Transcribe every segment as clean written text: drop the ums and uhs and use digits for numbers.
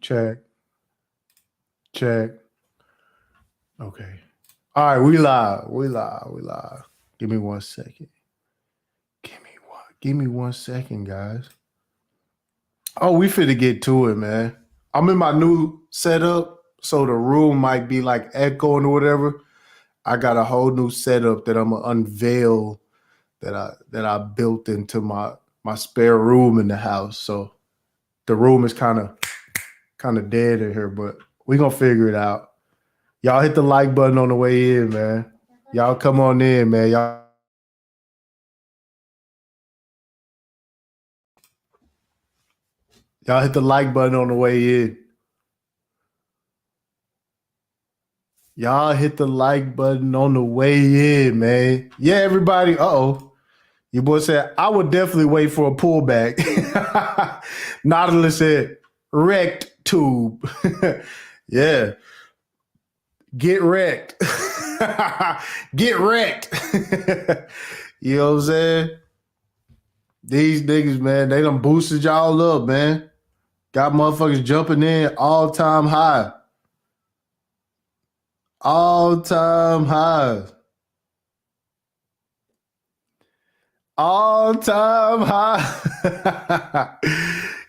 Check. Check. Okay. All right, we live. We live. We live. Give me 1 second. Give me 1 second, guys. Oh, we finna get to it, man. I'm in my new setup, so the room might be like echoing or whatever. I got a whole new setup that I'm gonna unveil that I built into my spare room in the house. So the room is kind of dead in here, but we gonna figure it out. Y'all hit the like button on the way in, man. Y'all come on in, man. Y'all hit the like button on the way in. Y'all hit the like button on the way in, man. Yeah, everybody. Uh-oh. Your boy said, I would definitely wait for a pullback. Nautilus said, wrecked tube. Yeah. Get wrecked. Get wrecked. You know what I'm saying? These niggas, man, they done boosted y'all up, man. Got motherfuckers jumping in all-time high. All-time highs. All-time high.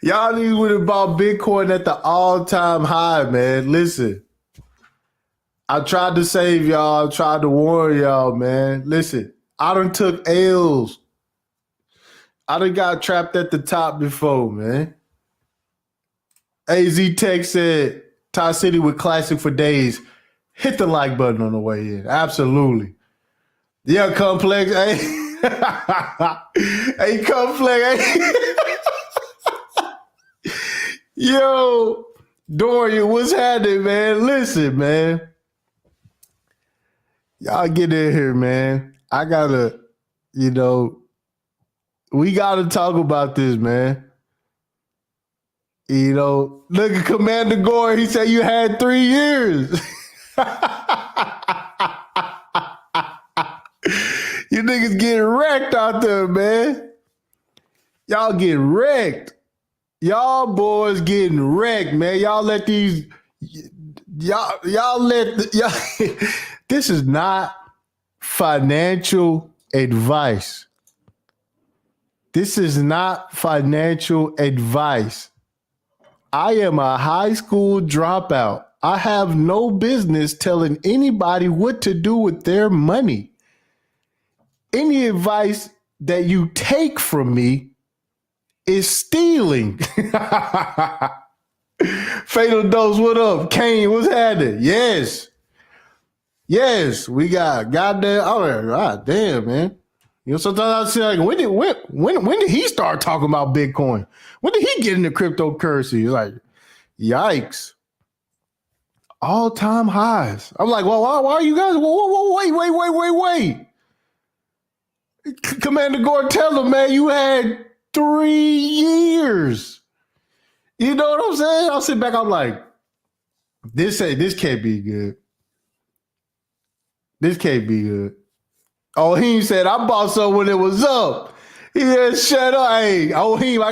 Y'all niggas would have bought Bitcoin at the all-time high, man. Listen. I tried to save y'all. I tried to warn y'all, man. Listen, I done took L's. I done got trapped at the top before, man. AZ Tech said, TipTycity with classic for days. Hit the like button on the way in. Absolutely. Yeah, Complex. Hey, hey Complex. Hey. Yo, Dorian, what's happening, man? Listen, man. Y'all get in here, man. I gotta, we gotta talk about this, man. Look at Commander Gore. He said you had 3 years. You niggas getting wrecked out there, man. Y'all getting wrecked. Y'all boys getting wrecked, man. Y'all let these, y'all let, y'all, this is not financial advice. This is not financial advice. I am a high school dropout. I have no business telling anybody what to do with their money. Any advice that you take from me is stealing. Fatal Dose, what up? Kane, what's happening? Yes. Yes, we got goddamn. Oh, god damn, man. Sometimes I say like, when did he start talking about Bitcoin? When did he get into cryptocurrency? Like, yikes. All-time highs. I'm like, well, why are you guys? Whoa, wait. Commander Gore, tell him, man, you had 3 years. You know what I'm saying? I'll sit back, I'm like, this can't be good. This can't be good. Oh, he said, I bought some when it was up. He said, shut up. Hey, Ohim, I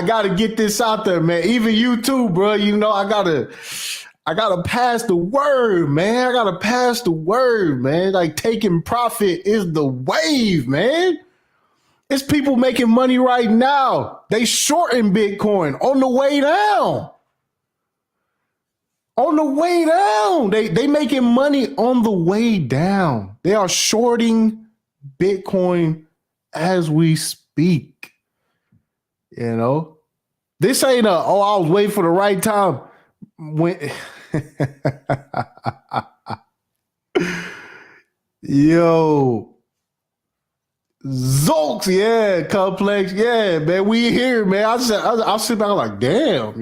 gotta get this out there, man. Even you too, bro. I gotta pass the word, man. I gotta pass the word, man. Like taking profit is the wave, man. It's people making money right now. They shorting Bitcoin on the way down. On the way down. They making money on the way down. They are shorting Bitcoin as we speak. This ain't I was waiting for the right time. When yo, Zolks, yeah, Complex, yeah, man, we here, man. I'll sit back like, damn,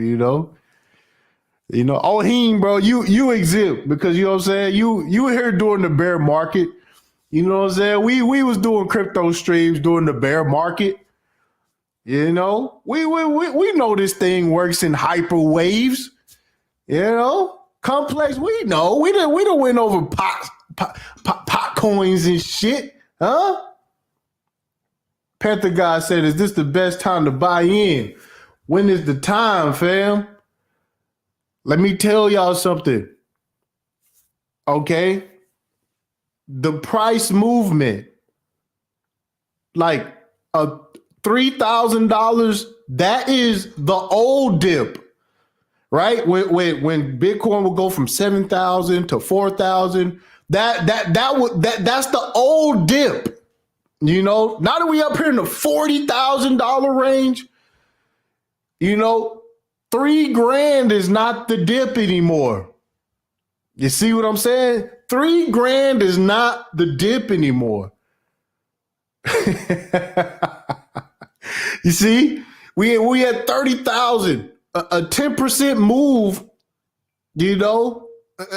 Ohim, bro, you exempt because you know what I'm saying. You were here during the bear market. You know what I'm saying. We was doing crypto streams during the bear market. We know this thing works in hyper waves. Complex. We know we don't win over pot coins and shit, huh? Panther God said, "Is this the best time to buy in? When is the time, fam?" Let me tell y'all something. Okay. The price movement, like a $3,000, that is the old dip, right? When Bitcoin will go from 7,000 to 4,000, that's the old dip. You know, now that we up here in the $40,000 range, you know, 3 grand is not the dip anymore. You see what I'm saying? 3 grand is not the dip anymore. You see, we had 30,000, a 10% move. You know, you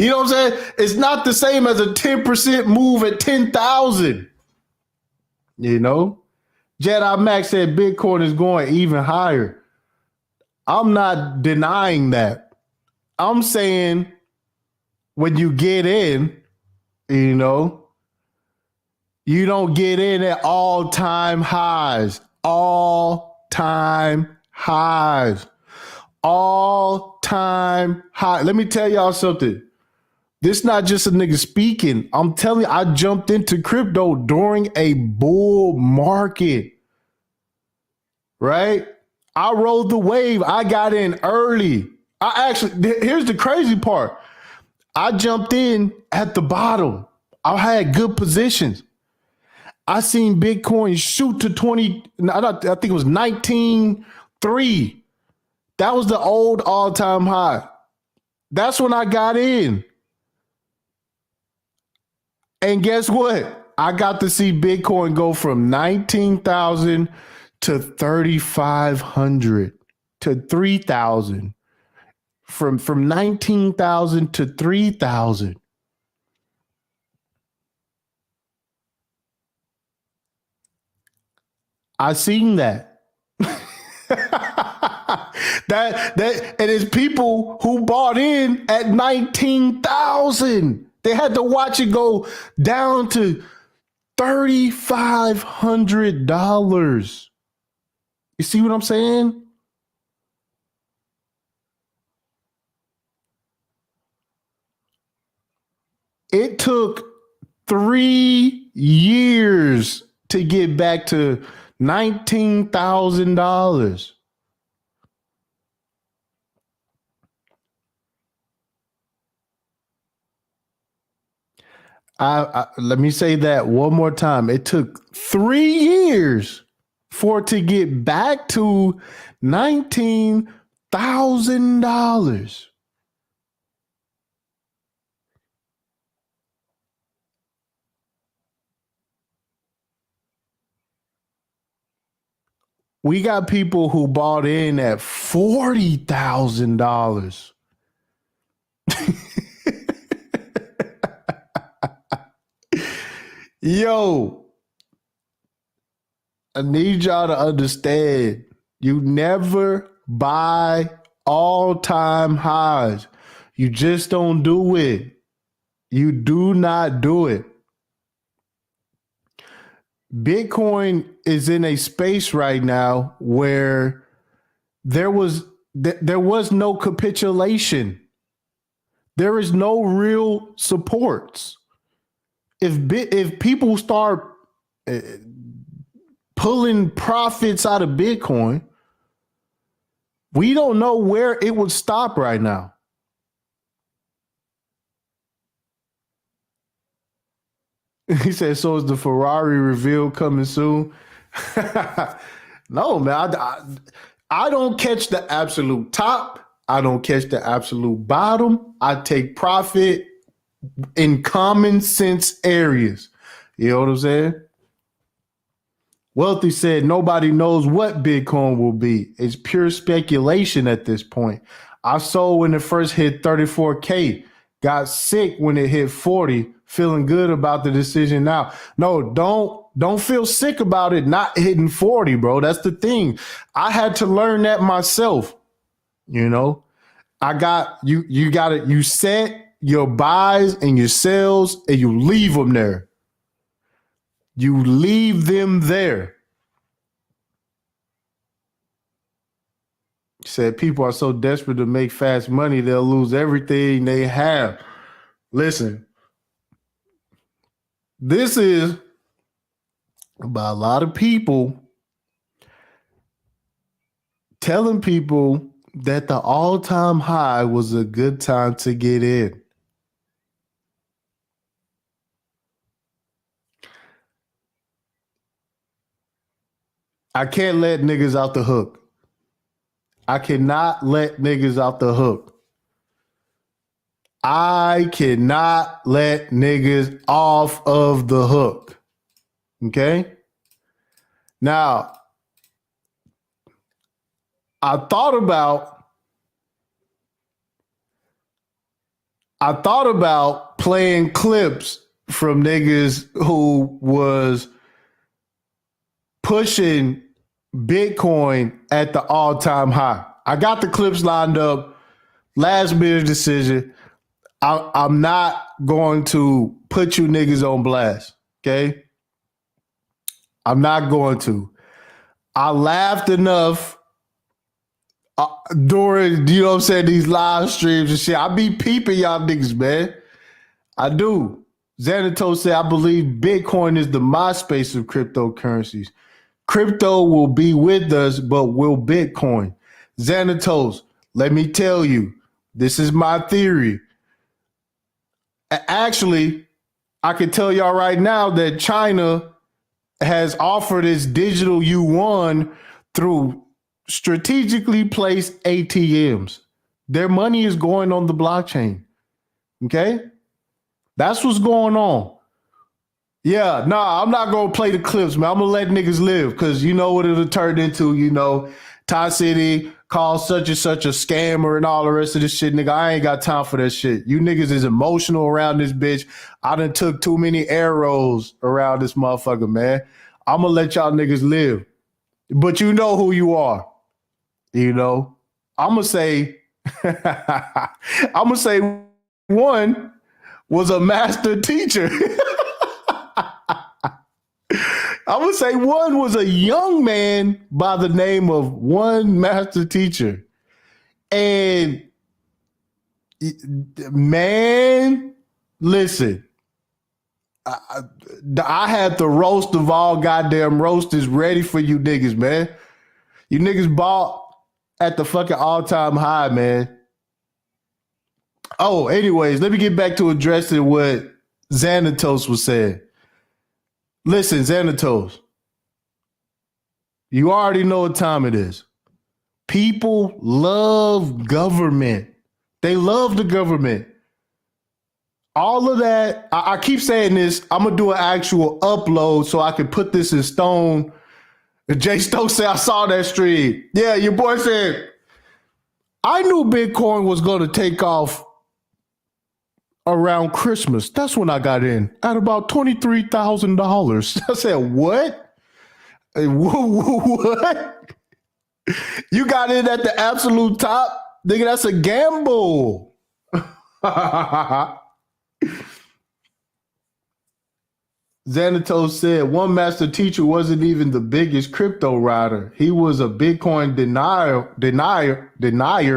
know what I'm saying? It's not the same as a 10% move at 10,000. You know, Jedi Max said Bitcoin is going even higher. I'm not denying that. I'm saying when you get in, you know, you don't get in at all time highs. All time highs. All time high. Let me tell y'all something. This not just a nigga speaking. I'm telling you, I jumped into crypto during a bull market, right? I rode the wave. I got in early. Here's the crazy part. I jumped in at the bottom. I had good positions. I seen Bitcoin shoot to 20, I think it was 19.3. That was the old all-time high. That's when I got in. And guess what? I got to see Bitcoin go from 19,000 to 3,500 to 3,000. From 19,000 to 3,000. I seen that. that and it's people who bought in at 19,000. They had to watch it go down to $3,500. You see what I'm saying? It took 3 years to get back to $19,000. Let me say that one more time. It took 3 years for it to get back to $19,000. We got people who bought in at $40,000. Yo, I need y'all to understand. You never buy all time highs. You just don't do it. You do not do it. Bitcoin is in a space right now where there was there was no capitulation. There is no real supports. If people start pulling profits out of Bitcoin, we don't know where it would stop right now. He said, so is the Ferrari reveal coming soon? No, man. I don't catch the absolute top. I don't catch the absolute bottom. I take profit in common sense areas. You know what I'm saying? Wealthy said nobody knows what Bitcoin will be. It's pure speculation at this point. I sold when it first hit 34K, got sick when it hit 40, feeling good about the decision now. No, don't feel sick about it not hitting 40, bro. That's the thing. I had to learn that myself. You know, I got you got it. You set your buys and your sells and you leave them there. You leave them there. Said people are so desperate to make fast money, they'll lose everything they have. Listen, this is about a lot of people telling people that the all-time high was a good time to get in. I can't let niggas out the hook. I cannot let niggas out the hook. I cannot let niggas off of the hook. Okay? Now, I thought about playing clips from niggas who was pushing Bitcoin at the all-time high. I got the clips lined up. Last minute decision. I'm not going to put you niggas on blast, okay? I'm not going to. I laughed enough during, you know what I'm saying, these live streams and shit. I be peeping y'all niggas, man. I do. Xanatos said, I believe Bitcoin is the MySpace of cryptocurrencies. Crypto will be with us, but will Bitcoin? Xanatos, let me tell you, this is my theory. Actually, I can tell y'all right now that China has offered its digital yuan through strategically placed ATMs. Their money is going on the blockchain. Okay? That's what's going on. Yeah, nah, I'm not going to play the clips, man. I'm going to let niggas live because you know what it'll turn into, you know. TipTycity calls such and such a scammer and all the rest of this shit, nigga. I ain't got time for that shit. You niggas is emotional around this bitch. I done took too many arrows around this motherfucker, man. I'm going to let y'all niggas live. But you know who you are. You know? I'm going to say, one was a master teacher. I would say one was a young man by the name of one master teacher. And man, listen, I had the roast of all goddamn roasters ready for you niggas, man. You niggas bought at the fucking all-time high, man. Oh, anyways, let me get back to addressing what Xanatos was saying. Listen, Xanatos, you already know what time it is. People love government. They love the government. All of that, I keep saying this, I'm going to do an actual upload so I can put this in stone. Jay Stokes said, I saw that stream. Yeah, your boy said, I knew Bitcoin was going to take off around Christmas. That's when I got in at about $23,000. I said, what? What? You got in at the absolute top? Nigga, that's a gamble. Xanatos said one master teacher wasn't even the biggest crypto rider. He was a Bitcoin denier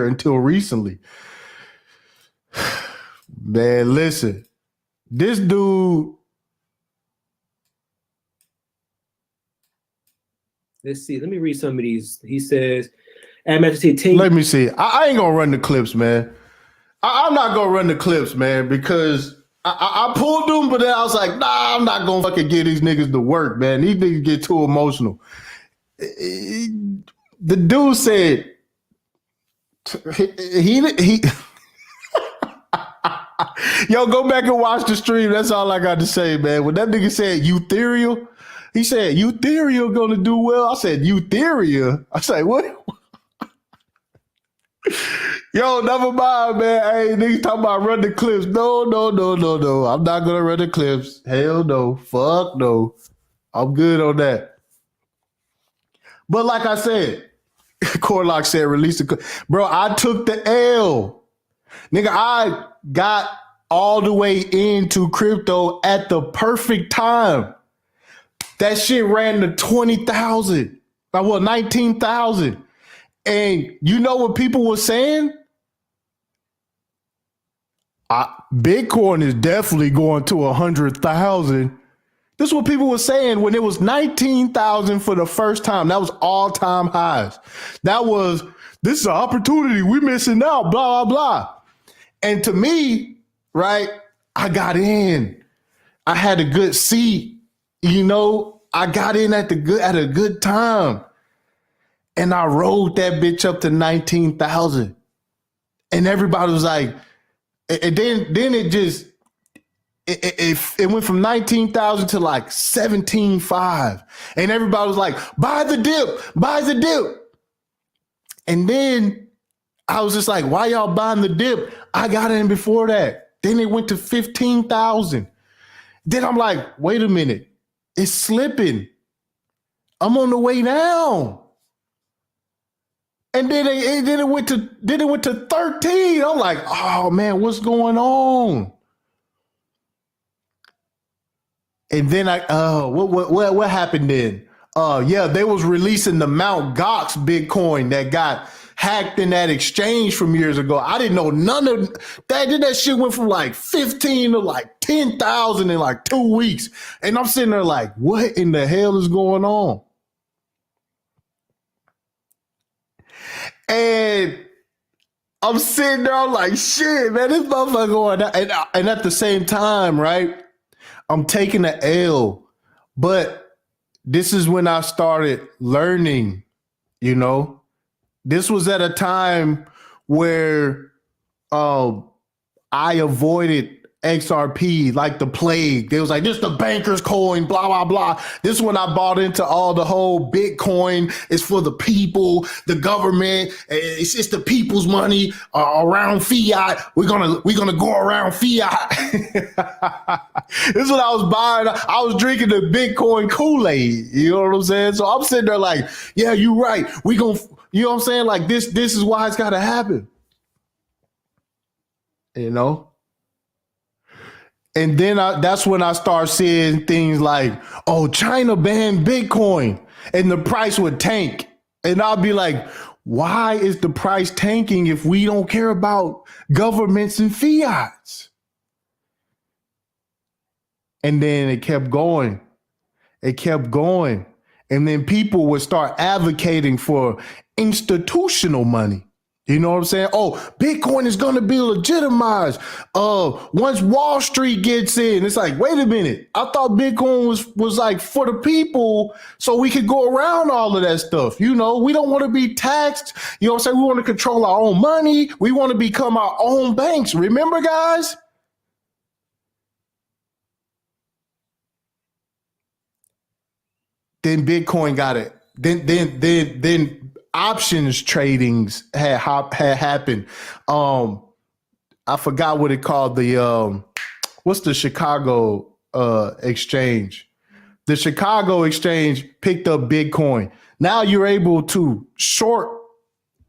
until recently. Man, listen, this dude. Let's see. Let me read some of these. He says, let me see. I ain't going to run the clips, man. I'm not going to run the clips, man, because I pulled them, but then I was like, nah, I'm not going to fucking get these niggas to work, man. These niggas get too emotional. The dude said, he yo, go back and watch the stream. That's all I got to say, man. When that nigga said Ethereum, he said Ethereum gonna do well. I said Ethereum. I said what? Yo, never mind, man. Hey, niggas talking about run the clips. No. I'm not gonna run the clips. Hell no. Fuck no. I'm good on that. But like I said, Corlock said release the bro. I took the L. Nigga, I got all the way into crypto at the perfect time. That shit ran to 20,000. 19,000. And you know what people were saying? Bitcoin is definitely going to 100,000. This is what people were saying when it was 19,000 for the first time. That was all-time highs. This is an opportunity. We're missing out, blah, blah, blah. And to me, right, I got in. I had a good seat. I got in at a good time. And I rode that bitch up to 19,000. And everybody was like, and then it went from 19,000 to like 17.5. And everybody was like, buy the dip. And then I was just like, why y'all buying the dip? I got in before that. Then it went to 15,000. Then I'm like, wait a minute. It's slipping. I'm on the way down. And then it went to 13. I'm like, oh man, what's going on? And then what happened then? They was releasing the Mt. Gox Bitcoin that got hacked in that exchange from years ago. I didn't know none of that. Then that shit went from like 15 to like 10,000 in like 2 weeks. And I'm sitting there like, what in the hell is going on? And I'm sitting there, I'm like, shit, man, this motherfucker going down. And at the same time, right, I'm taking the L. But this is when I started learning, This was at a time where I avoided XRP like the plague. They was like, this is the banker's coin, blah, blah, blah. This is when I bought into all the whole Bitcoin is for the people, the government. It's the people's money around fiat. We're gonna go around fiat. This is what I was buying. I was drinking the Bitcoin Kool-Aid. You know what I'm saying? So I'm sitting there like, yeah, you're right. We gonna, you know what I'm saying? Like this is why it's gotta happen. And then that's when I start seeing things like, oh, China banned Bitcoin and the price would tank. And I'll be like, why is the price tanking if we don't care about governments and fiats? And then it kept going. And then people would start advocating for institutional money. You know what I'm saying? Oh, Bitcoin is going to be legitimized. Once Wall Street gets in, it's like, wait a minute. I thought Bitcoin was like for the people so we could go around all of that stuff. We don't want to be taxed. You know what I'm saying? We want to control our own money. We want to become our own banks. Remember, guys? Then Bitcoin got it. Then options tradings had happened. I forgot what it called. What's the Chicago exchange? The Chicago exchange picked up Bitcoin. Now you're able to short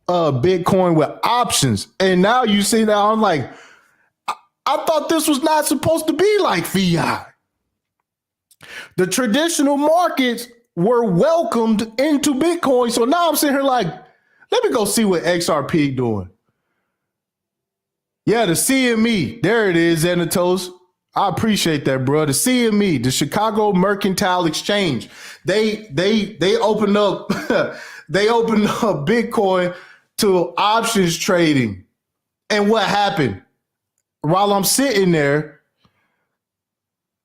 Bitcoin with options. And now you see that I'm like, I thought this was not supposed to be like fiat. The traditional markets were welcomed into Bitcoin. So now I'm sitting here like, let me go see what XRP doing. Yeah, the CME. There it is, Anatos. I appreciate that, bro. The CME, the Chicago Mercantile Exchange. They opened up they opened up Bitcoin to options trading. And what happened? While I'm sitting there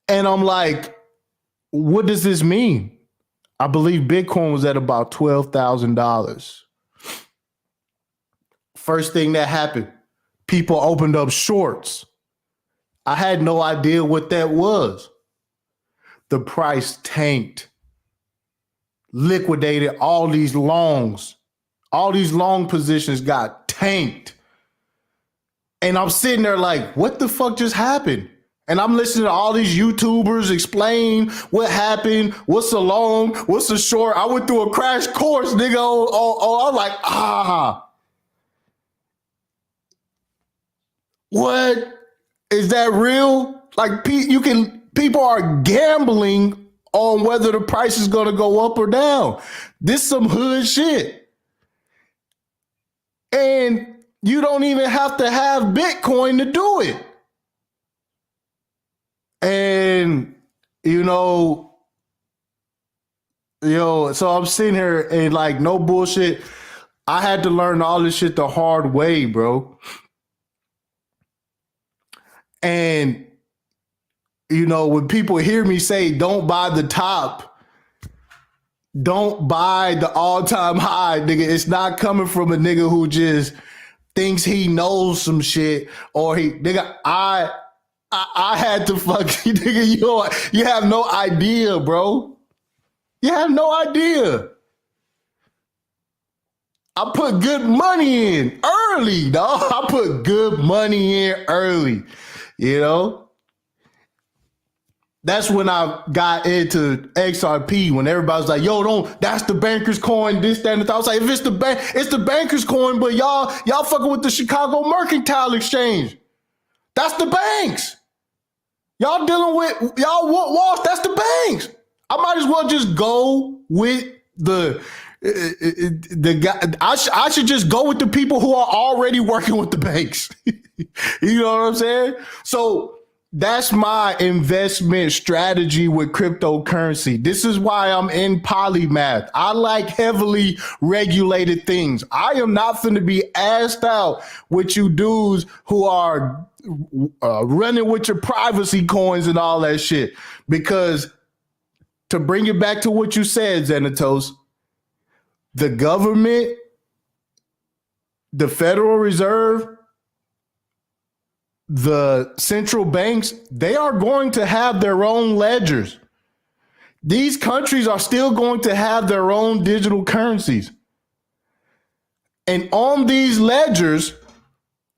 and I'm like, what does this mean? I believe Bitcoin was at about $12,000. First thing that happened, people opened up shorts. I had no idea what that was. The price tanked, liquidated all these longs. All these long positions got tanked. And I'm sitting there like, what the fuck just happened? And I'm listening to all these YouTubers explain what happened, what's a long, what's a short. I went through a crash course, nigga. I'm like, what? Is that real? Like, people are gambling on whether the price is going to go up or down. This some hood shit. And you don't even have to have Bitcoin to do it. And, so I'm sitting here and like, no bullshit. I had to learn all this shit the hard way, bro. And, when people hear me say, don't buy the top, don't buy the all-time high, nigga, it's not coming from a nigga who just thinks he knows some shit, or I had to fucking, nigga, you have no idea, bro. You have no idea. I put good money in early, dog. I put good money in early, That's when I got into XRP, when everybody's like, yo, that's the banker's coin, this, that, and the. I was like, if it's the banker's coin, but y'all fucking with the Chicago Mercantile Exchange. That's the banks. Y'all dealing with, Wall, that's the banks. I might as well just go with the guy. I should just go with the people who are already working with the banks. You know what I'm saying? So that's my investment strategy with cryptocurrency. This is why I'm in polymath. I like heavily regulated things. I am not finna be asked out with you dudes who are running with your privacy coins and all that shit. Because to bring it back to what you said, Xanatos, the government, the Federal Reserve, the central banks, they are going to have their own ledgers. These countries are still going to have their own digital currencies. And on these ledgers,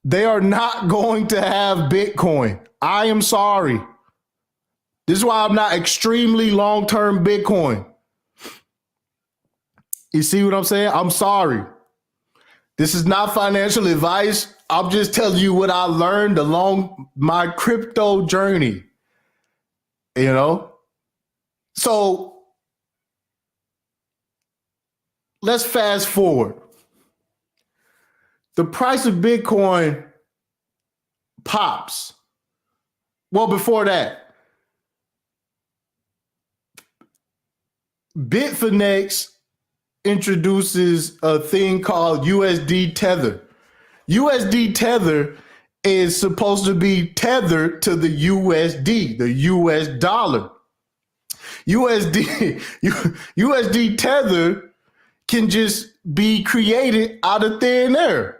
they are not going to have Bitcoin. I am sorry. This is why I'm not extremely long-term Bitcoin. You see what I'm saying? I'm sorry. This is not financial advice. I'm just telling you what I learned along my crypto journey. So let's fast forward. The price of Bitcoin pops. Well, before that, Bitfinex introduces a thing called USD Tether. USD Tether is supposed to be tethered to the USD, the US dollar. USD Tether can just be created out of thin air.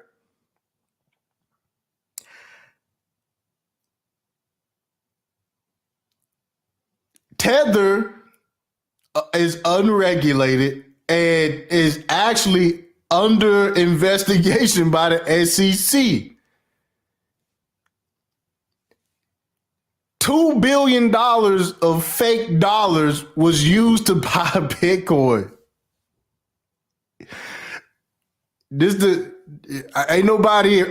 Tether is unregulated and is actually under investigation by the SEC. $2 billion of fake dollars was used to buy Bitcoin. Ain't nobody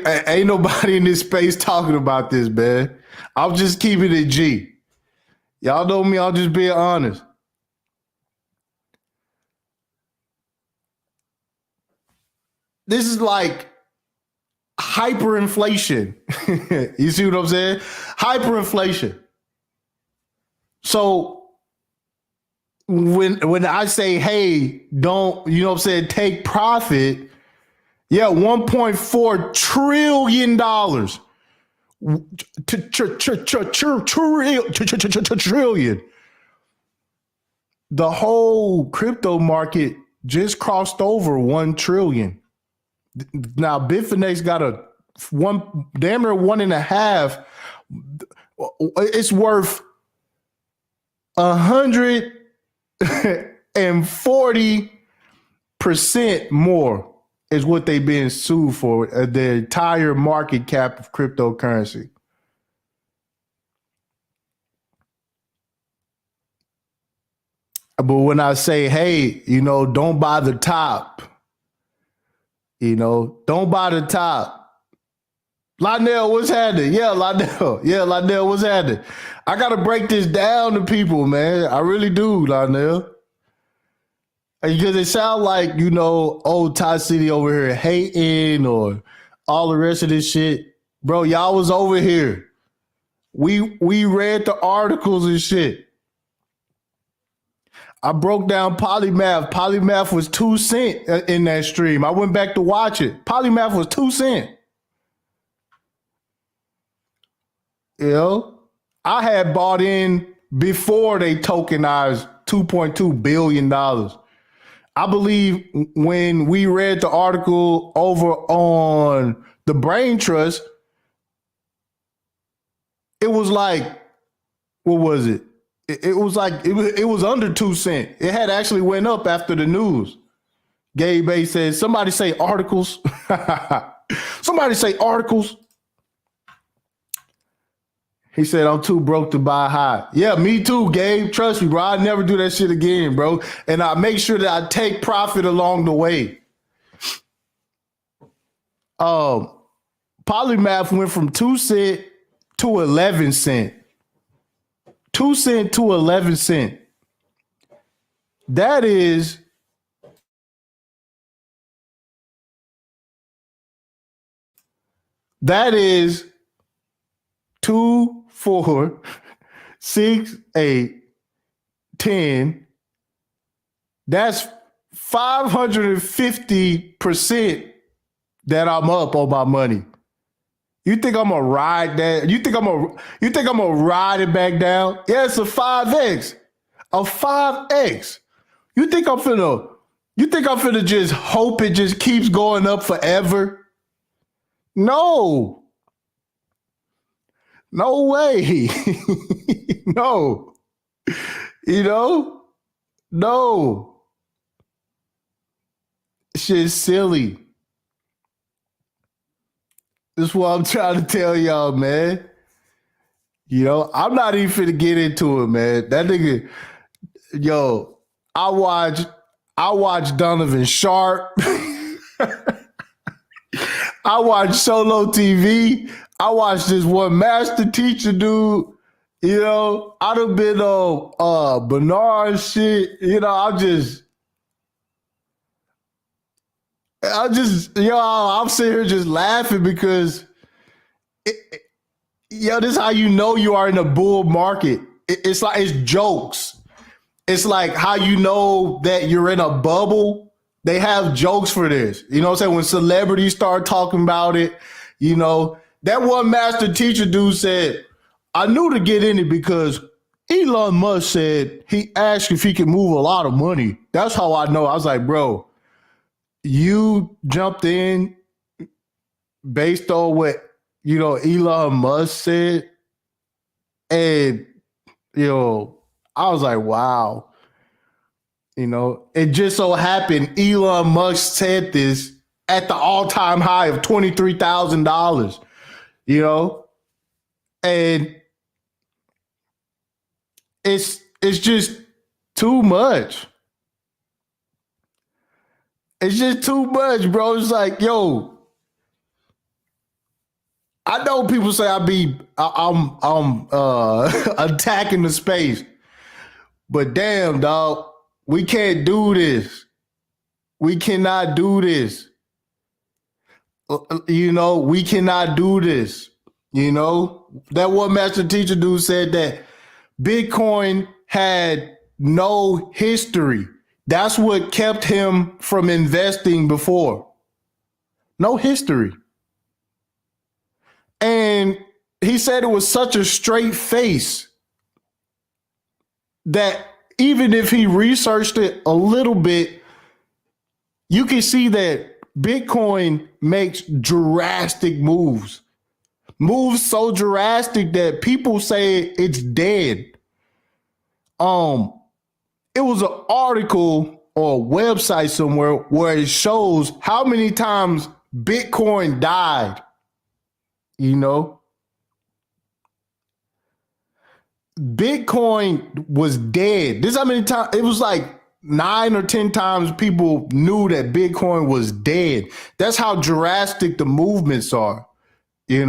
in this space talking about this, man. I'm just keeping it G. Y'all know me, I'll just be honest. This is like hyperinflation. You see what I'm saying? Hyperinflation. So when I say, hey, don't, take profit, yeah, $1.4 trillion. Trillion. The whole crypto market just crossed over 1 trillion. Now Bitfinex got a damn near 1.5. It's worth 140% more is what they've been sued for, the entire market cap of cryptocurrency. But when I say, hey, don't buy the top, don't buy the top. Lionel, what's happening? Yeah, Lionel, what's happening? I got to break this down to people, man. I really do, Lionel. Because it sounds like, old Ty City over here hating or all the rest of this shit. Bro, y'all was over here. We read the articles and shit. I broke down Polymath. Polymath was 2 cents in that stream. I went back to watch it. Polymath was 2 cents. I had bought in before they tokenized $2.2 billion. I believe when we read the article over on the Brain Trust, it was like, what was it? It was like it was under 2 cents. It had actually went up after the news. Gabe Bay says, somebody say articles. Somebody say articles. He said, I'm too broke to buy high. Yeah, me too, Gabe. Trust me, bro. I'd never do that shit again, bro. And I make sure that I take profit along the way. Polymath went from 2 cents to 11 cents. 2 cents to 11 cents. That is That is 2, 4, 6, 8, 10. That's 550% that I'm up on my money. You think I'm gonna ride that? You think I'm gonna ride it back down? Yeah, it's a 5x. A 5x. You think I'm finna just hope it just keeps going up forever? No. No way. No. No. Shit's silly. This is what I'm trying to tell y'all, man. I'm not even finna get into it, man. That nigga, I watch Donovan Sharp. I watch Solo TV. I watch this one master teacher dude. I done been on Bernard shit. I'm sitting here just laughing because this is how you are in a bull market. It's like it's jokes. It's like how you know that you're in a bubble. They have jokes for this. You know what I'm saying? When celebrities start talking about it, that one master teacher dude said, I knew to get in it because Elon Musk said he asked if he could move a lot of money. That's how I know. I was like, bro, you jumped in based on what, Elon Musk said. And, I was like, wow. It just so happened Elon Musk said this at the all-time high of $23,000, and it's just too much. It's just too much, bro. It's like, I know people say I'm attacking the space, but damn, dog, we can't do this. We cannot do this. We cannot do this. That one master teacher dude said that Bitcoin had no history. That's what kept him from investing before. No history. And he said it was such a straight face that even if he researched it a little bit, you can see that Bitcoin makes drastic moves. Moves so drastic that people say it's dead. It was an article or a website somewhere where it shows how many times Bitcoin died. Bitcoin was dead. This is how many times it was like 9 or 10 times people knew that Bitcoin was dead. That's how drastic the movements are, If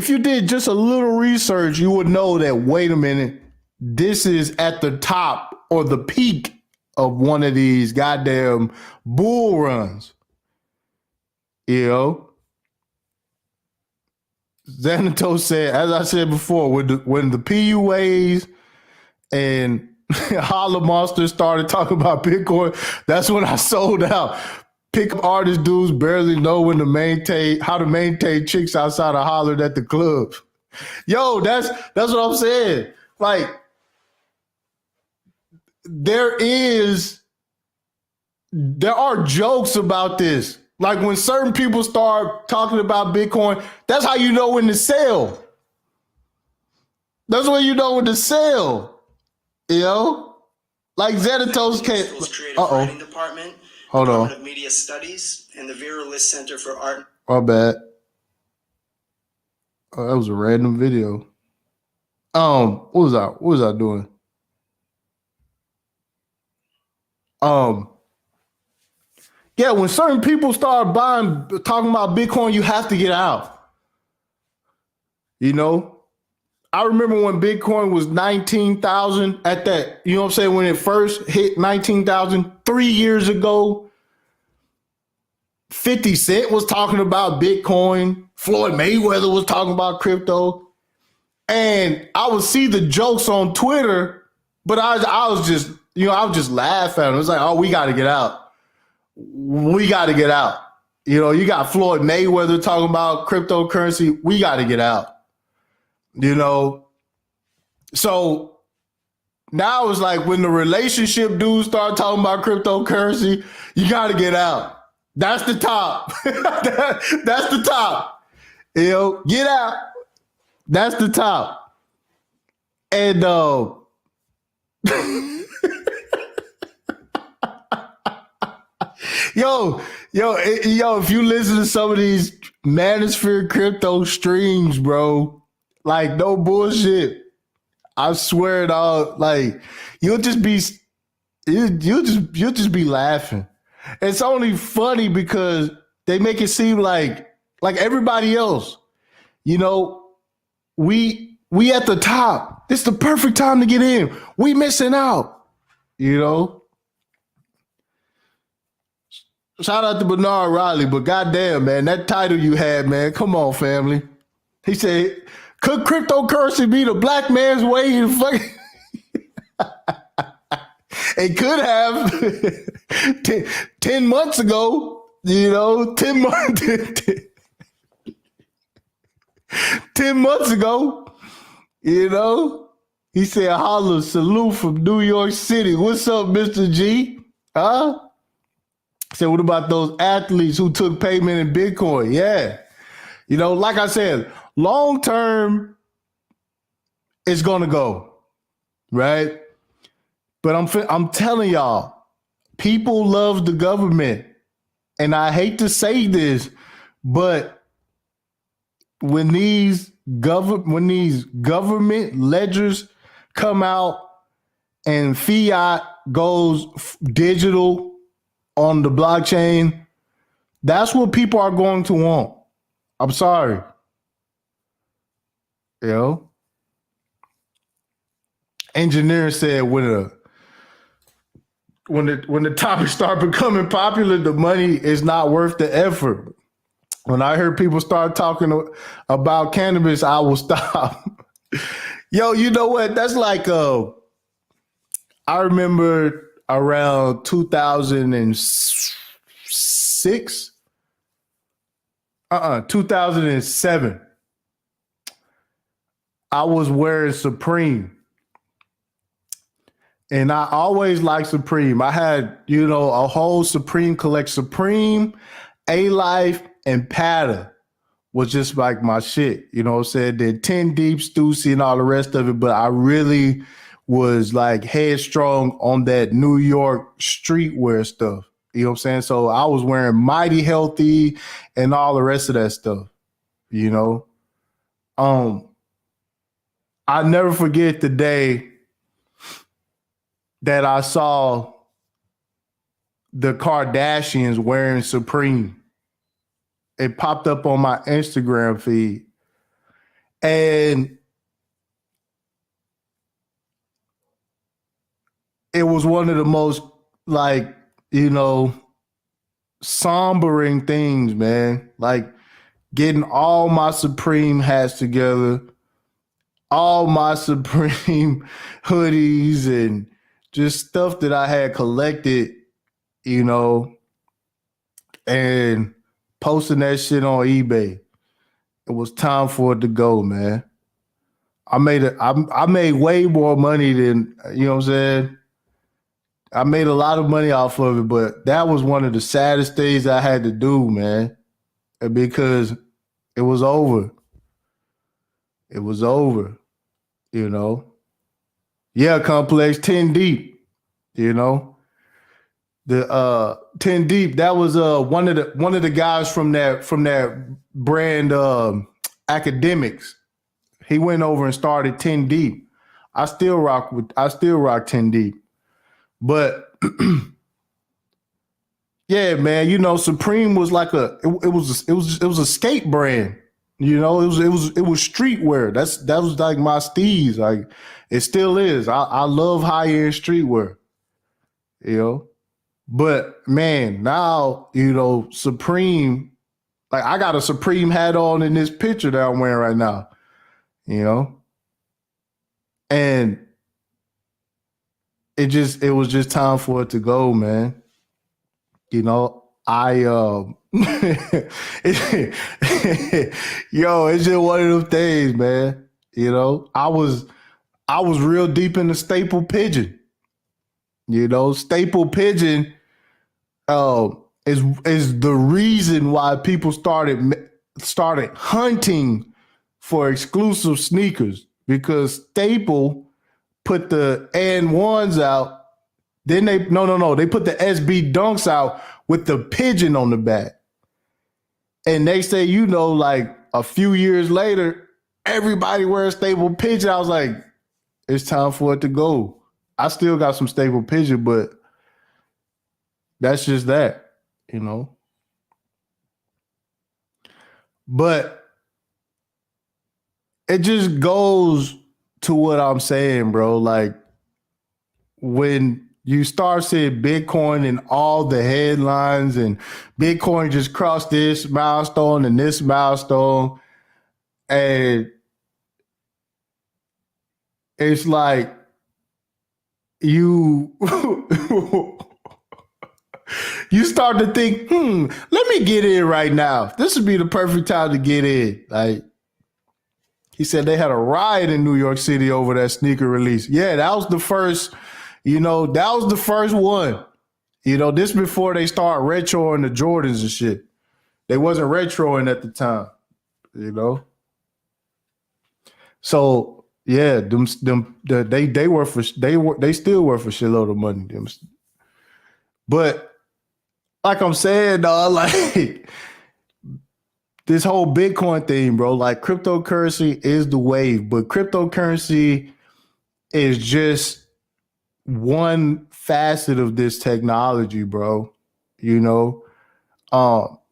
you did just a little research, you would know that, wait a minute, this is at the top or the peak of one of these goddamn bull runs. You know, Xanatos said, as I said before, when the PUAs and Holla Monsters started talking about Bitcoin, that's when I sold out. Pickup artist dudes barely know how to maintain chicks outside of hollered at the club. Yo, that's what I'm saying. Like, there are jokes about this. Like when certain people start talking about Bitcoin, that's how you know when to sell. That's when you know when to sell. You know? Like Xanatos can't. Writing Department, Hold Department on. of Media Studies, and the Viralist Center for Art. My bad. Oh, that was a random video. What was I doing? Yeah, when certain people start talking about Bitcoin, you have to get out. You know? I remember when Bitcoin was 19,000 at that, you know what I'm saying? When it first hit 19,000 3 years ago, 50 Cent was talking about Bitcoin. Floyd Mayweather was talking about crypto. And I would see the jokes on Twitter, but I was just, I was just laughing. It was like, oh, we got to get out. We got to get out. You got Floyd Mayweather talking about cryptocurrency. We got to get out. So now it's like when the relationship dudes start talking about cryptocurrency, you got to get out. That's the top. That's the top. Get out. That's the top. And yo, if you listen to some of these Manosphere crypto streams, bro, like no bullshit. I swear it all. Like you'll just be laughing. It's only funny because they make it seem like everybody else. We at the top. This is the perfect time to get in. We missing out. Shout out to Bernard Riley, but goddamn, man, that title you had, man. Come on, family. He said, could cryptocurrency be the black man's way to fucking... It could have 10 months ago, 10 months, 10 months ago, he said, holla, salute from New York City. What's up, Mr. G? Huh? Said, what about those athletes who took payment in Bitcoin? Yeah. Like I said, long term, it's going to go, right? But I'm telling y'all, people love the government. And I hate to say this, but when these government ledgers come out and fiat goes digital on the blockchain, that's what people are going to want. I'm sorry. Engineer said when the topic start becoming popular, the money is not worth the effort. When I heard people start talking about cannabis, I will stop. Yo, you know what? That's like I remember around 2006, 2007. I was wearing Supreme. And I always liked Supreme. I had, a whole Supreme collection. Supreme, A-Life, and Pata was just like my shit. You know what I'm saying? Then 10 Deep, Stussy, and all the rest of it. But I really was like headstrong on that New York streetwear stuff. You know what I'm saying? So I was wearing Mighty Healthy and all the rest of that stuff. I never forget the day that I saw the Kardashians wearing Supreme. It popped up on my Instagram feed. And it was one of the most like, you know, sombering things, man. Like getting all my Supreme hats together, all my Supreme hoodies and just stuff that I had collected, you know, and posting that shit on eBay. It was time for it to go, man. I made way more money than, you know what I'm saying? I made a lot of money off of it, but that was one of the saddest things I had to do, man. Because it was over. It was over, you know. Yeah, complex 10 deep, you know. The 10 deep, that was one of the guys from that brand academics. He went over and started 10 deep. I still rock 10 deep. But yeah, man, you know, Supreme was like it was a skate brand. You know, it was streetwear. That was like my steez. Like it still is. I love high end streetwear. You know, but man, now you know Supreme. Like I got a Supreme hat on in this picture that I'm wearing right now. You know, and it was just time for it to go, man. You know, yo, it's just one of them things, man. You know, I was real deep into staple pigeon. You know, staple pigeon is the reason why people started hunting for exclusive sneakers because Staple put the and ones out. Then they they put the SB Dunks out with the pigeon on the back. And they say, you know, like a few years later, everybody wears Staple pigeon. I was like, it's time for it to go. I still got some Staple pigeon, but that's just that, you know. But it just goes to what I'm saying, bro. Like when you start seeing Bitcoin in all the headlines and Bitcoin just crossed this milestone and this milestone, and it's like you you start to think, let me get in right now. This would be the perfect time to get in. Like he said they had a riot in New York City over that sneaker release. Yeah, that was the first, you know, that was the first one. You know, this before they start retroing the Jordans and shit. They wasn't retroing at the time, you know. So yeah, they still were for shitload of money. But like I'm saying, dog, like this whole Bitcoin thing, bro, like cryptocurrency is the wave, but cryptocurrency is just one facet of this technology, bro. You know,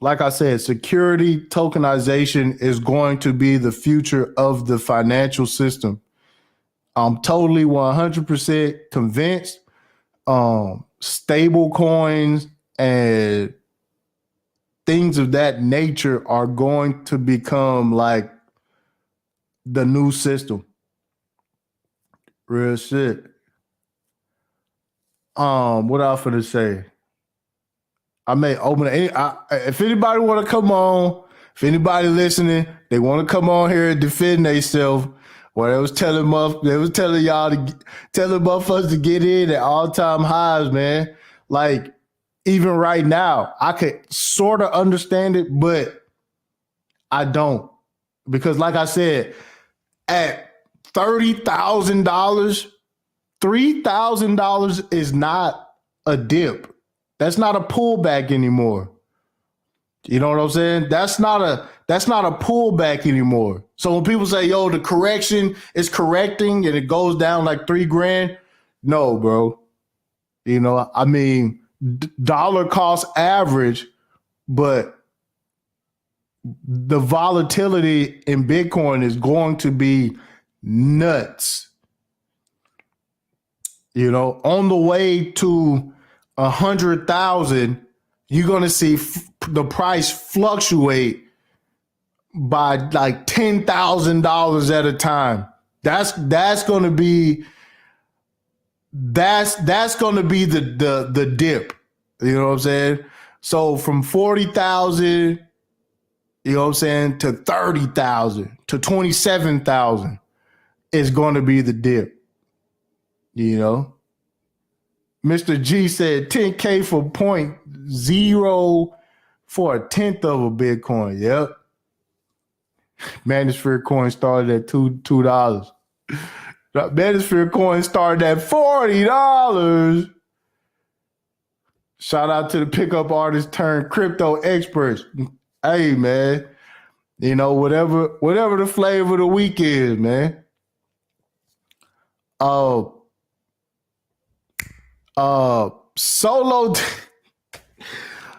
like I said, security tokenization is going to be the future of the financial system. I'm totally 100% convinced. Stable coins and things of that nature are going to become like the new system. Real shit. What else for to say? I may open it. If anybody want to come on, if anybody listening, they want to come on here and defend themselves. Well, they was telling y'all telling motherfuckers to get in at all time highs, man. Like even right now, I could sort of understand it, but I don't because, like I said, at $30,000, $3,000 is not a dip. That's not a pullback anymore. You know what I'm saying? That's not a pullback anymore. So when people say, yo, the correction is correcting and it goes down like $3,000, no, bro. You know, I mean, dollar cost average, but the volatility in Bitcoin is going to be nuts. You know, on the way to 100,000, you're gonna see the price fluctuate by like $10,000 at a time. That's gonna be the dip. You know what I'm saying? So from 40,000, you know what I'm saying, to 30,000 to 27,000 is going to be the dip. You know, Mr. G said 10K for 0.0 for a tenth of a Bitcoin. Yep. Manosphere coin started at $2. Manosphere coin started at $40. Shout out to the pickup artists turned crypto experts. Hey man, you know, whatever the flavor of the week is, man. Solo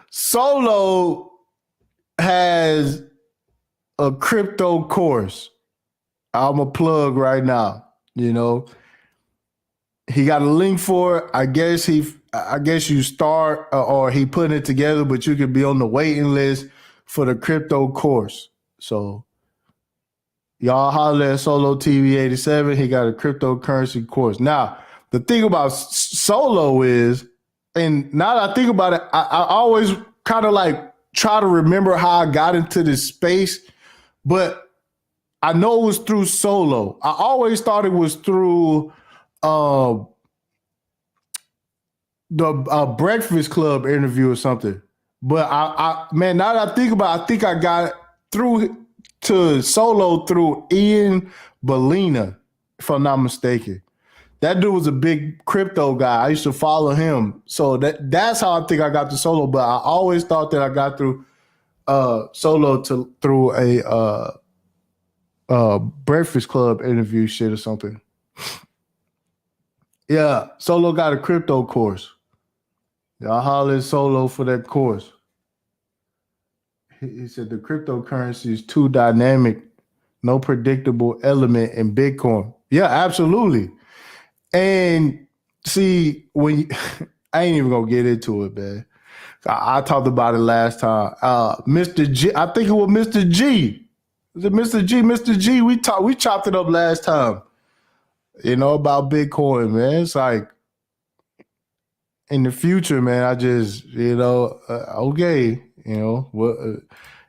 Solo has a crypto course. I'm a plug right now. You know, he got a link for it. I guess you start or he putting it together, but you could be on the waiting list for the crypto course. So y'all holler at Solo TV 87. He got a cryptocurrency course. Now, the thing about Solo is, and now that I think about it, I always kind of like try to remember how I got into this space, but I know it was through Solo. I always thought it was through the Breakfast Club interview or something. But man, now that I think about it, I think I got through to Solo through Ian Bellina, if I'm not mistaken. That dude was a big crypto guy. I used to follow him. So that's how I think I got to Solo. But I always thought that I got through Solo through a Breakfast Club interview shit or something. Yeah, Solo got a crypto course. Y'all holler at Solo for that course. He said the cryptocurrency is too dynamic, no predictable element in Bitcoin. Yeah, absolutely. And see, I ain't even gonna get into it, man. I talked about it last time. Mr. G, I think it was Mr. G. Was it Mr. G? Mr. G, we chopped it up last time. You know, about Bitcoin, man. It's like in the future, man, I just, you know, okay, you know,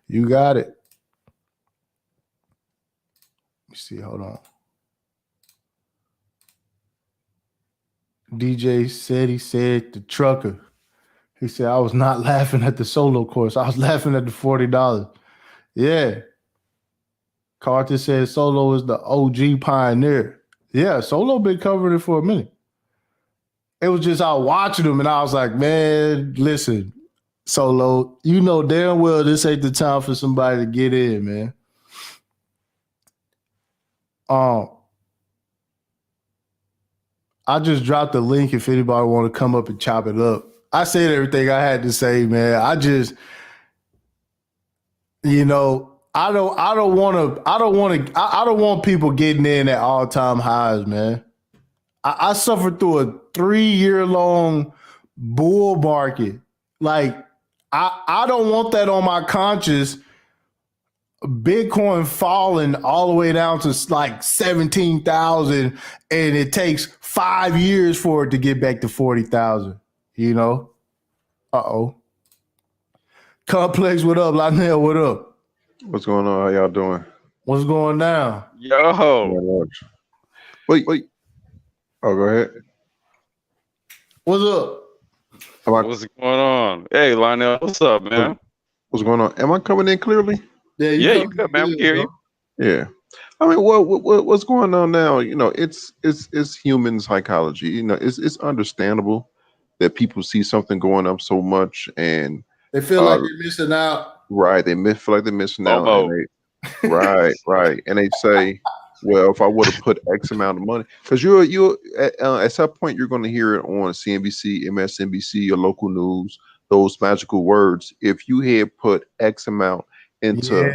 you got it. Let me see, hold on. DJ said he said the trucker. He said, I was not laughing at the Solo course. I was laughing at the $40. Yeah. Carter said Solo is the OG pioneer. Yeah, Solo been covering it for a minute. It was just I was watching him and I was like, man, listen, Solo, you know damn well this ain't the time for somebody to get in, man. I just dropped the link if anybody want to come up and chop it up. I said everything I had to say, man. I just, you know, I don't want people getting in at all-time highs, man. I suffered through a 3-year-long bull market. Like, I don't want that on my conscience. Bitcoin falling all the way down to like 17,000 and it takes 5 years for it to get back to 40,000, you know? Uh-oh. Complex, what up? Lionel, what up? What's going on? How y'all doing? What's going down? Yo. Wait. Oh, go ahead. What's up? What's going on? Hey, Lionel, what's up, man? What's going on? Am I coming in clearly? Yeah, you good, man. We hear you. Yeah. I mean, what's going on now? You know, it's human psychology. You know, it's understandable that people see something going up so much and they feel like they're missing out. Right. They feel like they're missing out. And right. And they say, well, if I would have put X amount of money, because you at some point you're going to hear it on CNBC, MSNBC, your local news, those magical words. If you had put X amount into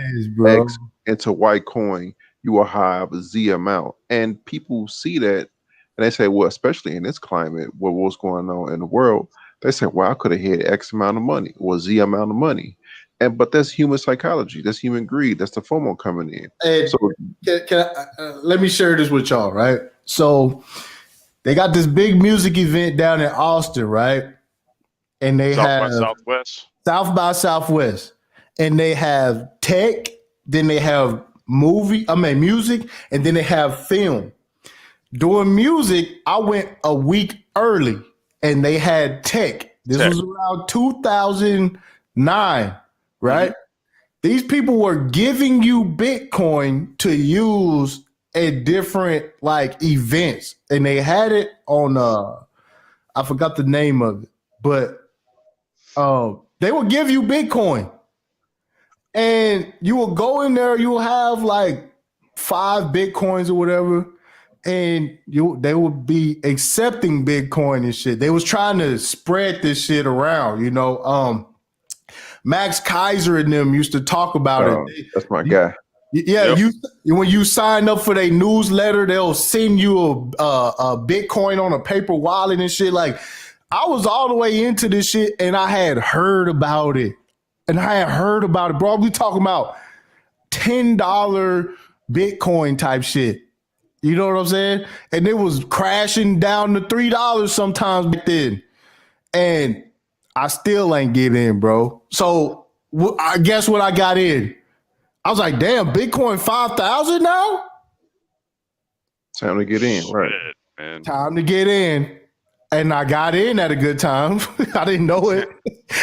into white coin, you will have a Z amount, and people see that And they say, well, especially in this climate, with what's going on in the world, they say, well, I could have had X amount of money or Z amount of money. But that's human psychology. That's human greed. That's the FOMO coming in. And So let me share this with y'all, right? So they got this big music event down in Austin, right? And they South by have Southwest. South by Southwest, and they have tech, then they have music, and then they have film. Doing music, I went a week early, and they had tech. This was around 2009, right? These people were giving you Bitcoin to use at different like events, and they had it on I forgot the name of it, but they will give you Bitcoin, and you will go in there. You will have like 5 Bitcoins or whatever, and they would be accepting Bitcoin and shit. They was trying to spread this shit around. Max Kaiser and them used to talk about it. that's my guy. Yeah, when you sign up for their newsletter, they'll send you a Bitcoin on a paper wallet and shit. Like, I was all the way into this shit, and I had heard about it. Bro. We talking about $10 Bitcoin type shit. You know what I'm saying? And it was crashing down to $3 sometimes back then. And I still ain't get in, bro. So I guess what I got in. I was like, damn, Bitcoin 5,000 now? Time to get in, right? Shit, man. Time to get in. And I got in at a good time. I didn't know it.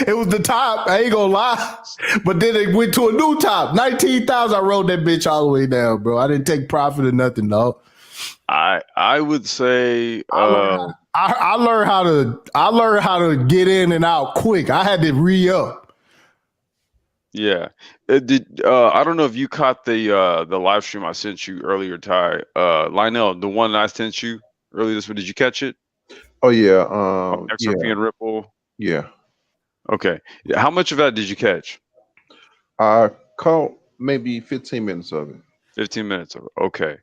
It was the top. I ain't gonna lie. But then it went to a new top. 19,000. I rode that bitch all the way down, bro. I didn't take profit or nothing, though. I would say I learned how to get in and out quick. I had to re-up. yeah. I don't know if you caught the live stream I sent you earlier, Ty. Lionel, the one I sent you earlier this week, did you catch it? Oh yeah. XRP and Ripple. Yeah. Okay. How much of that did you catch? I caught maybe 15 minutes of it. 15 minutes of it. Okay.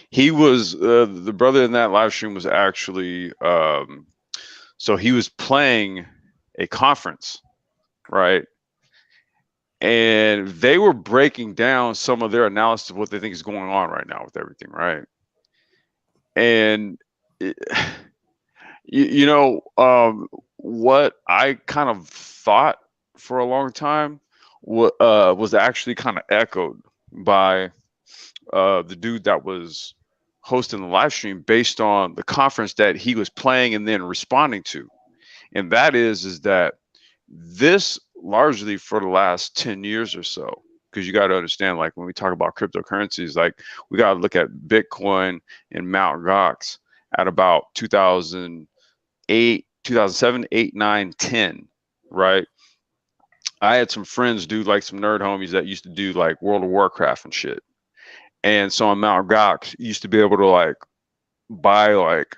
He was the brother in that live stream was actually so he was playing a conference, right? And they were breaking down some of their analysis of what they think is going on right now with everything, right? And what I kind of thought for a long time was actually kind of echoed by the dude that was hosting the live stream based on the conference that he was playing and then responding to. And that is that this largely for the last 10 years or so, because you got to understand, like when we talk about cryptocurrencies, like we got to look at Bitcoin and Mt. Gox at about 2008, 2007, 8, 9, 10, right? I had some friends do like some nerd homies that used to do like World of Warcraft and shit. And so on Mt. Gox, you used to be able to like buy like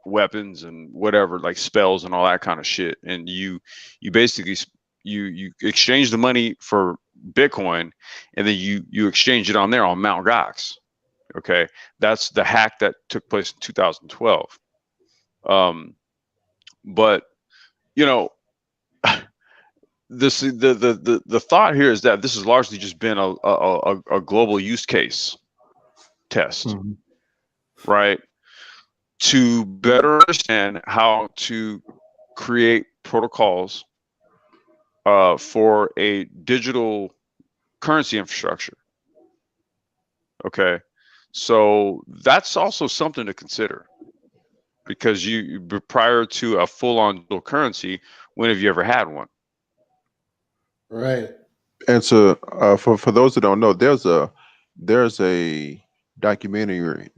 weapons and whatever, like spells and all that kind of shit. And you basically you exchange the money for Bitcoin, and then you exchange it on there on Mt. Gox. Okay, that's the hack that took place in 2012. But you know, the thought here is that this has largely just been a global use case test, right? To better understand how to create protocols for a digital currency infrastructure. Okay, so that's also something to consider, because you prior to a full-on digital currency, when have you ever had one? Right. And so for those that don't know, there's a documentary on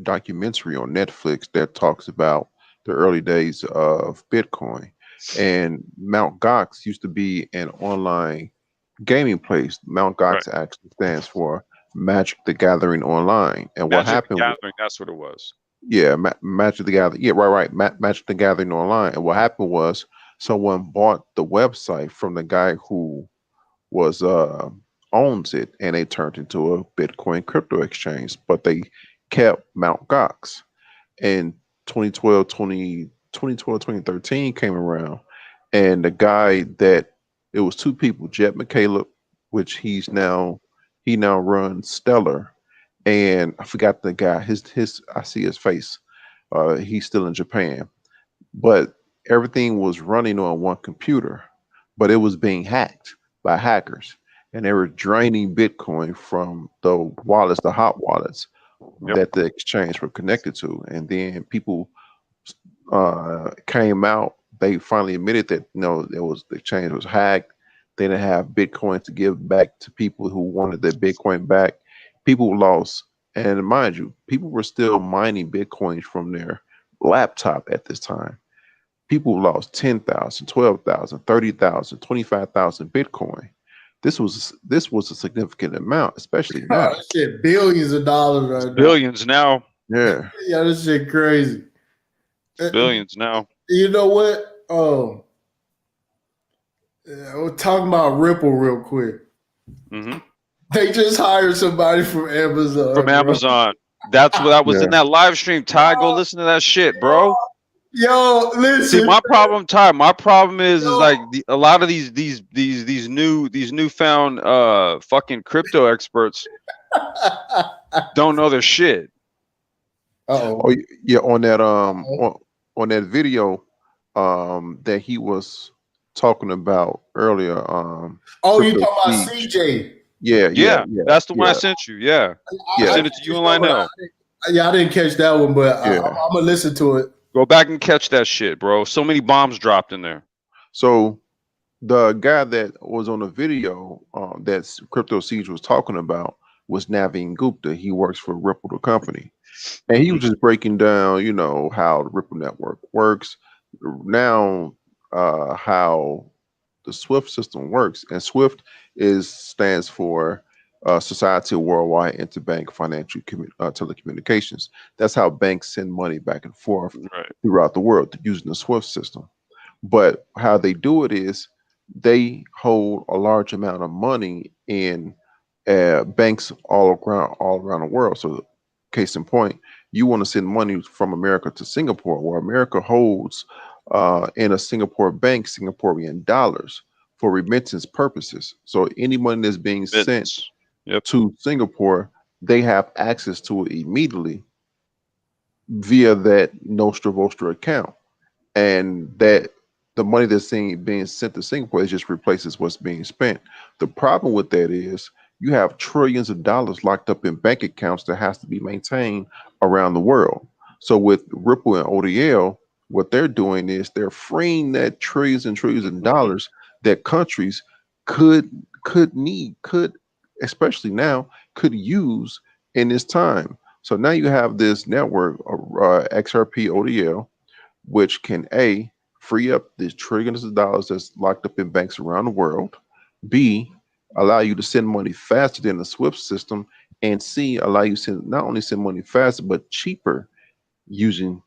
Netflix that talks about the early days of Bitcoin. And Mt. Gox used to be an online gaming place. Mt. Gox actually stands for Magic the Gathering Online. And what happened? That's what it was. Yeah, Magic the Gathering. Yeah, right. Magic the Gathering Online. And what happened was someone bought the website from the guy who was owns it, and they turned into a Bitcoin crypto exchange, but they kept Mt. Gox. And 2012, 2013 came around, and the guy that it was two people, Jet McCaleb, which he now runs Stellar, and I forgot the guy. His I see his face. He's still in Japan, but everything was running on one computer, but it was being hacked by hackers, and they were draining Bitcoin from the wallets, the hot wallets Yep. that the exchange were connected to, and then people came out. They finally admitted that the exchange was hacked. They didn't have Bitcoin to give back to people who wanted their Bitcoin back. People lost, and mind you, people were still mining Bitcoins from their laptop at this time. People lost 10,000, 12,000, 30,000, 25,000 Bitcoin. This was a significant amount, especially now. Oh, shit, billions of dollars right now. Billions now. Yeah. Yeah, this shit crazy. Billions now. You know what? We're talking about Ripple real quick. Hmm. They just hired somebody from Amazon. From bro. Amazon. That's what I was Yeah. in that live stream. Ty, go listen to that shit, bro. Yo, listen. See, my problem, Ty. My problem is Yo. like a lot of these newfound fucking crypto experts don't know their shit. Uh-oh. Oh yeah, on that on that video that he was talking about earlier. Oh, you Crypto talking about Siege. CJ? Yeah, that's the one I yeah. sent you. Yeah, Yeah. I sent it to you and Lionel. Yeah, I didn't catch that one, but Yeah. I'm gonna listen to it. Go back and catch that shit, bro. So many bombs dropped in there. So the guy that was on the video that Crypto Siege was talking about was Naveen Gupta. He works for Ripple, the company. And he was just breaking down, how the Ripple network works. Now, how the SWIFT system works, and SWIFT stands for Society of Worldwide Interbank Financial Telecommunications. That's how banks send money back and forth Right. throughout the world using the SWIFT system. But how they do it is they hold a large amount of money in banks all around the world. So, case in point, you want to send money from America to Singapore, where America holds in a Singapore bank Singaporean dollars for remittance purposes. So any money that's being sent Mittens. Yep. to Singapore, they have access to it immediately via that Nostra Vostra account, and that the money that's being sent to Singapore it just replaces what's being spent. The problem with that is you have trillions of dollars locked up in bank accounts that has to be maintained around the world. So with Ripple and ODL, what they're doing is they're freeing that trillions and trillions of dollars that countries could especially now could use in this time. So now you have this network, XRP ODL, which can A, free up these trillions of dollars that's locked up in banks around the world, B, allow you to send money faster than the SWIFT system, and C, allow you to not only send money faster but cheaper using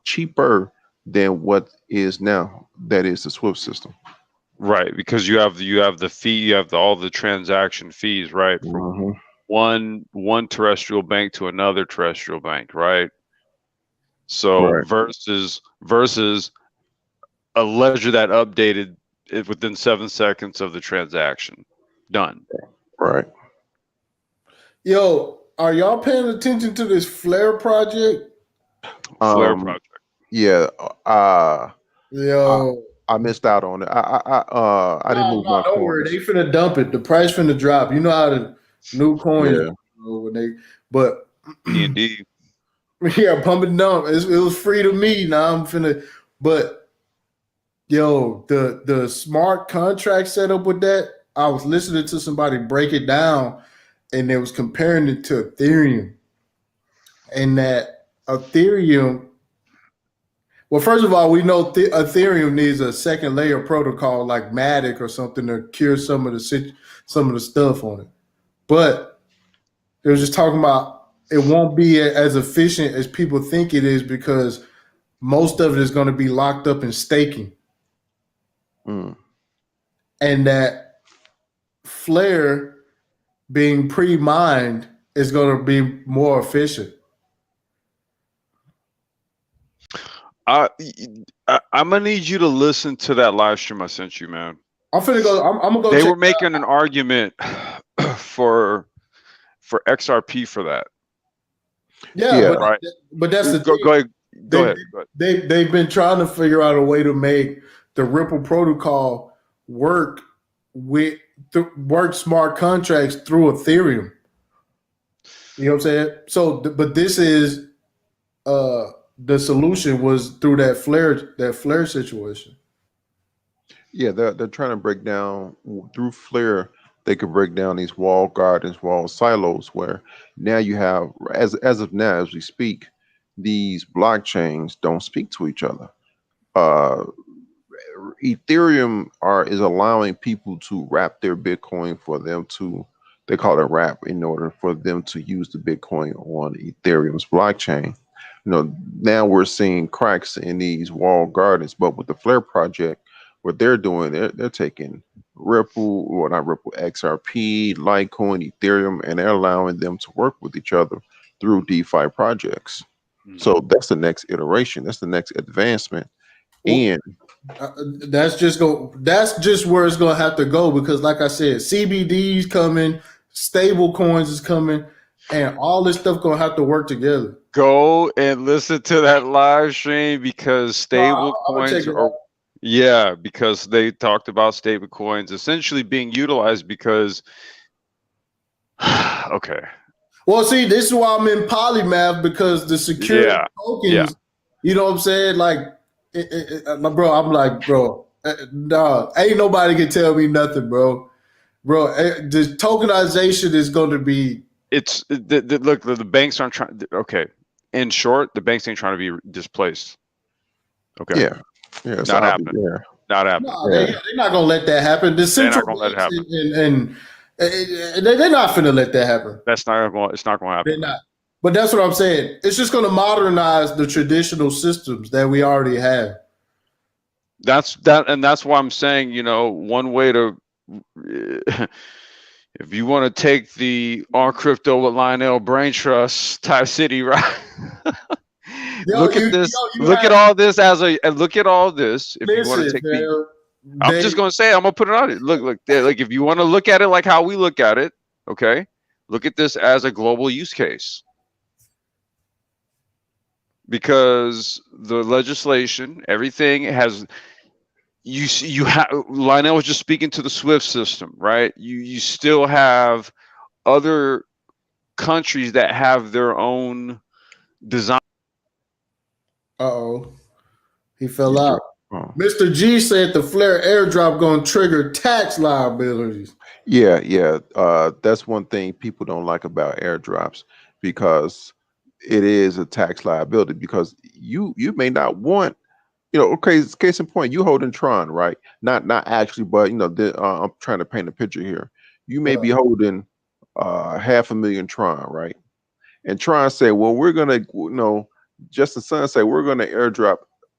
cheaper than what is now, that is the SWIFT system. Right, because you have the fee, you have all the transaction fees, right? From one terrestrial bank to another terrestrial bank, right? So Right. versus a ledger that updated it within 7 seconds of the transaction. Done. Right. Yo, are y'all paying attention to this Flare project? Flare project. Yeah. Yo, I missed out on it. I didn't move my don't worry. They coins. finna dump it. The price finna drop. You know how the new coins Yeah. when they, but D&D. yeah, pump and dump. It was free to me. Now I'm finna, but yo, the smart contract setup with that. I was listening to somebody break it down, and they was comparing it to Ethereum, and that Ethereum. Well, first of all, we know Ethereum needs a second layer protocol like Matic or something to cure some of the stuff on it. But they were just talking about it won't be as efficient as people think it is because most of it is going to be locked up in staking, Mm. and that Flare being pre-mined is going to be more efficient. I'm gonna need you to listen to that live stream I sent you, man. I'm finna go. I'm gonna go. They check were making an argument for XRP for that. Yeah, Yeah. Right. but that's the Go thing. ahead. Go ahead. They've been trying to figure out a way to make the Ripple protocol work work smart contracts through Ethereum. You know what I'm saying? So, but this is the solution was through that flare situation. Yeah, they're trying to break down through Flare. They could break down these wall gardens, wall silos, where now you have, as of now, as we speak, these blockchains don't speak to each other. Uh, Ethereum is allowing people to wrap their Bitcoin for them to, they call it wrap, in order for them to use the Bitcoin on Ethereum's blockchain. Now we're seeing cracks in these wall gardens, but with the Flare project, what they're doing, they're taking Ripple, or not Ripple, XRP, Litecoin, Ethereum, and they're allowing them to work with each other through DeFi projects. So that's the next iteration. That's the next advancement. And that's just where it's gonna have to go, because like I said, CBD's coming, stable coins is coming, and all this stuff gonna have to work together. Go and listen to that live stream, because stable coins are, because they talked about stable coins essentially being utilized because okay. Well, see, this is why I'm in polymath, because the security tokens, you know what I'm saying? Like, bro, I'm like, bro, nah, ain't nobody can tell me nothing, bro. The tokenization is going to be. Look, the banks aren't trying. Okay, in short, the banks ain't trying to be displaced. Okay. Yeah, not happening. Yeah. Not happening. No, they're not gonna let that happen. The central banks let it happen. And they're not finna let that happen. It's not gonna happen. They're not. But that's what I'm saying. It's just gonna modernize the traditional systems that we already have. That's why I'm saying, one way to, if you want to take the on crypto with Lionel Brain Trust TipTycity, right? Look at this. Look at all this. If you want to take I'm just gonna say, I'm gonna put it on it. Look, like if you want to look at it like how we look at it, okay, look at this as a global use case. Because the legislation, everything has, Lionel was just speaking to the SWIFT system, right? You still have other countries that have their own design. He fell out. Mr. G said the Flare airdrop going to trigger tax liabilities. Yeah. That's one thing people don't like about airdrops, because it is a tax liability, because you may not want, okay, case in point, you holding Tron, right? Not actually, but I'm trying to paint a picture here. You may be holding 500,000 Tron, right? And Tron say, well, we're gonna, Justin Sun say, we're gonna airdrop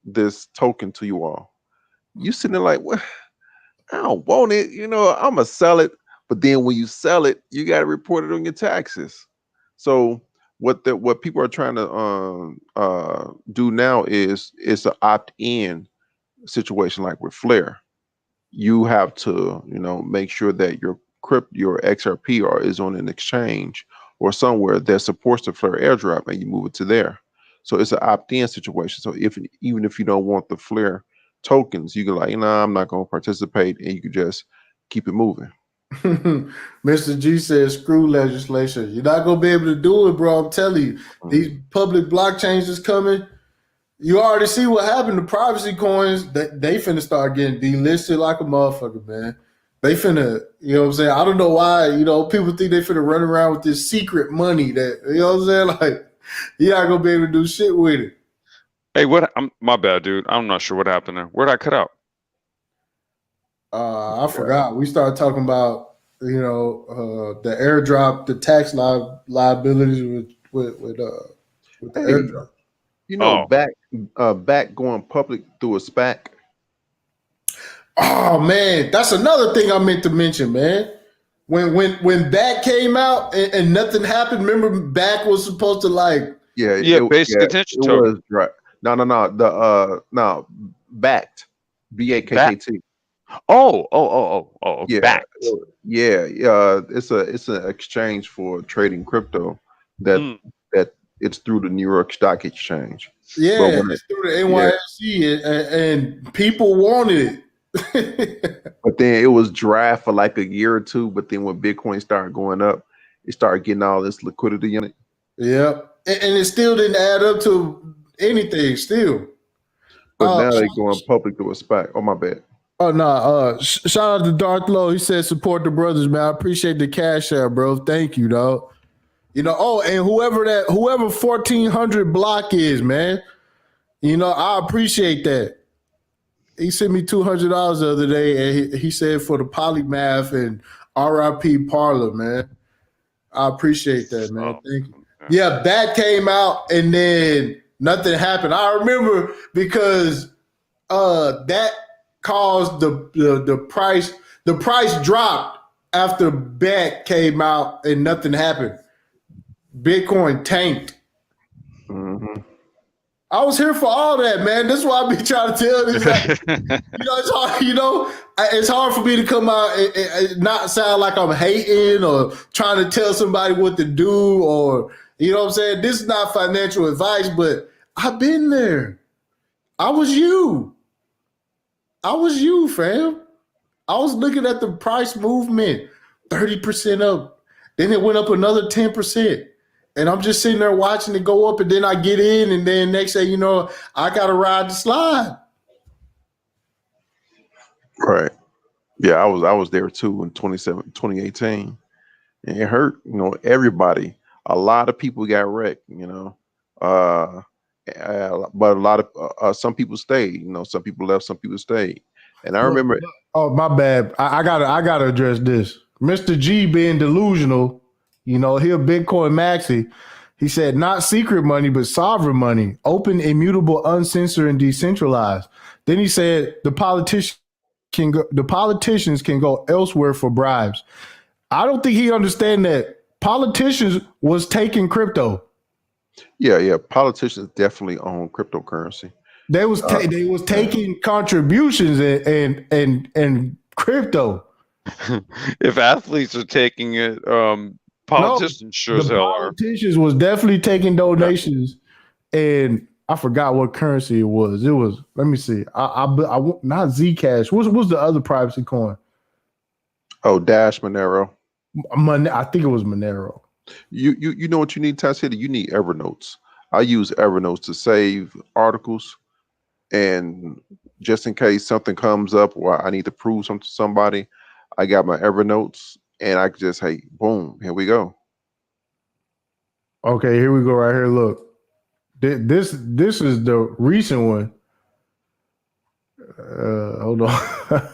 this token to you all. You sitting there like, what? I don't want it, I'm gonna sell it. But then when you sell it, you got to report it on your taxes. So what people are trying to do now is it's an opt-in situation, like with Flare. You have to, make sure that your XRP is on an exchange or somewhere that supports the Flare airdrop, and you move it to there. So it's an opt-in situation. So even if you don't want the Flare tokens, you can I'm not going to participate, and you can just keep it moving. Mr. G says, screw legislation. You're not going to be able to do it, bro. I'm telling you. These public blockchains is coming. You already see what happened to privacy coins. They finna start getting delisted like a motherfucker, man. They finna, you know what I'm saying? I don't know why, people think they finna run around with this secret money that, you know what I'm saying? Like, you're not going to be able to do shit with it. Hey, my bad, dude. I'm not sure what happened there. Where'd I cut out? I forgot. We started talking about, the airdrop, the tax liabilities with the airdrop. Back going public through a SPAC. Oh man, that's another thing I meant to mention, man. When BAC came out and nothing happened, remember BAC was supposed to basic attention token. No, backed. BAKKT. Oh, Yeah, backed. yeah. It's an exchange for trading crypto that Mm. that it's through the New York Stock Exchange. But Yeah, when it, it's through the yeah, NYSE, and people wanted it. but then it was dry for like a year or two. But then when Bitcoin started going up, it started getting all this liquidity in it. Yep, and it still didn't add up to anything. Still, But uh, now they going public through a SPAC. Oh my bad. oh no, shout out to Darth Low. He said support the brothers, man. I appreciate the cash out, bro. Thank you, dog. You know, oh, and whoever 1400 block is, man. You know, I appreciate that. He sent me $200 the other day, and he said for the polymath and RIP Parlor, man. I appreciate that, man. Oh, Thank you. yeah. Yeah, that came out, and then nothing happened. I remember because that caused the price dropped after Bat came out, and nothing happened. Bitcoin tanked. Hmm. I was here for all that, man. That's why I be trying to tell this. Like, it's hard. It's hard for me to come out and not sound like I'm hating or trying to tell somebody what to do, or you know what I'm saying. This is not financial advice, but I've been there. I was you. I was you, fam. I was looking at the price movement, 30% up. Then it went up another 10%. And I'm just sitting there watching it go up, and then I get in, and then next thing you know, I gotta ride the slide. Right. Yeah, I was there too in 2018. And it hurt, everybody. A lot of people got wrecked. Uh, but a lot of some people stayed, some people left, some people stayed. And I remember, Oh, my bad. I gotta address this. Mr. G being delusional, he a Bitcoin maxi. He said not secret money, but sovereign money, open, immutable, uncensored, and decentralized. Then he said the politicians can go elsewhere for bribes. I don't think he understand that politicians was taking crypto. yeah, politicians definitely own cryptocurrency. They was taking contributions and crypto. If athletes are taking it, No, politicians sure as the hell are. politicians was definitely taking donations, and I forgot what currency it was. It was, let me see. Not Zcash. What's the other privacy coin? Oh, Dash Monero. I think it was Monero. You know what you need, TipTycity? You need Evernotes. I use Evernotes to save articles, and just in case something comes up or I need to prove something to somebody, I got my Evernotes, and I can just, hey, boom, here we go. Okay, here we go. Right here, look. This is the recent one. Hold on.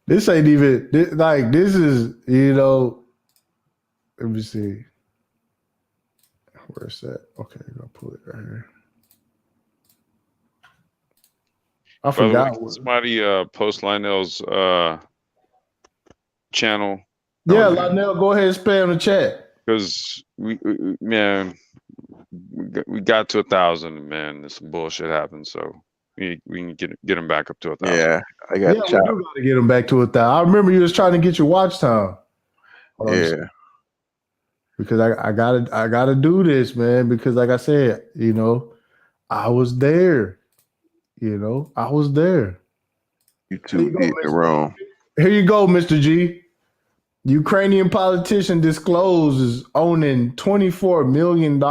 This ain't even this is Let me see. Where's that? Okay, I'm gonna pull it right here. I By the way, forgot. can somebody post Lionel's channel, Yeah, Lionel, go ahead and spam the chat. because man, we got to 1,000, man. This bullshit happened, so we can get him back up to 1,000. Yeah, I Yeah, got we do gotta get him back to 1,000. I remember you was trying to get your watch time. Yeah. Because I gotta do this, man. Because like I said, I was there. I was there. You too did it wrong. Here you go, Mr. G. Ukrainian politician discloses owning $24 million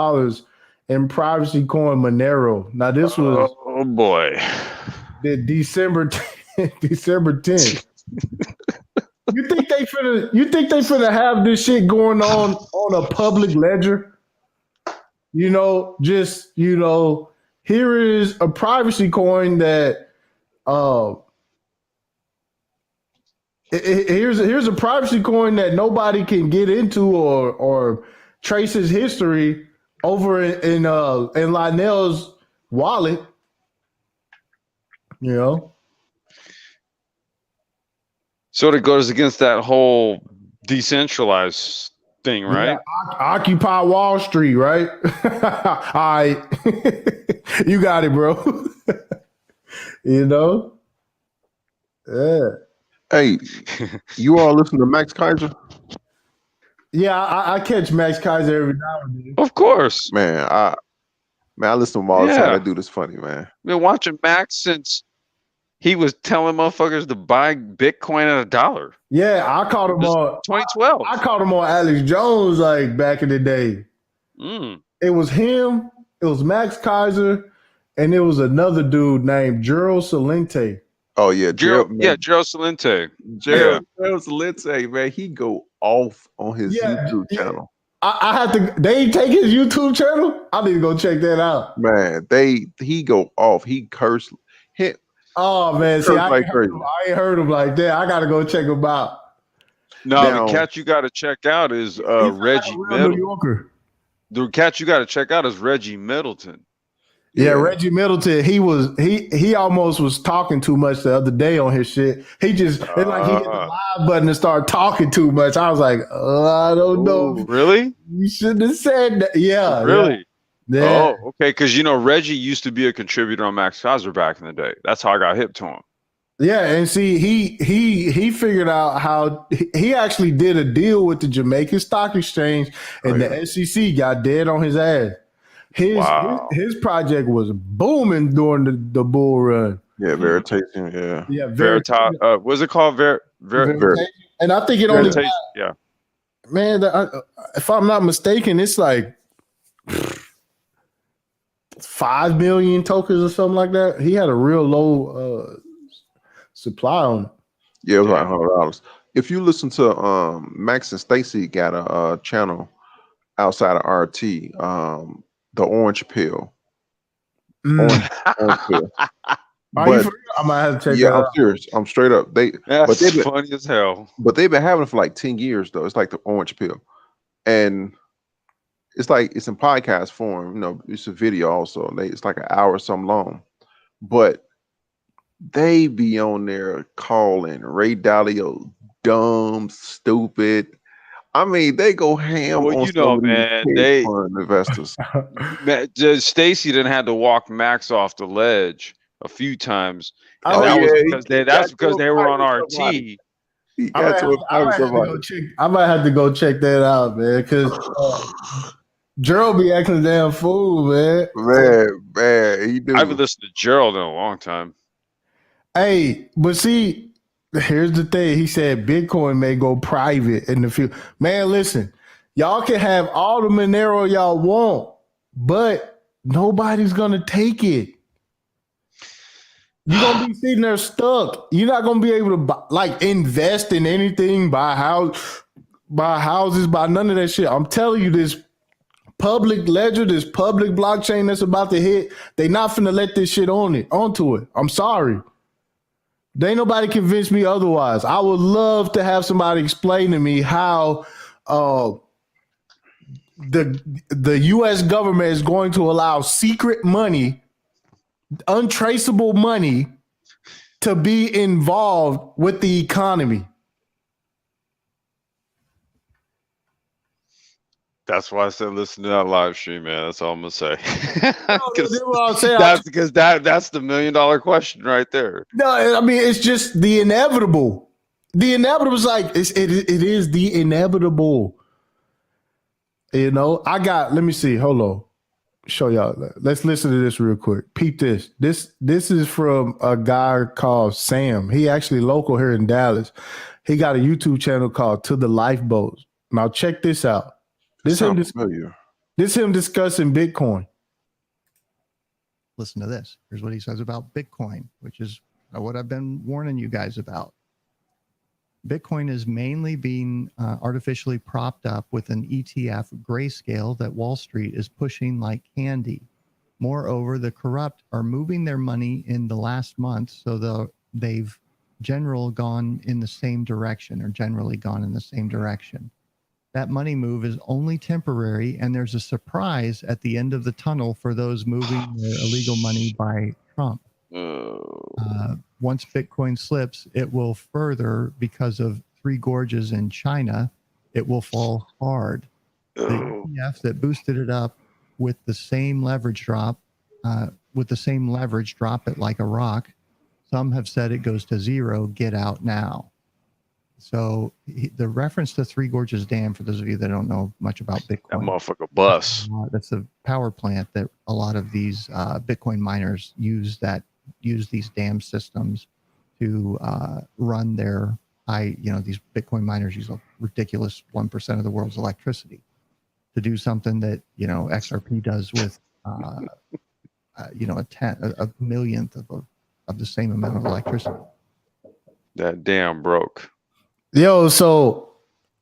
in privacy coin Monero. Now this was Oh boy, the December 10th. You think they finna have this shit going on a public ledger? Here is a privacy coin that here's a privacy coin that nobody can get into or trace his history over in Lionel's wallet. so it goes against that whole decentralized thing, right? Yeah, Occupy Wall Street, right? All right. You got it, bro. You know? Yeah. Hey, you all listen to Max Kaiser? Yeah, I catch Max Kaiser every now and then. Of course. Man, I listen to him all the time. Yeah. That dude is funny, man. Been watching Max since he was telling motherfuckers to buy Bitcoin at $1. Yeah, I caught him This on 2012. I caught him on Alex Jones like back in the day. Mm. It was him, it was Max Kaiser, and it was another dude named Gerald Salente. Oh yeah, Gerald Salente. Gerald Salente, man, he go off on his YouTube channel. I have to. They take his YouTube channel. I need to go check that out. Man, he go off. He cursed. Oh man, see, I like ain't heard him like that. I gotta go check him out. No, Now- the cat you got to check out is He's like Reggie a real New Middleton. Yorker. The cat you got to check out is Reggie Middleton. Yeah, Reggie Middleton. He almost was talking too much the other day on his shit. He just it's like he hit the live button and started talking too much. I was like, I don't know. Really? You shouldn't have said that. Yeah, Really? Yeah. Oh, okay. Because Reggie used to be a contributor on Max Kaiser back in the day. That's how I got hip to him. Yeah, and see, he figured out how he actually did a deal with the Jamaican Stock Exchange, and the SEC got dead on his ass. His project was booming during the bull run. Yeah, Veritation. Yeah, Veritas. What's it called? Veritation. And I think it only got, yeah. Man, if I'm not mistaken, it's like 5 million tokens or something like that. He had a real low supply on it. Yeah, it was like $100. If you listen to Max and Stacy got a channel outside of RT, the Orange Pill. Orange Pill. Are you for real? I might have to check that I'm out. serious. I'm straight up. That's funny as hell. But they've been having it for like 10 years though. It's like the Orange Pill. And it's like it's in podcast form, it's a video also. It's like an hour or something long. But they be on there calling Ray Dalio dumb, stupid. I mean, they go ham on man. Investors. Stacy didn't had to walk Max off the ledge a few times. Oh, That's because they were on RT. I might have to go check that out, man, because Gerald be acting a damn fool, man. Man, he do. I haven't listened to Gerald in a long time. Hey, but see, here's the thing. He said Bitcoin may go private in the future. Man, listen, y'all can have all the Monero y'all want, but nobody's gonna take it. You're gonna be sitting there stuck. You're not gonna be able to invest in anything, buy houses, buy none of that shit. I'm telling you, this public ledger, this public blockchain that's about to hit, they not finna let this shit onto it. I'm sorry. There ain't nobody convinced me otherwise. I would love to have somebody explain to me how the US government is going to allow secret money, untraceable money, to be involved with the economy. That's why I said listen to that live stream, man. That's all I'm gonna say. That's because that's the $1 million question right there. No, I mean it's just the inevitable. The inevitable is like it is the inevitable. Let me see. Hold on. Show y'all. Let's listen to this real quick. Peep this. This is from a guy called Sam. He actually local here in Dallas. He got a YouTube channel called To the Lifeboats. Now check this out. This him discussing Bitcoin. Listen to this. Here's what he says about Bitcoin, which is what I've been warning you guys about. Bitcoin is mainly being artificially propped up with an ETF grayscale that Wall Street is pushing like candy. Moreover, the corrupt are moving their money in the last month, so they've generally gone in the same direction. That money move is only temporary, and there's a surprise at the end of the tunnel for those moving their illegal money by Trump. Once Bitcoin slips, it will further, because of Three Gorges in China, it will fall hard. The ETF that boosted it up with the same leverage drop, drop it like a rock. Some have said it goes to zero, get out now. So the reference to Three Gorges Dam, for those of you that don't know much about Bitcoin, That motherfucker bus. that's a power plant that a lot of these Bitcoin miners use these dam systems to run their these Bitcoin miners use a ridiculous 1% of the world's electricity to do something that, XRP does with, a millionth of the same amount of electricity. That damn broke. Yo, so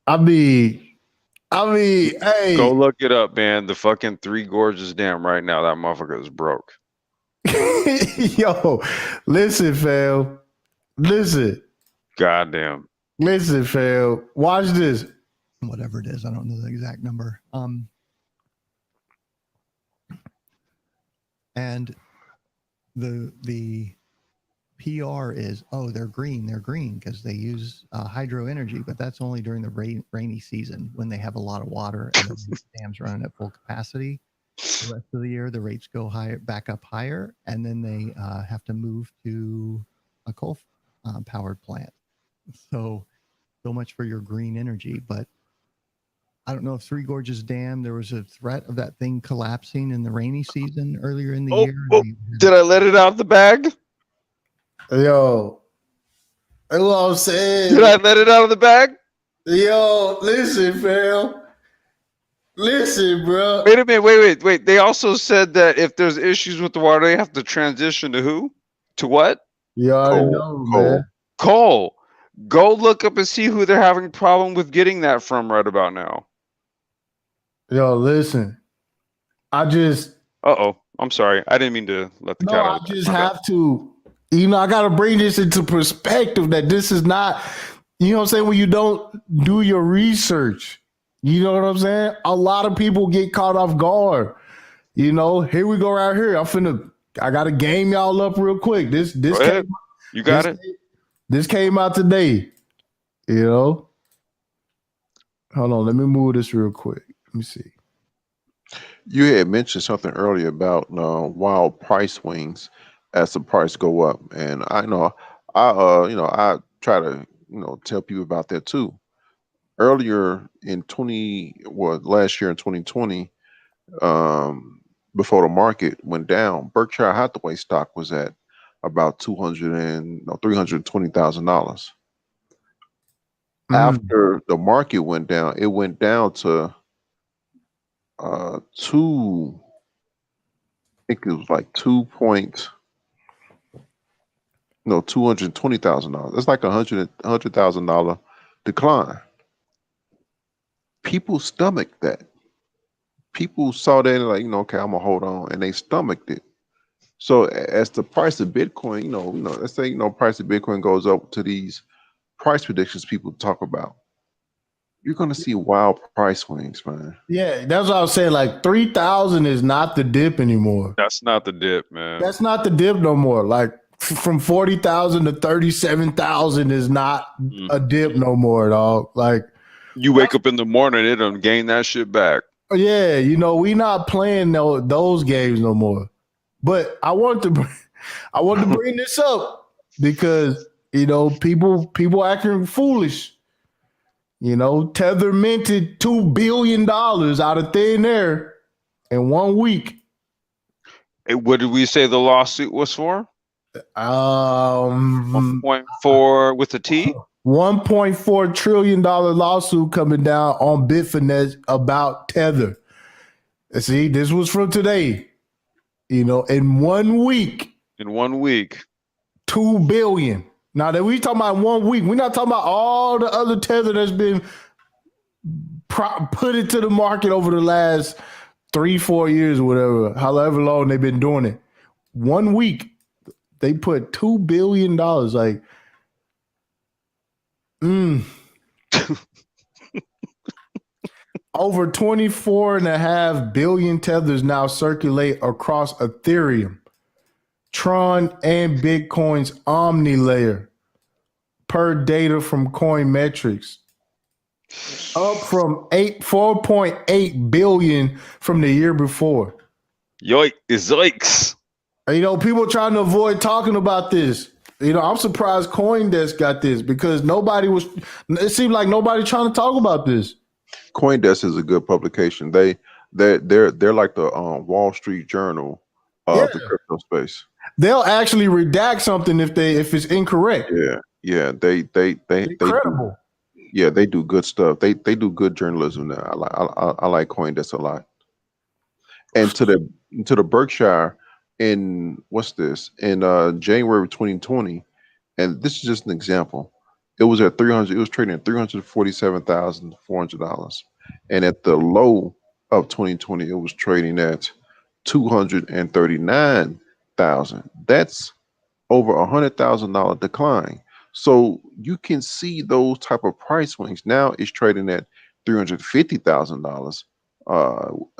I mean, hey, Go look it up, man. The fucking Three Gorges Dam right now. That motherfucker is broke. yo, listen, fam, listen, fam, watch this. Whatever it is, I don't know the exact number. And the PR is, they're green because they use hydro energy, but that's only during the rainy season when they have a lot of water and the dams running at full capacity. The rest of the year, the rates go back up higher, and then they have to move to a coal powered plant. So much for your green energy. But I don't know if Three Gorges Dam, there was a threat of that thing collapsing in the rainy season earlier in the year. Did I let it out of the bag? Yo, that's what I'm saying. Did I let it out of the bag? Yo, listen, fam. Listen, bro. Wait a minute. Wait. They also said that if there's issues with the water, they have to transition to who? To what? You already know, man. Coal. Go look up and see who they're having a problem with getting that from right about now. Yo, listen. I'm sorry. I didn't mean to let the cat out. I just have to, I got to bring this into perspective that this is not, you know what I'm saying, when you don't do your research. You know what I'm saying? A lot of people get caught off guard. Here we go right here. I got to game y'all up real quick. This came out today. Hold on, let me move this real quick. Let me see. You had mentioned something earlier about wild price swings as the price go up, and I try to tell people about that too. Earlier in last year in 2020, before the market went down, Berkshire Hathaway stock was at about $320,000. After the market went down, it went down to I think it was like $220,000. That's like $100,000 decline. People stomached that. People saw that and like, okay, I'm gonna hold on, and they stomached it. So as the price of Bitcoin, let's say price of Bitcoin goes up to these price predictions people talk about, you're gonna see wild price swings, man. Yeah, that's what I was saying. Like 3,000 is not the dip anymore. That's not the dip, man. That's not the dip no more. Like from 40,000 to 37,000 is not a dip no more, dog. Like you wake up in the morning, it done gain that shit back. Yeah, we not playing those games no more. But I want to bring this up because people acting foolish. Tether minted $2 billion out of thin air in 1 week. And what did we say the lawsuit was for? 1.4 with a T? $1.4 trillion lawsuit coming down on Bitfinex about Tether. See, this was from today. In 1 week. In 1 week. $2 billion. Now that we talking about 1 week, we're not talking about all the other Tether that's been put into the market over the last 3-4 years or whatever, however long they've been doing it. 1 week, they put $2 billion. Like, over 24.5 billion tethers now circulate across Ethereum, Tron, and Bitcoin's Omni layer, per data from Coinmetrics. up from 4.8 billion from the year before. Yikes. You know, people trying to avoid talking about this. You know, I'm surprised CoinDesk got this because it seemed like nobody trying to talk about this. CoinDesk is a good publication. They're like the Wall Street Journal of the crypto space. They'll actually redact something if it's incorrect. Yeah. They Incredible. they do good stuff. They do good journalism now. I like CoinDesk a lot. And to the Berkshire in January of 2020, and this is just an example. It was at 300. It was trading at $347,400, and at the low of 2020, it was trading at 239,000. That's over $100,000 decline. So you can see those type of price swings. Now it's trading at $350,000,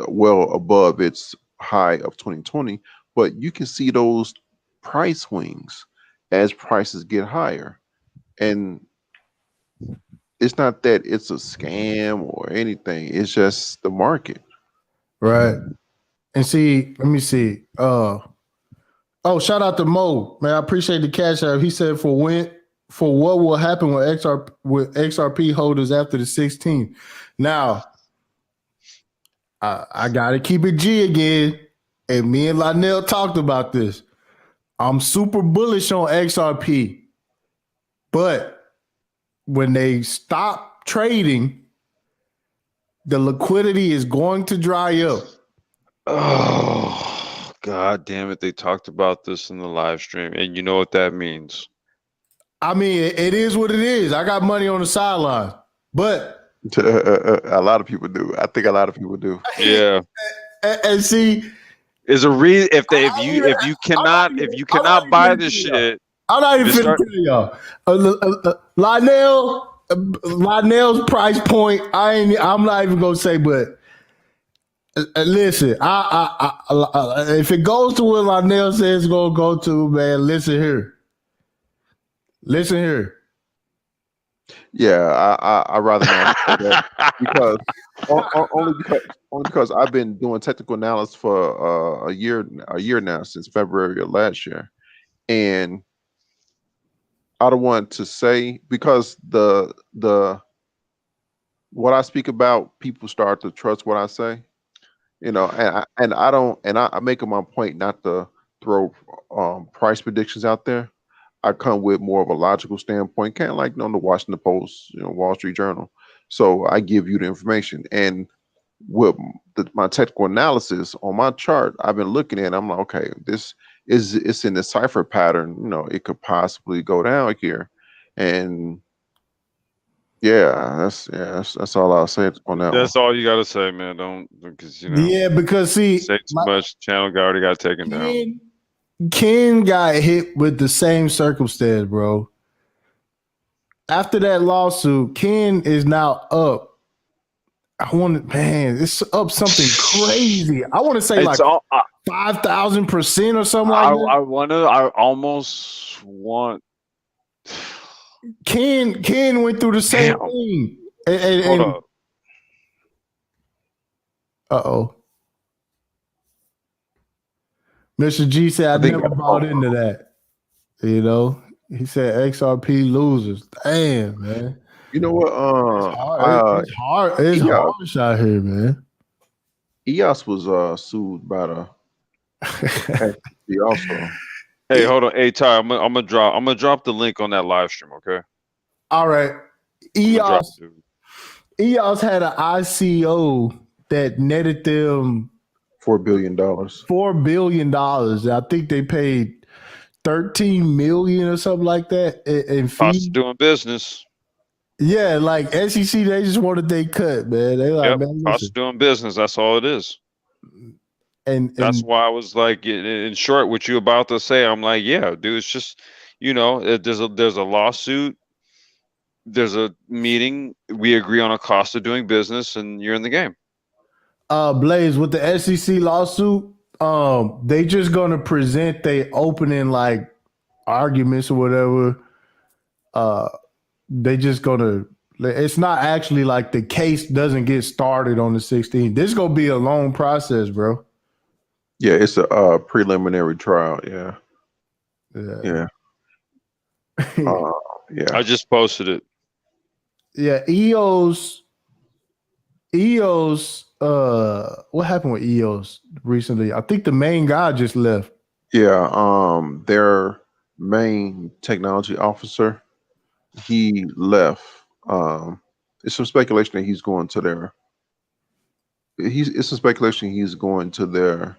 well above its high of 2020. But you can see those price swings as prices get higher, and it's not that it's a scam or anything. It's just the market. Right. And see, let me see. Shout out to Mo, man. I appreciate the cash app. He said for what will happen with XRP holders after the 16th. Now, I gotta keep it G again. And me and Lionel talked about this. I'm super bullish on XRP, but when they stop trading, the liquidity is going to dry up. Oh, God damn it. They talked about this in the live stream, and you know what that means. I mean, it is what it is. I got money on the sideline, but a lot of people do. I think a lot of people do. Yeah. And see, is a reason if you cannot buy this shit. I'm not even finna tell y'all. Lionel's price point. I'm not even gonna say, but listen. If it goes to what Lionel says it's gonna go to, man. Listen here. Yeah, I rather not say that because only because I've been doing technical analysis for a year now, since February of last year, and I don't want to say because the what I speak about, people start to trust what I say, you know, and I make it my point not to throw price predictions out there. I come with more of a logical standpoint, kind of like on the Washington Post, Wall Street Journal. So I give you the information, and with my technical analysis on my chart, I've been looking at. I'm like, okay, it's in the cipher pattern. It could possibly go down here, and that's all I'll say on that. That's all you gotta say, man. Don't because because see, say too much. Channel already got taken down. Ken got hit with the same circumstance, bro. After that lawsuit, Ken is now up. It's up something crazy. I want to say like 5,000% or something like that. I almost want. Ken went through the same thing. Hold up. Uh-oh. Mr. G said, I never bought into that. He said XRP losers. Damn, man. You know what? It's hard. It's harsh out here, man. EOS was sued by the also. Hey, hold on. Hey, Ty, I'm gonna drop the link on that live stream, okay? All right. EOS had an ICO that netted them $4 billion. $4 billion. I think they paid $13 million or something like that in fees. Cost of doing business. Yeah, like SEC, they just wanted they cut, man. They like, man, cost of doing business. That's all it is. And that's why I was like, in short, what you about to say, I'm like, yeah, dude, it's just, there's a lawsuit, there's a meeting, we agree on a cost of doing business, and you're in the game. Blaze, with the SEC lawsuit, they just gonna present they opening like arguments or whatever. They just gonna It's not actually like the case doesn't get started on the 16th. This is gonna be a long process, bro. Yeah, it's a preliminary trial. Yeah, Yeah. uh, yeah. I just posted it. Yeah, EOS, what happened with EOS recently? I think the main guy just left. Yeah, their main technology officer, he left. It's some speculation that he's going to their. It's some speculation he's going to their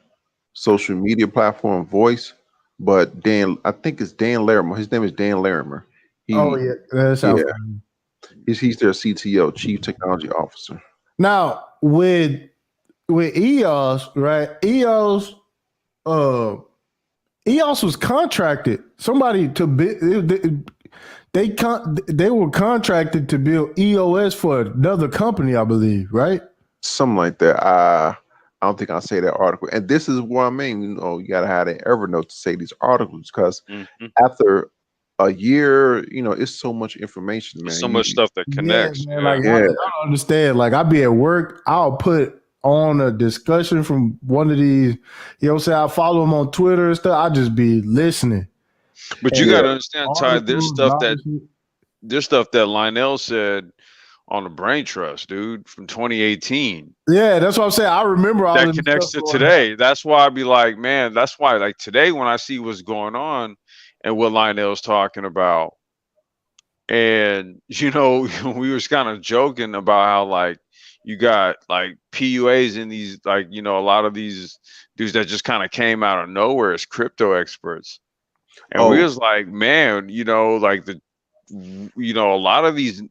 social media platform, Voice. But I think it's Dan Larimer. His name is Dan Larimer. Oh yeah, that sounds Yeah. familiar. He's their CTO, Chief Technology Officer. Now with EOS, right? EOS was contracted. Somebody to they were contracted to build EOS for another company, I believe, right? Something like that. I don't think I'll say that article. And this is what I mean. You know, you gotta have that Evernote to say these articles because after a year, you know, it's so much information, man. There's so much stuff that connects. Yeah, man. Like I don't understand. Like I be at work, I'll put on a discussion from one of these, you know what I'm saying? I follow them on Twitter and stuff. I just be listening. But you gotta understand, Ty, there's articles, stuff that Lionel said on the Brain Trust, dude, from 2018. Yeah, that's what I'm saying. I remember all that this connects stuff to going today. That's why I'd be like, man, that's why like today when I see what's going on and what Lionel's talking about, and you know, we was kind of joking about how like you got like PUAs in these, like, you know, a lot of these dudes that just kind of came out of nowhere as crypto experts. And we was like, man, you know, like you know, a lot of these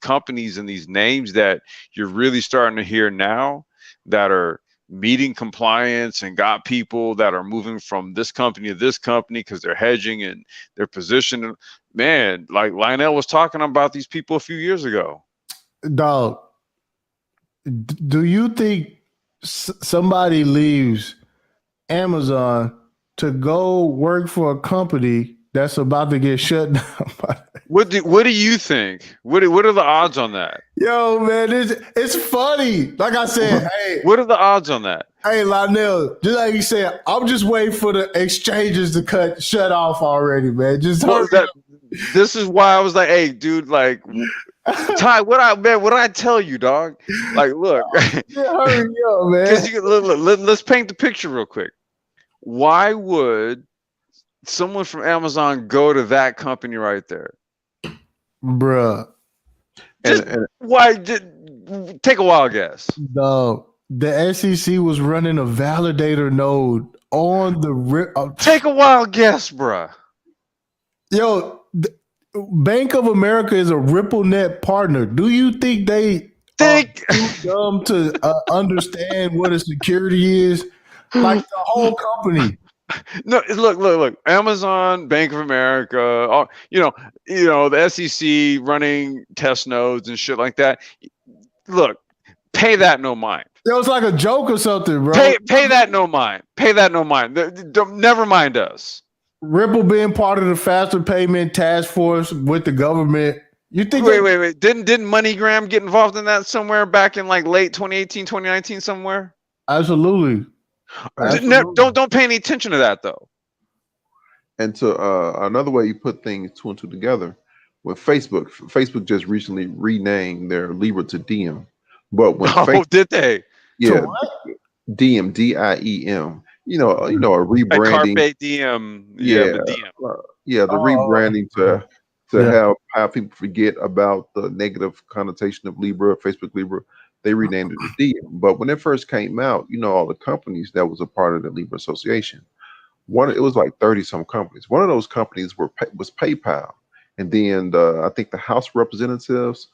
companies and these names that you're really starting to hear now that are meeting compliance and got people that are moving from this company to this company because they're hedging and their position. Man, like Lionel was talking about these people a few years ago. Dog, do you think somebody leaves Amazon to go work for a company that's about to get shut down? What do you think? What are the odds on that? Yo, man, it's funny. Like I said, hey, what are the odds on that? Hey, Lionel, just like you said, I'm just waiting for the exchanges to shut off already, man. Just this is why I was like, hey, dude, like, Ty, what I tell you, dog? Like, look, hurry up, man. Let's paint the picture real quick. Why would someone from Amazon go to that company right there? Bruh. Take a wild guess. The SEC was running a validator node on the take a wild guess, bruh. Yo, Bank of America is a RippleNet partner. Do you think they are too dumb to understand what a security is? Like the whole company. No, look. Amazon, Bank of America, you know, the SEC running test nodes and shit like that. Look, pay that no mind. It was like a joke or something, bro. Pay that no mind. Pay that no mind. Never mind us. Ripple being part of the faster payment task force with the government. You think? Wait. Didn't MoneyGram get involved in that somewhere back in like late 2018, 2019 somewhere? Absolutely. Don't pay any attention to that though. And to another way you put things two and two together, with Facebook just recently renamed their Libra to Diem. But when did they? Yeah, Diem, DIEM. You know, a rebranding. Like Carpe Diem. The rebranding to have people forget about the negative connotation of Libra, Facebook Libra. They renamed it to Diem. But when it first came out, you know, all the companies that was a part of the Libra Association. It was like 30 some companies. One of those companies was PayPal, and then I think the House Representatives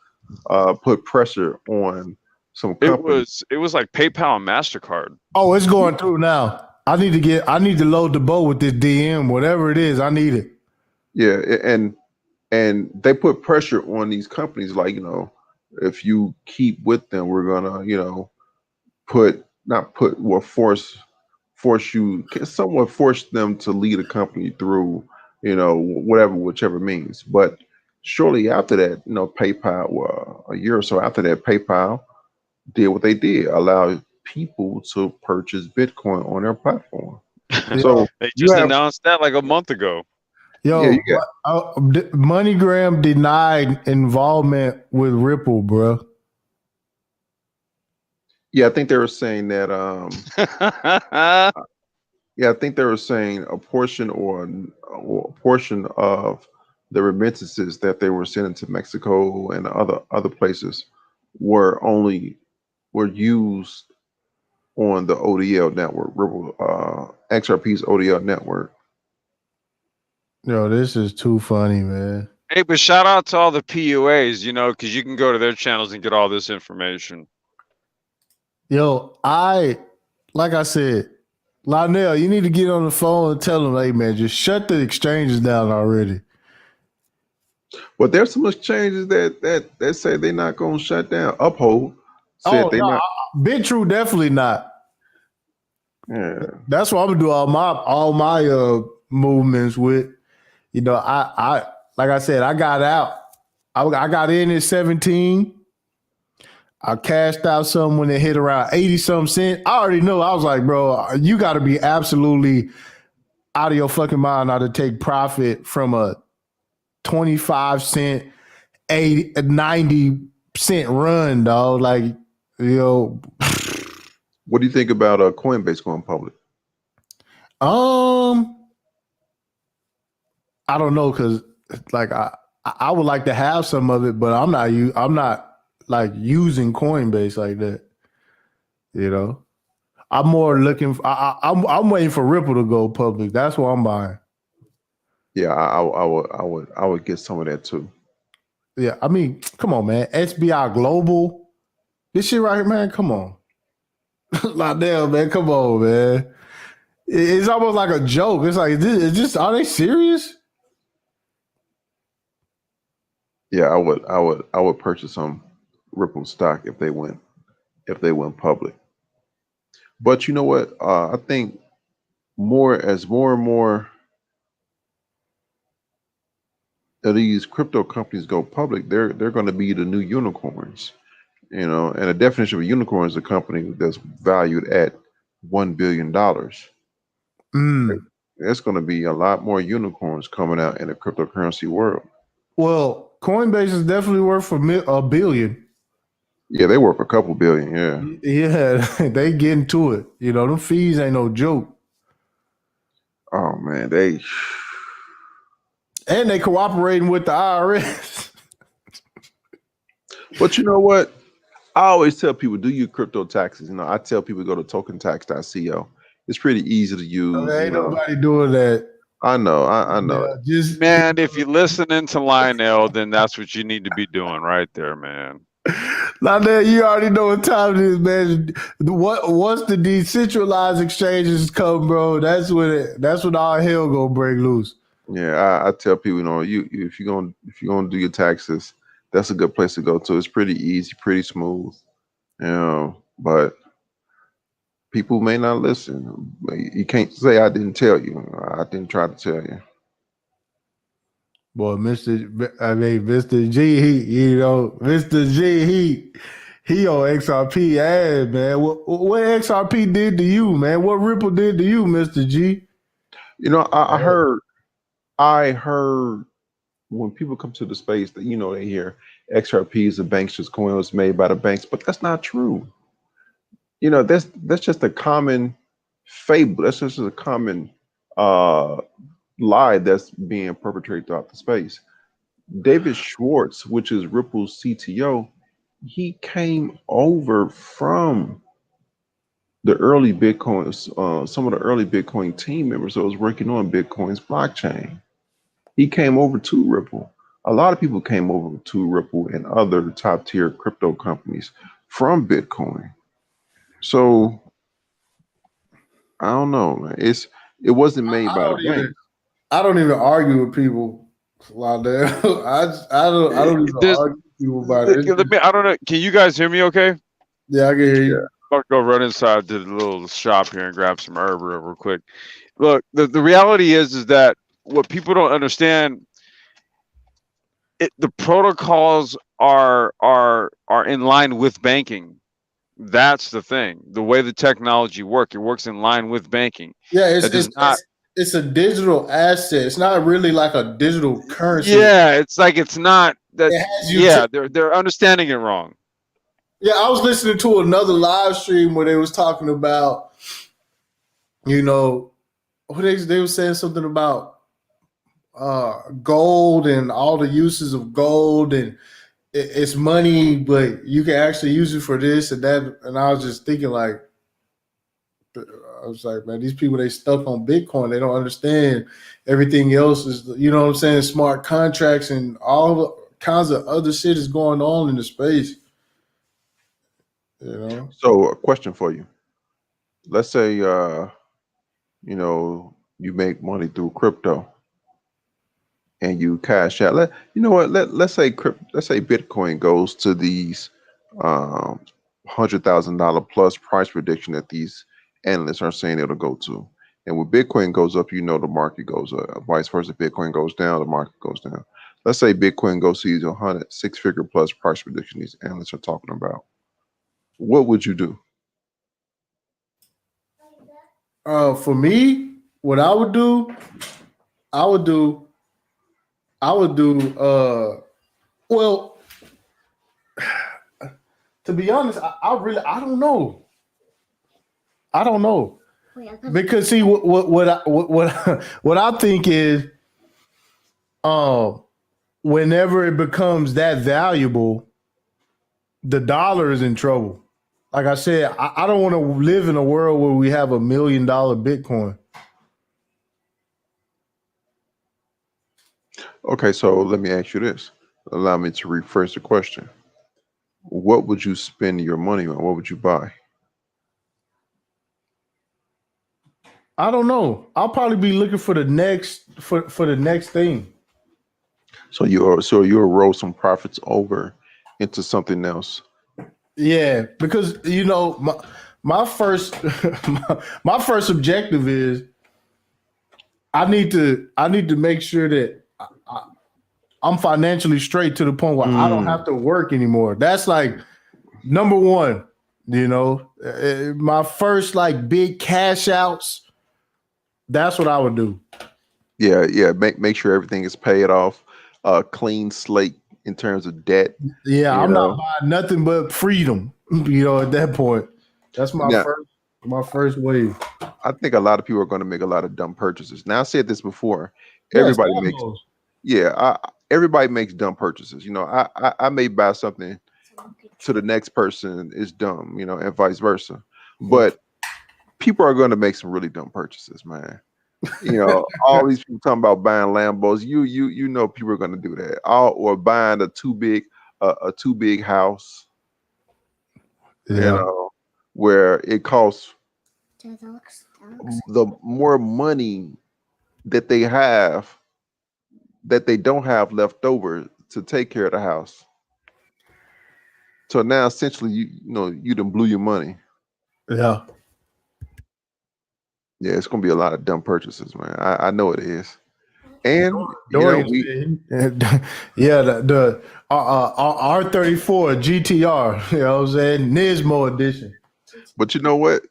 put pressure on some companies. It was like PayPal and MasterCard. Oh, it's going through now. I need to load the boat with this DM, whatever it is. I need it. Yeah, and they put pressure on these companies, like, you know, if you keep with them, we're gonna, you know, force them to lead a company through, you know, whichever means. But shortly after that, PayPal, a year or so after that, PayPal did what they did, allow people to purchase Bitcoin on their platform. So They you just have, announced that like a month ago. yeah, you Yo, got, MoneyGram denied involvement with Ripple, bro. yeah, I think they were saying that, yeah, I think they were saying a portion or a portion of the remittances that they were sending to Mexico and other places were used on the ODL network, Ripple, XRP's ODL network. Yo, this is too funny, man. Hey, but shout out to all the PUAs, because you can go to their channels and get all this information. Yo, like I said, Lionel, you need to get on the phone and tell them, hey, man, just shut the exchanges down already. But there's some exchanges that say they're not going to shut down. Uphold said Oh, they no, not. BitTrue definitely not. Yeah, That's what I'm gonna do all my movements with. I like I said, I got out. I got in at 17. I cashed out some when it hit around 80 some cent. I already know. I was like, bro, you got to be absolutely out of your fucking mind not to take profit from a 25 cent, 80, 90 cent run, dog. Like, yo, what do you think about Coinbase going public? I don't know, because like I would like to have some of it, but I'm not like using Coinbase like that. I'm more looking. I'm waiting for Ripple to go public. That's what I'm buying. Yeah, I would get some of that too. Yeah, I mean, come on, man. SBI Global, this shit right here, man. Come on, like damn, man. Come on, man. It's almost like a joke. It's like, is this? Are they serious? Yeah, I would purchase some Ripple stock if they went public. But you know what? I think more and more of these crypto companies go public, they're going to be the new unicorns. And the definition of a unicorn is a company that's valued at $1 billion. Mm. There's going to be a lot more unicorns coming out in the cryptocurrency world. Well, Coinbase is definitely worth a billion. Yeah, they worth a couple billion. Yeah. Yeah, they getting to it. Them fees ain't no joke. Oh man, And they cooperating with the IRS. But you know what? I always tell people, do your crypto taxes. I tell people go to tokentax.co. It's pretty easy to use. Ain't nobody doing that. I know. I know. Yeah, just Man, if you're listening to Lionel, then that's what you need to be doing right there, man. Lionel, you already know what time it is, man. Once the decentralized exchanges come, bro, that's when all hell gonna break loose. Yeah, I tell people, you if you're gonna do your taxes, that's a good place to go to. It's pretty easy, pretty smooth. But people may not listen. You can't say I didn't tell you. I didn't try to tell you. Boy, Mr. G, Mr. G, he on XRP ass, man. What XRP did to you, man? What Ripple did to you, Mr. G? I heard when people come to the space that they hear XRP is a bank's just coin was made by the banks, but that's not true. That's just a common fable. That's just a common lie that's being perpetrated throughout the space. David Schwartz, which is Ripple's CTO, he came over from the early Bitcoin, some of the early Bitcoin team members that was working on Bitcoin's blockchain. He came over to Ripple. A lot of people came over to Ripple and other top tier crypto companies from Bitcoin. So I don't know, man. It wasn't made by the bank. I don't even argue with people like that. I don't even argue with people about it. I don't know. Can you guys hear me okay? Yeah, I can hear you. I'll go run inside to the little shop here and grab some herb real quick. Look, the reality is that what people don't understand the protocols are in line with banking. That's the thing. The way the technology works, it works in line with banking. Yeah, That does not. it's a digital asset. It's not really like a digital currency. Yeah, it's like it's not that. It has Yeah, they're understanding it wrong. Yeah, I was listening to another live stream where they was talking about, you know, they were saying something about gold and all the uses of gold, and it's money, but you can actually use it for this and that. And I was just thinking, like, I was like, man, these people, they stuck on Bitcoin. They don't understand everything else is, you know what I'm saying, smart contracts and all kinds of other shit is going on in the space. You know. So a question for you. Let's say you know, you make money through crypto and you cash out. Let's say Bitcoin goes to these $100,000 plus price prediction that these analysts are saying it'll go to. And when Bitcoin goes up, you know the market goes up. Vice versa, Bitcoin goes down, the market goes down. Let's say Bitcoin goes to these 6-figure plus price prediction these analysts are talking about. What would you do? For me, what I would do, well, to be honest, I don't know. I don't know. Because see what I think is whenever it becomes that valuable, the dollar is in trouble. Like I said, I don't want to live in a world where we have $1 million Bitcoin. Okay, so let me ask you this. Allow me to rephrase the question. What would you spend your money on? What would you buy? I don't know. I'll probably be looking for the next for the next thing. So you'll roll some profits over into something else. Yeah, because you know my first my first objective is I need to make sure that I'm financially straight to the point where I don't have to work anymore. That's like number one. You know, my first like big cash outs. That's what I would do. Yeah. Make sure everything is paid off. Clean slate in terms of debt. Yeah, I'm not buying nothing but freedom. You know, at that point, that's my first wave. I think a lot of people are going to make a lot of dumb purchases. Now, I said this before. Yes, Everybody makes dumb purchases. You know, I may buy something to the next person is dumb, you know, and vice versa. But people are going to make some really dumb purchases, man. You know, all these people talking about buying Lambos. You know, people are going to do that. Or buying a too big house. Yeah. You know, where it costs the more money that they have that they don't have left over to take care of the house. So now essentially you done blew your money. Yeah. Yeah, it's gonna be a lot of dumb purchases, man. I know it is. And the R34 GTR, you know what I'm saying? Nismo edition. But you know what?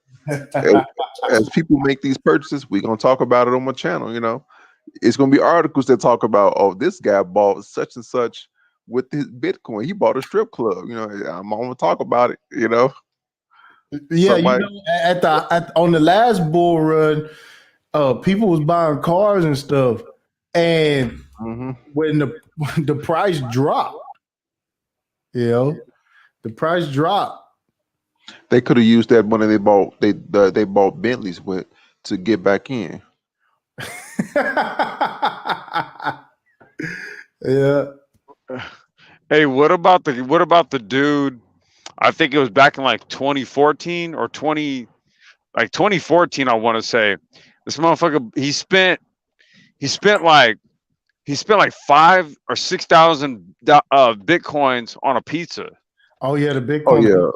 As people make these purchases, we're gonna talk about it on my channel. You know, it's gonna be articles that talk about, oh, this guy bought such and such with his Bitcoin. He bought a strip club. You know, I'm gonna talk about it. You know. Yeah, you know, on the last bull run, people was buying cars and stuff, and when the price dropped, you know, the price dropped. They could have used that money they bought Bentleys with to get back in. Yeah. Hey, what about the dude? I think it was back in like 2014 or 2014. I want to say this motherfucker. He spent like 5,000 or 6,000 bitcoins on a pizza. Oh yeah, the Bitcoin. Oh yeah,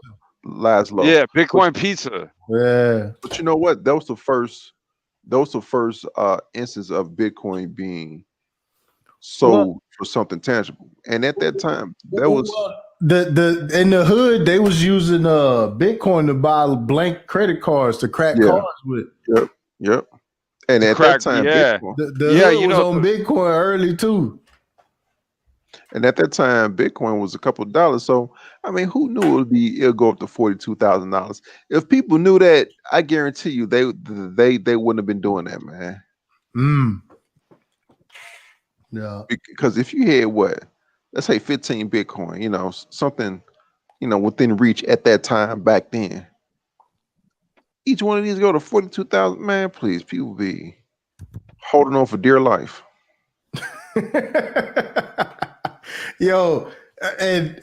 Laszlo. Yeah, Bitcoin pizza. Yeah. But you know what? That was the first instance of Bitcoin being sold for something tangible. And at that time, that was the in the hood they was using Bitcoin to buy blank credit cards to crack yeah, cars with. yep. And To at crack, that time, yeah. Bitcoin, The Yeah, hood you was know, on Bitcoin early too. and at that time, Bitcoin was a couple of dollars. So I mean, who knew it'll go up to $42,000? If people knew that, I guarantee you they wouldn't have been doing that, man. Mm. Yeah. Because if you had let's say 15 Bitcoin, something, within reach at that time back then, each one of these go to 42,000, man, please, people be holding on for dear life. Yo, and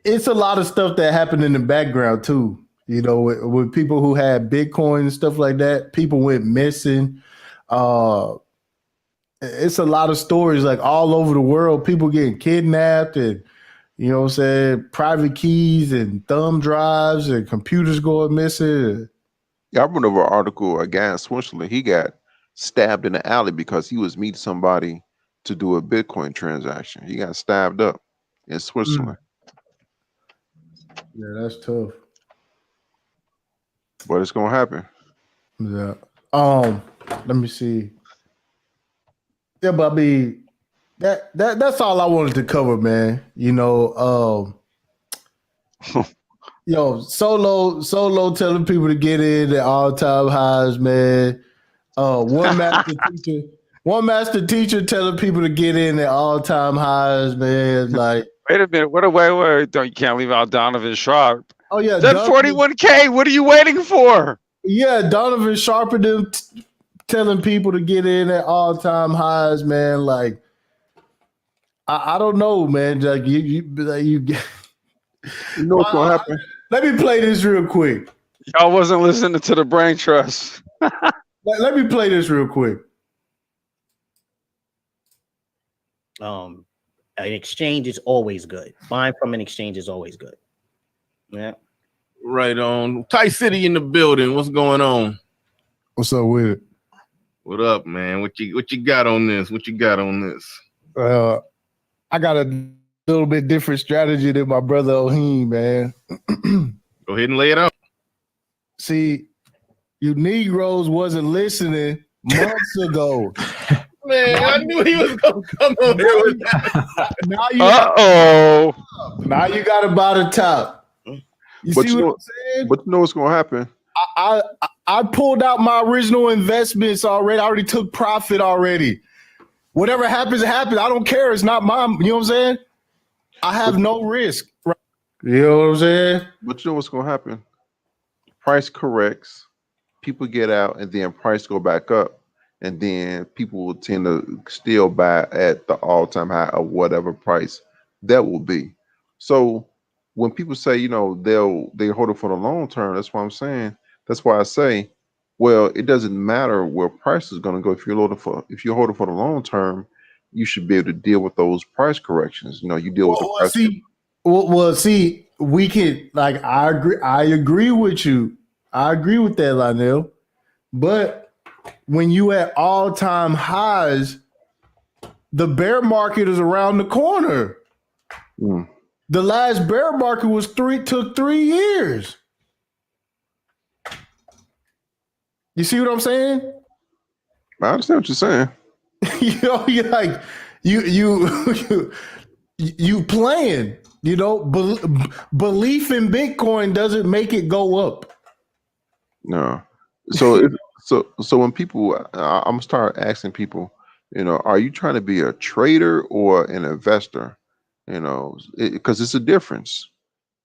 it's a lot of stuff that happened in the background too. With people who had Bitcoin and stuff like that, people went missing. It's a lot of stories like all over the world, people getting kidnapped and what I'm saying, private keys and thumb drives and computers going missing. Yeah, I remember an article, a guy in Switzerland, he got stabbed in the alley because he was meeting somebody to do a Bitcoin transaction. He got stabbed up in Switzerland. Yeah, that's tough. But it's gonna happen. Yeah. Let me see. Yeah, but I mean, that's all I wanted to cover, man. Solo telling people to get in at all-time highs, man. One master teacher telling people to get in at all-time highs, man. Like, wait a minute. Wait. Don't, you can't leave out Donovan Sharp. oh yeah, That 41K. What are you waiting for? Yeah, Donovan Sharp and them telling people to get in at all-time highs, man. Like, I don't know, man. Like you know what's gonna happen? Let me play this real quick. Y'all wasn't listening to the brain trust. Let me play this real quick. An exchange is always good. Buying from an exchange is always good. Yeah. Right on. TipTycity in the building. What's going on? What's up with it? What up, man? What you got on this? What you got on this? I got a little bit different strategy than my brother Oheen, man. Go ahead and lay it out. See, you Negroes wasn't listening months ago. Man, I knew he was gonna come on here with that. Now you got to buy the top. You see what I'm saying? But you know what's gonna happen? I pulled out my original investments already. I already took profit already. Whatever happens, it happens. I don't care. It's not mine. You know what I'm saying? I have no risk. Right? You know what I'm saying? But you know what's gonna happen? Price corrects, people get out, and then price go back up, and then people will tend to still buy at the all-time high of whatever price that will be. So when people say, they hold it for the long term, that's what I'm saying. That's why I say, well, it doesn't matter where price is going to go. If you're holding for the long term, you should be able to deal with those price corrections. You deal with the price. See, we can, like, I agree with you. I agree with that, Lionel. But when you at all-time highs, the bear market is around the corner. The last bear market took 3 years. You see what I'm saying? I understand what you're saying. You're like you playing. Belief in Bitcoin doesn't make it go up. No. So when people, I'm gonna start asking people, are you trying to be a trader or an investor? Because it's a difference.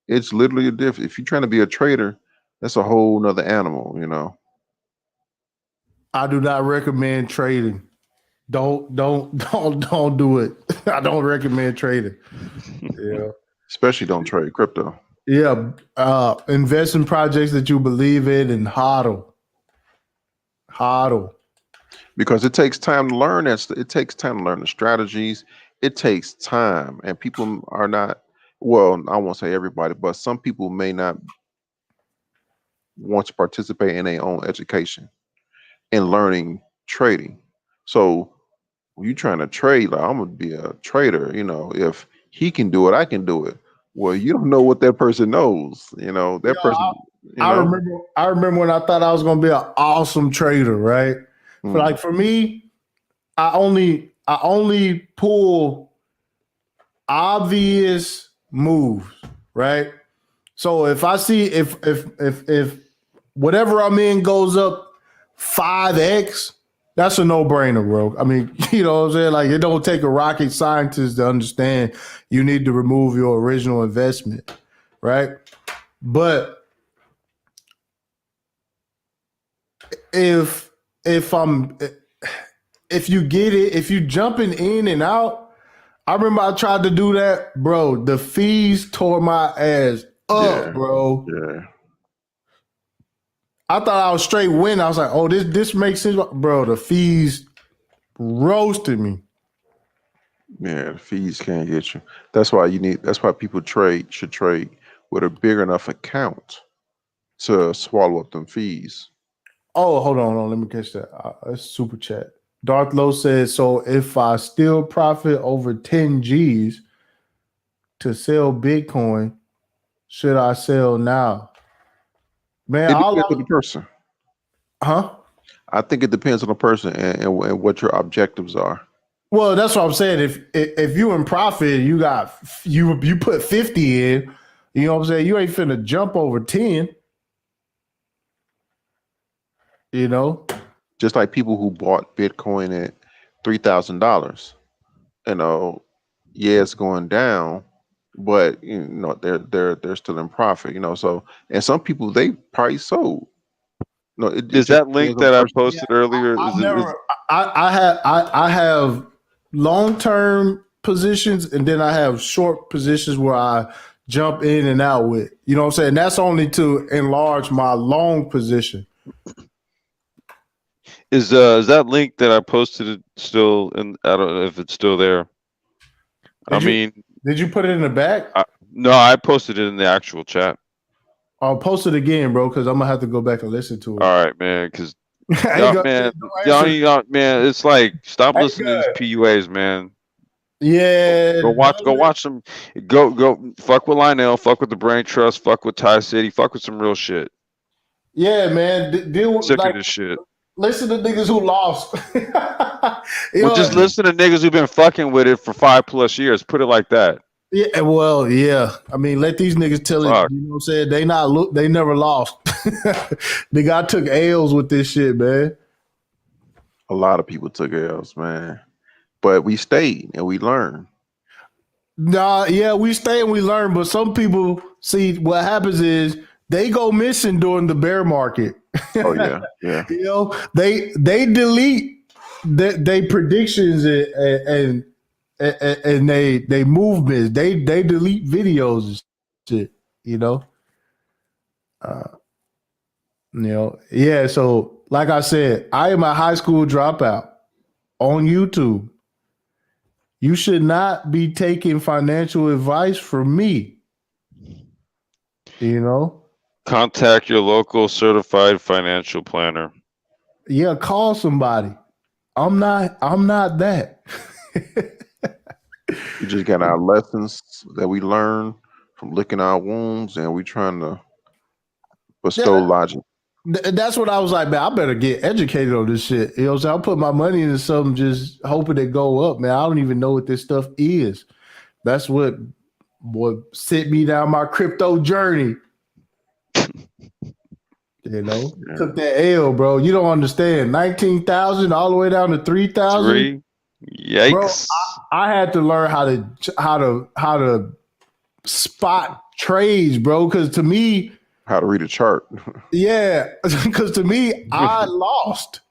It's literally a difference. If you're trying to be a trader, that's a whole nother animal. I do not recommend trading. Don't do it. I don't recommend trading. Yeah. Especially don't trade crypto. Yeah. Invest in projects that you believe in and hodl. Because it takes time to learn that. It takes time to learn the strategies. It takes time, and people are not. Well, I won't say everybody, but some people may not want to participate in their own education in learning trading. So when you trying to trade, like I'm gonna be a trader. If he can do it, I can do it. Well, you don't know what that person knows. That person. I remember when I thought I was gonna be an awesome trader, right? Mm. For me, I only pull obvious moves, right? So if I see if whatever I'm in goes up 5x, that's a no-brainer, bro. I mean, you know what I'm saying? Like, it don't take a rocket scientist to understand you need to remove your original investment, right? But if I'm if you get it, if you jumping in and out, I remember I tried to do that, bro. The fees tore my ass up, Yeah. bro. Yeah. I thought I was straight winning. I was like, oh, this makes sense, bro. The fees roasted me. Yeah, the fees can't get you. That's why people should trade with a big enough account to swallow up them fees. Oh, hold on. Let me catch that. It's super chat. Darth Low says, so if I still profit over 10 G's to sell Bitcoin, should I sell now? Man, It depends on the person. Huh? I think it depends on the person and what your objectives are. Well, that's what I'm saying. If you in profit, you put 50 in, you know what I'm saying? You ain't finna jump over 10. You know? Just like people who bought Bitcoin at $3,000. It's going down, but they're still in profit. So, and some people, they probably sold. No, it Is just that link depends on the that I person. posted earlier? I have long-term positions, and then I have short positions where I jump in and out with. You know what I'm saying? That's only to enlarge my long position. Is that link that I posted still? And I don't know if it's still there. Did you put it in the back? No, I posted it in the actual chat. I'll post it again, bro, because I'm gonna have to go back and listen to it. All right, man. Because y'all, man, it's like stop listening to these PUAs, man. Yeah. Go watch some. Go. Fuck with Lionel. Fuck with the Brain Trust. Fuck with TipTycity. Fuck with some real shit. Yeah, man. Deal with Sick of this shit. Listen to niggas who lost. Just listen to niggas who've been fucking with it for 5+ years. Put it like that. Yeah, well, yeah. I mean, let these niggas tell it. You know what I'm saying? They never lost. The guy took L's with this shit, man. A lot of people took L's, man. But we stayed and we learned. Nah, yeah, we stay and we learn. But some people, see, what happens is they go missing during the bear market. Oh yeah, yeah. They delete they predictions and they movements. They delete videos and shit. Yeah. So like I said, I am a high school dropout on YouTube. You should not be taking financial advice from me. Contact your local certified financial planner. Yeah, call somebody. I'm not that. We just got our lessons that we learn from licking our wounds, and we trying to bestow logic. That's what I was like, man. I better get educated on this shit. You know what I'm saying? I'll put my money into something just hoping it go up, man. I don't even know what this stuff is. That's what sent me down my crypto journey. Took that L, bro. You don't understand. 19,000 all the way down to 3,000. Yikes! Bro, I had to learn how to spot trades, bro. Because to me, how to read a chart. Yeah, because to me, I lost.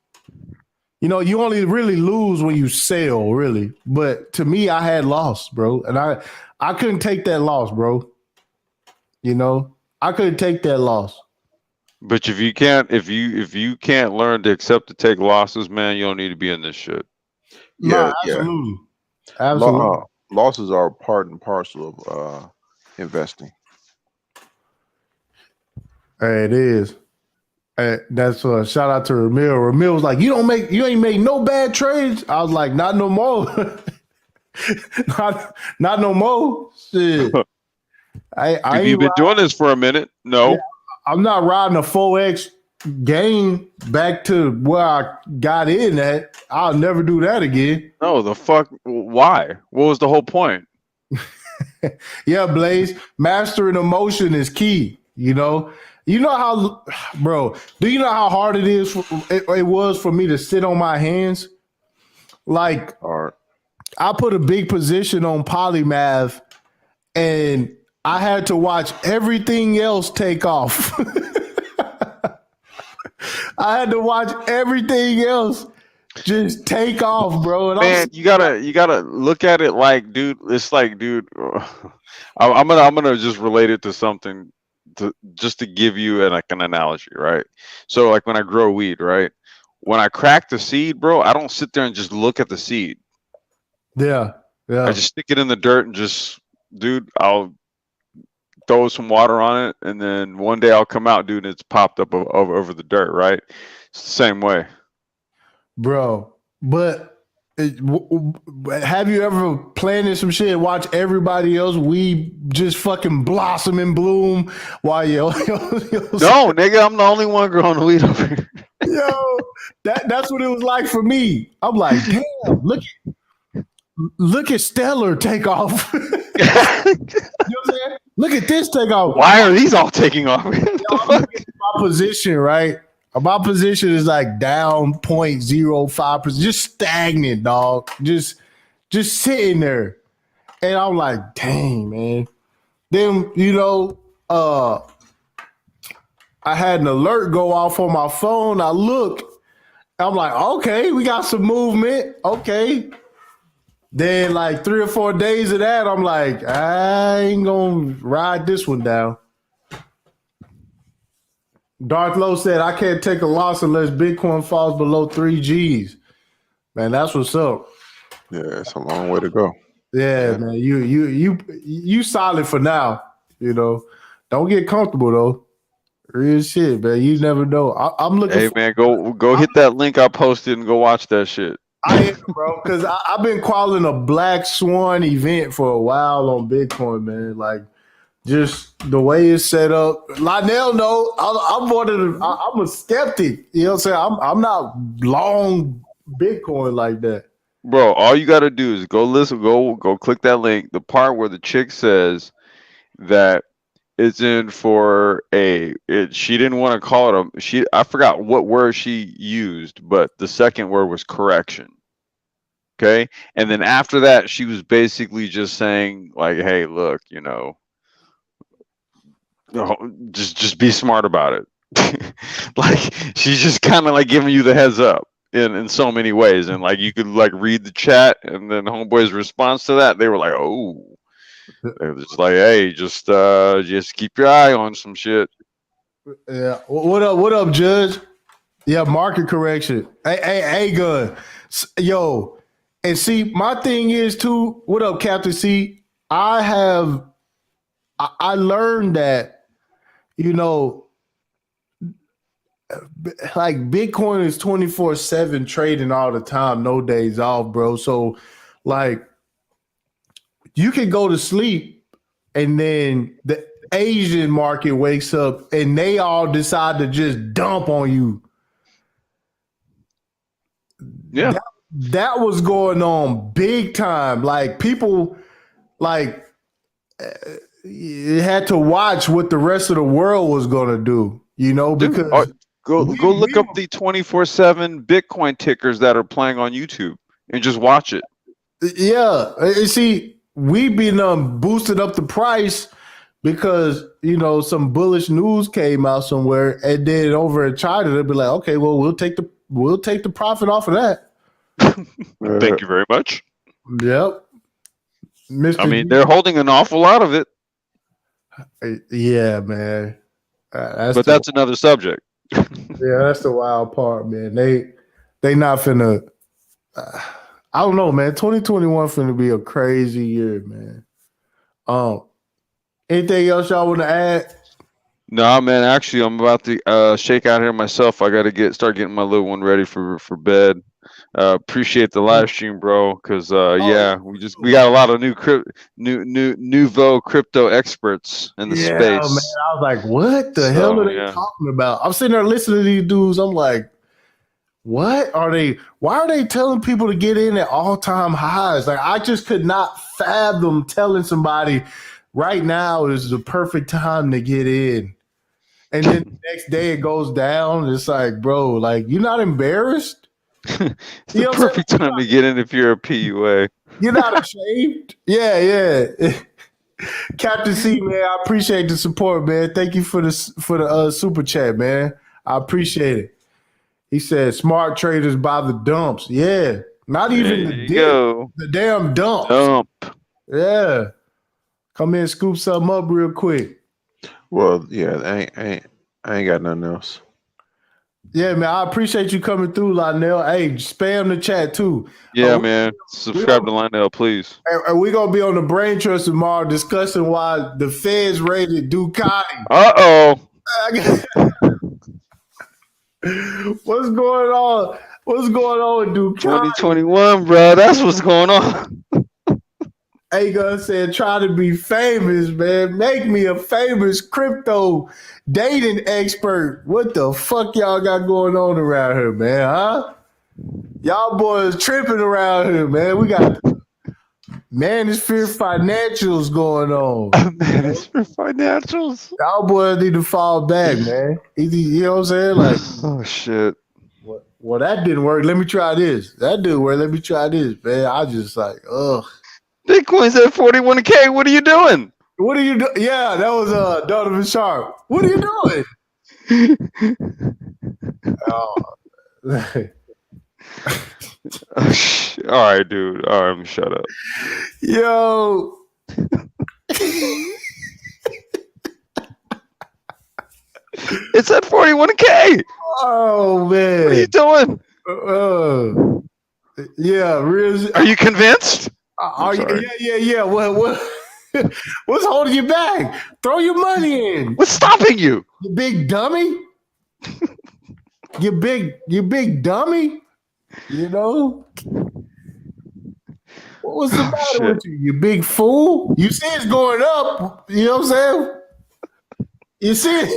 You only really lose when you sell, really. But to me, I had lost, bro, and I couldn't take that loss, bro. I couldn't take that loss. But if you can't learn to accept to take losses, man, you don't need to be in this shit. Yeah, absolutely. Absolutely. Losses are part and parcel of investing. Hey, it is. That's shout out to Ramil. Ramil was like, you ain't make no bad trades. I was like, not no more. not no more. Shit. I Have you ain't been doing this for a minute? No. Yeah, I'm not riding a 4X gain back to where I got in at. I'll never do that again. No, the fuck. Why? What was the whole point? Yeah, Blaze, mastering emotion is key. You know how, bro. Do you know how hard it was for me to sit on my hands? Like, I put a big position on polymath, and I had to watch everything else take off. I had to watch everything else just take off, bro. And Man, you gotta look at it like, dude. It's like, dude. I'm gonna just relate it to something, just to give you an analogy, right? So like when I grow weed, right? When I crack the seed, bro, I don't sit there and just look at the seed. Yeah. I just stick it in the dirt and just, dude, I'll throw some water on it, and then one day I'll come out, dude, and it's popped up over the dirt, right? It's the same way. Bro, but have you ever planted some shit, watch everybody else weed just fucking blossom and bloom while No, nigga, I'm the only one growing weed over here. Yo, that's what it was like for me. I'm like, damn, look at Stellar take off. You know what I'm saying? Look at this take off. Why are these all taking off? My position, right? My position is like down 0.05%, just stagnant, dog. Just sitting there. And I'm like, dang, man. Then, I had an alert go off on my phone. I look, I'm like, okay, we got some movement. Okay. Then like 3 or 4 days of that, I'm like, I ain't gonna ride this one down. Darth Lowe said, I can't take a loss unless Bitcoin falls below 3 G's. Man, that's what's up. Yeah, it's a long way to go. Yeah, man. You solid for now. Don't get comfortable though. Real shit, man. You never know. I'm looking. Hey, man, go hit that link I posted and go watch that shit. I am, bro, because I've been calling a black swan event for a while on Bitcoin, man. Like, just the way it's set up. Lionel, no, I'm a skeptic. You know what I'm saying? I'm not long Bitcoin like that. Bro, all you gotta do is go click that link. The part where the chick says that it's in for she didn't want to call it I forgot what word she used, but the second word was correction. Okay. And then after that, she was basically just saying, like, hey, look, just be smart about it. Like, she's just kind of like giving you the heads up in so many ways. And like you could like read the chat, and then homeboy's response to that, they were like, oh. They were just like, hey, just keep your eye on some shit. Yeah. What up, Judge? Yeah, market correction. Hey, good. Yo, and see, my thing is too. What up, Captain C? I learned that, like Bitcoin is 24/7 trading all the time, no days off, bro. So, like, you can go to sleep, and then the Asian market wakes up, and they all decide to just dump on you. Yeah, that was going on big time. Like, people, like, you had to watch what the rest of the world was going to do. Because go look up the 24/7 Bitcoin tickers that are playing on YouTube and just watch it. Yeah, and see, we've been boosting up the price because some bullish news came out somewhere, and then over in China they'll be like, okay, well, we'll take the profit off of that. Thank you very much. Yep. I mean, they're holding an awful lot of it. Yeah, man. That's another subject. Yeah, that's the wild part, man. They not finna. I don't know, man. 2021 finna be a crazy year, man. Anything else y'all want to add? No, man. Actually, I'm about to shake out here myself. I got to start getting my little one ready for bed. Appreciate the live stream, bro. Cause yeah, we got a lot of nouveau crypto experts in the Yeah, man. I space. was like, what the hell So are they yeah, talking about? I'm sitting there listening to these dudes. I'm like, what are they? Why are they telling people to get in at all-time highs? Like, I just could not fathom telling somebody right now is the perfect time to get in. And then the next day it goes down. It's like, bro, like, you're not embarrassed? it's You the know what I'm perfect time to get in if you're a PUA. You're not ashamed? Yeah. Captain C, man, I appreciate the support, man. Thank you for the super chat, man. I appreciate it. He said, "Smart traders buy the dumps." Yeah, not even There the you dip, go. the damn dumps. Dump. Yeah, come in, scoop something up real quick. Well, yeah, I ain't got nothing else. Yeah, man, I appreciate you coming through, Lionel. Hey, spam the chat too. Yeah, man. Subscribe to Lionel, please. And we're gonna be on the Brain Trust tomorrow discussing why the feds raided Ducati. Uh-oh. What's going on? What's going on with Ducati? 2021, bro. That's what's going on. Hey, guys said, try to be famous, man. Make me a famous crypto dating expert. What the fuck y'all got going on around here, man? Huh? Y'all boys tripping around here, man. We got Manosphere Financials going on. Manosphere Financials. Y'all boys need to fall back, man. You know what I'm saying? Like, oh shit. Well, that didn't work. Let me try this. That didn't work. Let me try this, man. I just like, ugh. Bitcoin's at 41K. What are you doing? What are you doing? Yeah, that was Donovan Sharp. What are you doing? Oh. All right, dude. All right, let me shut up. Yo. It's at 41K. Oh man. What are you doing? Yeah, real. Are you convinced? Are you? Yeah. What? What's holding you back? Throw your money in. What's stopping you? You big dummy. You big dummy. You know. What was the matter with you? You big fool. You see it's going up. You know what I'm saying? You see it.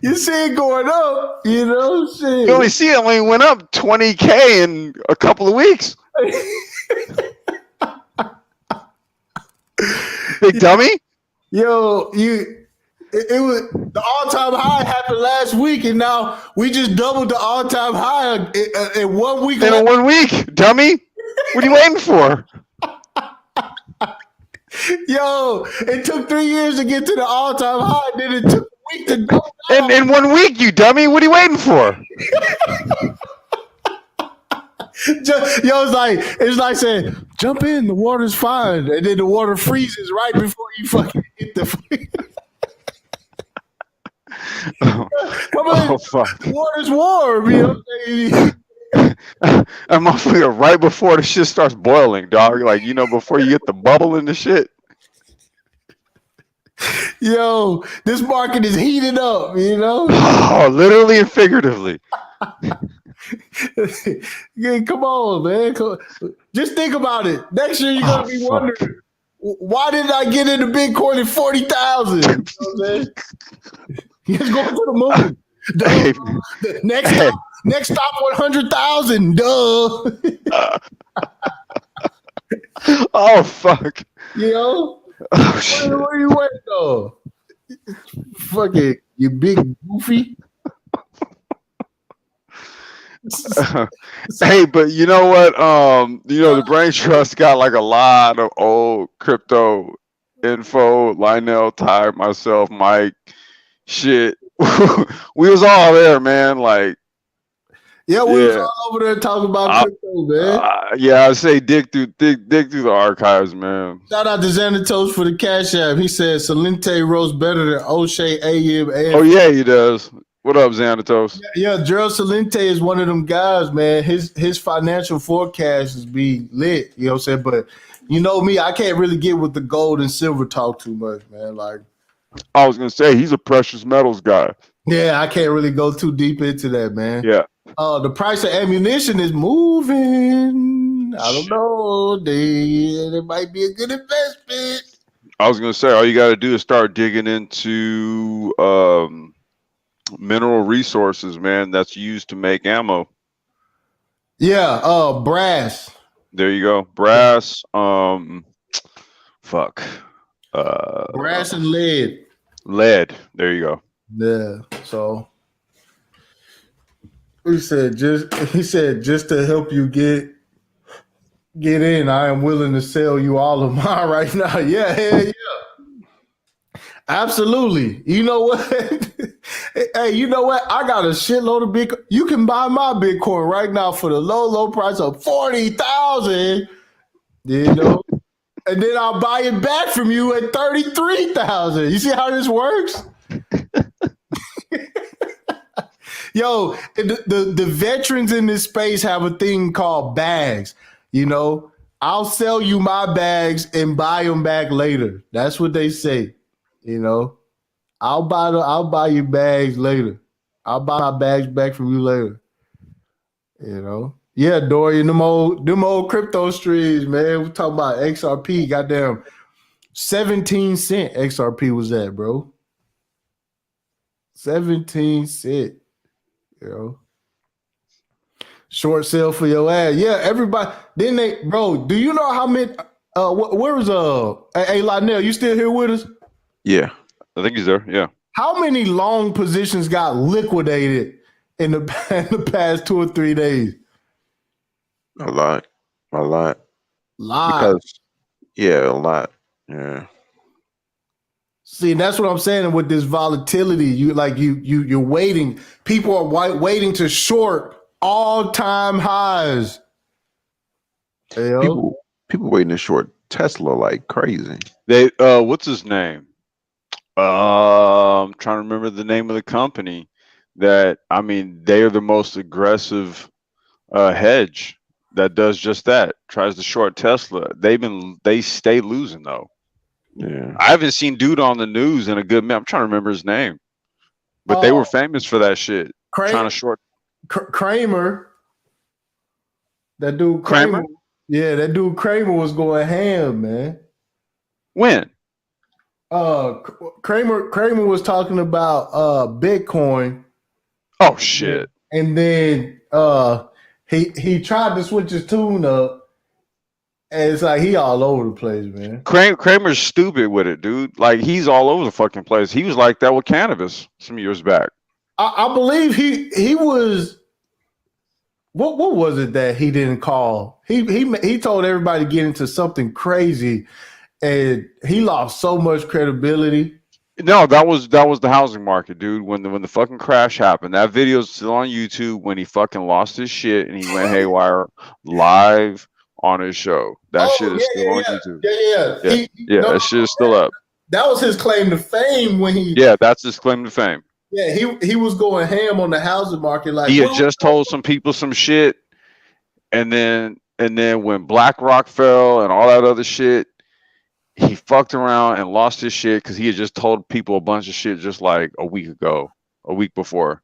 You see it going up. You know. Shit. You only see it when it went up 20K in a couple of weeks. Big dummy. Yo, it was the all-time high happened last week, and now we just doubled the all-time high in 1 week. In 1 week, dummy. What are you waiting for? Yo, it took 3 years to get to the all-time high, then it took a week to double. In 1 week, you dummy. What are you waiting for? It's like saying, jump in, the water's fine, and then the water freezes right before you fucking hit the. Come on, fuck. The water's warm, you know. I'm motherfucker right before the shit starts boiling, dog. Like, you know, before you get the bubble in the shit. Yo, this market is heating up, you know. Oh, literally and figuratively. Yeah, come on, man. Just think about it. Next year, you're gonna be wondering, why didn't I get into Bitcoin at 40,000? You know what I'm saying? He's going to the moon. Next stop 100,000. Duh. Oh fuck. You know? Oh shit. What are you waiting on? Fucking you big goofy. Hey, but you know what? You know, the Brain Trust got like a lot of old crypto info. Lionel, Ty, myself, Mike, shit. We was all there, man. Like, yeah, we was all over there talking about crypto, man. Yeah, I say dig through the archives, man. Shout out to Xanatos for the cash app. He said Salente roast better than O'Shea AM. Oh yeah, he does. What up, Xanatos? Yeah, Gerald Salente is one of them guys, man. His financial forecast is be lit. You know what I'm saying? But you know me, I can't really get with the gold and silver talk too much, man. Like, I was gonna say he's a precious metals guy. Yeah, I can't really go too deep into that, man. Yeah. The price of ammunition is moving. I don't know. It might be a good investment. I was gonna say all you got to do is start digging into mineral resources, man. That's used to make ammo. Yeah. Brass. There you go. Brass. Fuck. Brass and lead. Lead. There you go. Yeah. So he said just to help you get in, I am willing to sell you all of mine right now. Yeah, hell yeah. Absolutely. You know what? Hey, you know what? I got a shitload of Bitcoin. You can buy my Bitcoin right now for the low price of 40,000. You know, and then I'll buy it back from you at 33,000. You see how this works? Yo, the veterans in this space have a thing called bags. You know, I'll sell you my bags and buy them back later. That's what they say. You know, I'll buy your bags later. I'll buy my bags back from you later. You know, yeah, Dorian, them old crypto streams, man. We're talking about XRP. Goddamn, 17 cent XRP was that, bro. 17 cent. You know, short sale for your ass. Yeah, everybody. Then they, bro. Do you know how many? Where was Hey, Lionel, you still here with us? Yeah. I think he's there. Yeah. How many long positions got liquidated in the past 2 or 3 days? A lot. Lot. Because a lot. Yeah. See, that's what I'm saying with this volatility. You're waiting. People are waiting to short all-time highs. You know? People waiting to short Tesla like crazy. They what's his name? I'm trying to remember the name of the company that they are the most aggressive hedge that does just that. Tries to short Tesla. They stay losing though. Yeah. I haven't seen dude on the news in a good minute. I'm trying to remember his name. But they were famous for that shit. Trying to short Kramer. That dude Kramer. Yeah, that dude Kramer was going ham, man. When? Kramer was talking about Bitcoin. Oh shit. And then he tried to switch his tune up. And it's like he all over the place, man. Kramer's stupid with it, dude. Like he's all over the fucking place. He was like that with cannabis some years back. I believe he was. What was it that he didn't call? He told everybody to get into something crazy, and he lost so much credibility. No, that was the housing market, dude. When the fucking crash happened, that video's still on YouTube. When he fucking lost his shit and he went haywire live on his show. That shit is still on YouTube. Yeah. That shit is still up. That was his claim to fame when he. Yeah, that's his claim to fame. Yeah, he was going ham on the housing market. Like he had just told some people some shit, and then when BlackRock fell and all that other shit, he fucked around and lost his shit because he had just told people a bunch of shit just like a week before.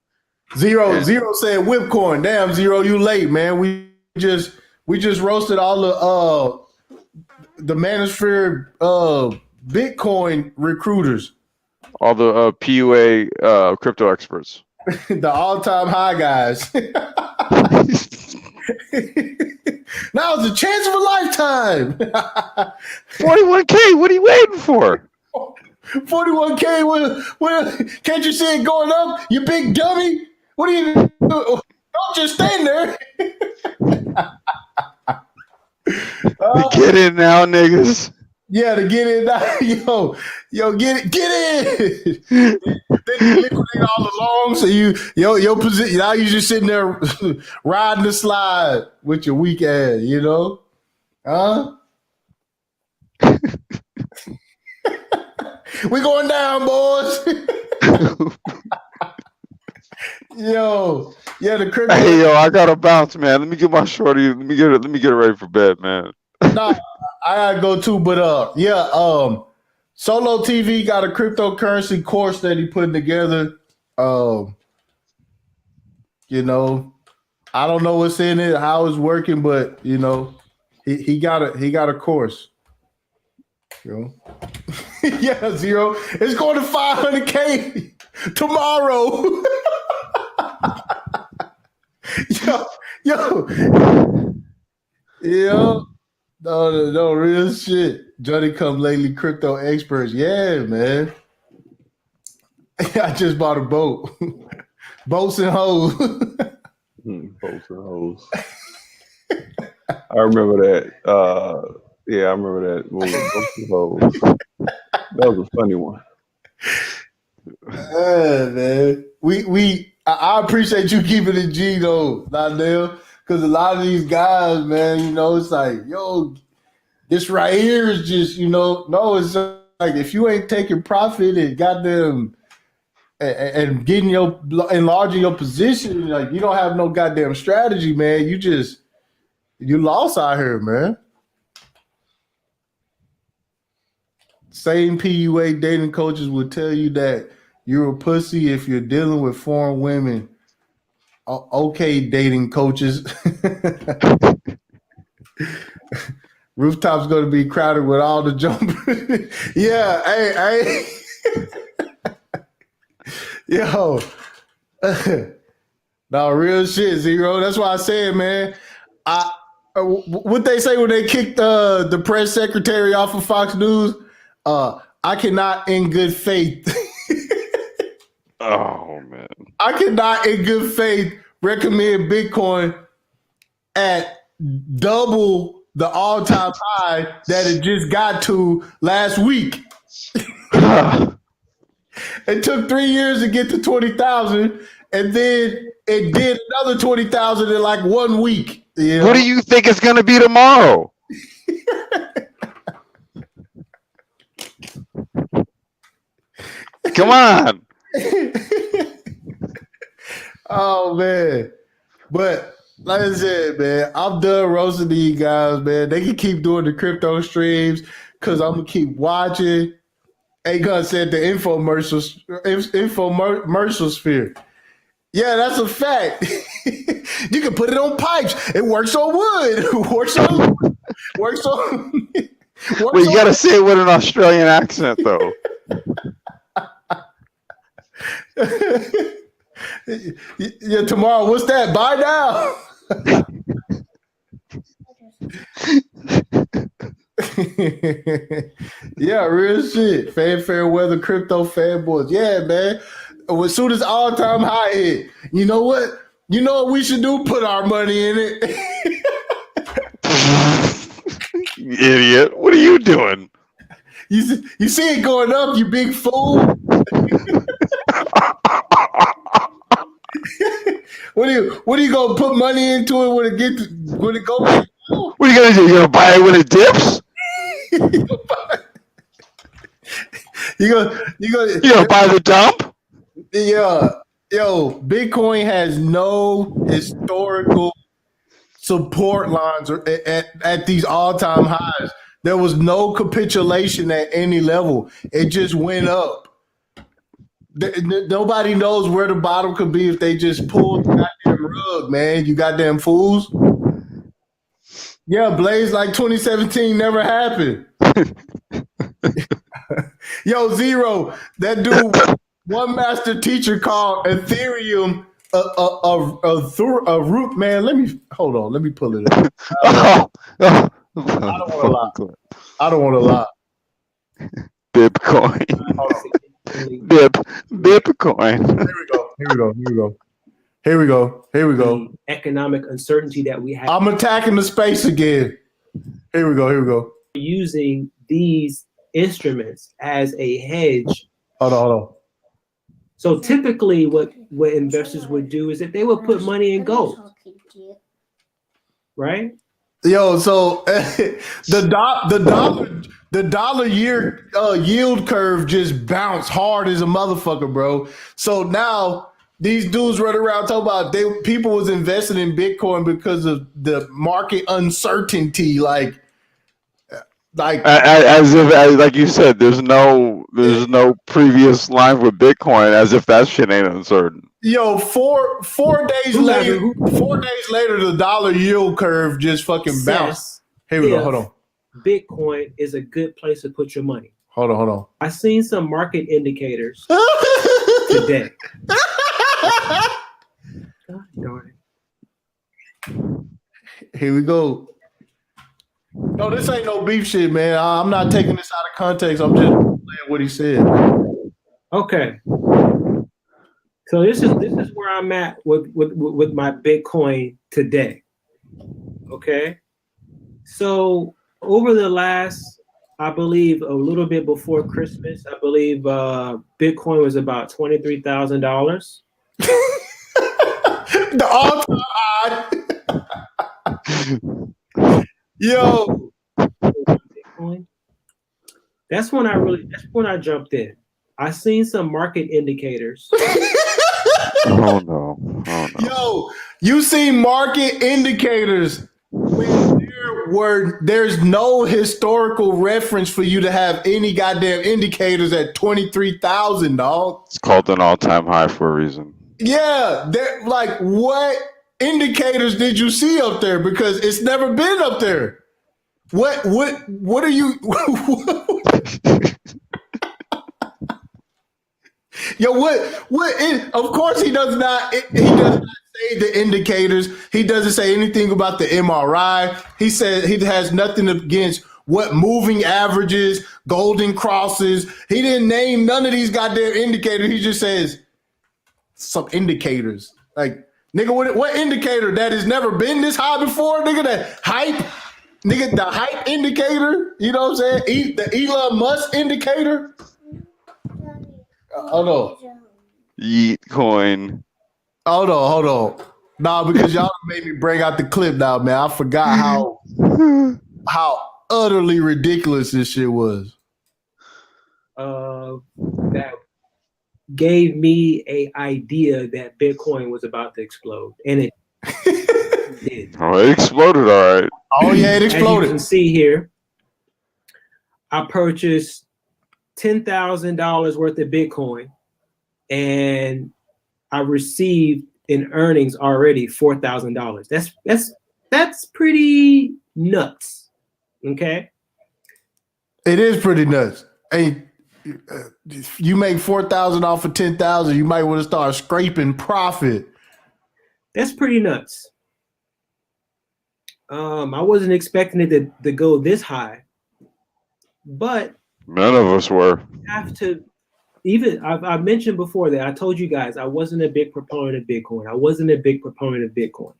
Zero said Whipcoin. Damn, Zero, you late, man. We just roasted all the Manosphere Bitcoin recruiters. All the PUA crypto experts. The all-time high guys. Now it's a chance of a lifetime. 41K, what are you waiting for? 41K, what, can't you see it going up, you big dummy? What are you doing? Don't just stand there. Get in now, niggas. Yeah, to get in now. Yo, get in. Then you liquidate all along, so your position, now you just sitting there riding the slide with your weak ass, you know? Huh? We going down, boys. Yo, yeah, the crypto. Hey, yo, I gotta bounce, man. Let me get my shorty. Let me get it ready for bed, man. Nah, I gotta go too, but Solo TV got a cryptocurrency course that he put together. You know, I don't know what's in it, how it's working, but you know, he got a course. You know? Yeah, Zero. It's going to 500K tomorrow. yo. No, real shit. Johnny come lately crypto experts. Yeah, man. I just bought a boat. Boats and hoes. Boats and hoes. I remember that. Yeah, I remember that movie. Boats and hoes. That was a funny one. Yeah, man. I appreciate you keeping it G though, Lionel. Because a lot of these guys, man, you know, it's like, yo, this right here is just, you know, no, it's like if you ain't taking profit and goddamn and enlarging your position, like you don't have no goddamn strategy, man. You lost out here, man. Same PUA dating coaches would tell you that you're a pussy if you're dealing with foreign women. Okay, dating coaches. Rooftop's going to be crowded with all the jumpers. Yeah, hey. Yo. No, real shit, Zero. That's why I said, man. What they say when they kicked the press secretary off of Fox News? I cannot in good faith. Oh man. I cannot in good faith recommend Bitcoin at double the all-time high that it just got to last week. It took 3 years to get to 20,000, and then it did another 20,000 in like 1 week. You know? What do you think it's going to be tomorrow? Come on. Oh man. But like I said, man, I'm done roasting these guys, man. They can keep doing the crypto streams because I'm gonna keep watching. Agun said the infomercial sphere. Yeah, that's a fact. You can put it on pipes. It works on wood. Works on. Well, you got to say it with an Australian accent, though. Yeah, tomorrow. What's that? Buy now. Yeah, real shit. Fanfare weather, crypto fanboys. Yeah, man. As soon as all-time high hit, you know what? You know what we should do? Put our money in it. You idiot. What are you doing? You see it going up, you big fool. What are you gonna put money into it when it goes? What are you gonna do? You gonna buy it when it dips? You gonna buy the dump? Yeah, yo, Bitcoin has no historical support lines at these all-time highs. There was no capitulation at any level. It just went up. Nobody knows where the bottom could be if they just pulled the goddamn rug, man. You goddamn fools. Yeah, Blaze like 2017 never happened. Yo, Zero, that dude, one master teacher called Ethereum a root, man. Let me pull it up. I don't want to lie. Bitcoin. Bitcoin. Here we go. The economic uncertainty that we have. I'm attacking the space again. Here we go. Using these instruments as a hedge. Hold on. So typically what investors would do is that they would put money in gold. Right? Yo, so the dollar year yield curve just bounced hard as a motherfucker, bro. So now these dudes run around talking about people was investing in Bitcoin because of the market uncertainty. Like, Like, As if, like you said, there's no previous line with Bitcoin, as if that shit ain't uncertain. yo, 4 days later, 4 days later, the dollar yield curve just fucking bounced. Assess Here we go. if Hold on. Bitcoin is a good place to put your money. Hold on. I seen some market indicators today. God darn it. Here we go. No, this ain't no beef shit, man. I'm not taking this out of context. I'm just saying what he said. Okay. So this is where I'm at with my Bitcoin today. Okay. So over the last, I believe a little bit before Christmas, I believe Bitcoin was about $23,000. The all-time high. Yo. Bitcoin. That's when I jumped in. I seen some market indicators. Oh no. Yo, you see market indicators when there's no historical reference for you to have any goddamn indicators at 23,000, dog. It's called an all-time high for a reason. Yeah, they're like, what indicators did you see up there? Because it's never been up there. What are you? Yo, of course, he does not. He does not say the indicators. He doesn't say anything about the MRI. He said he has nothing against what moving averages, golden crosses. He didn't name none of these goddamn indicators. He just says some indicators. Like, nigga, what indicator that has never been this high before? Nigga, that hype. Nigga, the hype indicator. You know what I'm saying? The Elon Musk indicator. Hold on. Yeet coin. Hold on. Nah, because y'all made me bring out the clip now, man. I forgot how utterly ridiculous this shit was. That gave me an idea that Bitcoin was about to explode, and it did. Oh, it exploded, all right. Oh yeah, it exploded. As you can see here, I purchased $10,000 worth of Bitcoin, and I received in earnings already $4,000. That's pretty nuts. Okay, It is pretty nuts. Hey, you make 4,000 off of 10,000, you might want to start scraping profit. that's pretty nuts. I wasn't expecting it to go this high, but None of us were. have to. Even I've mentioned before that I told you guys I wasn't a big proponent of Bitcoin. I wasn't a big proponent of Bitcoin.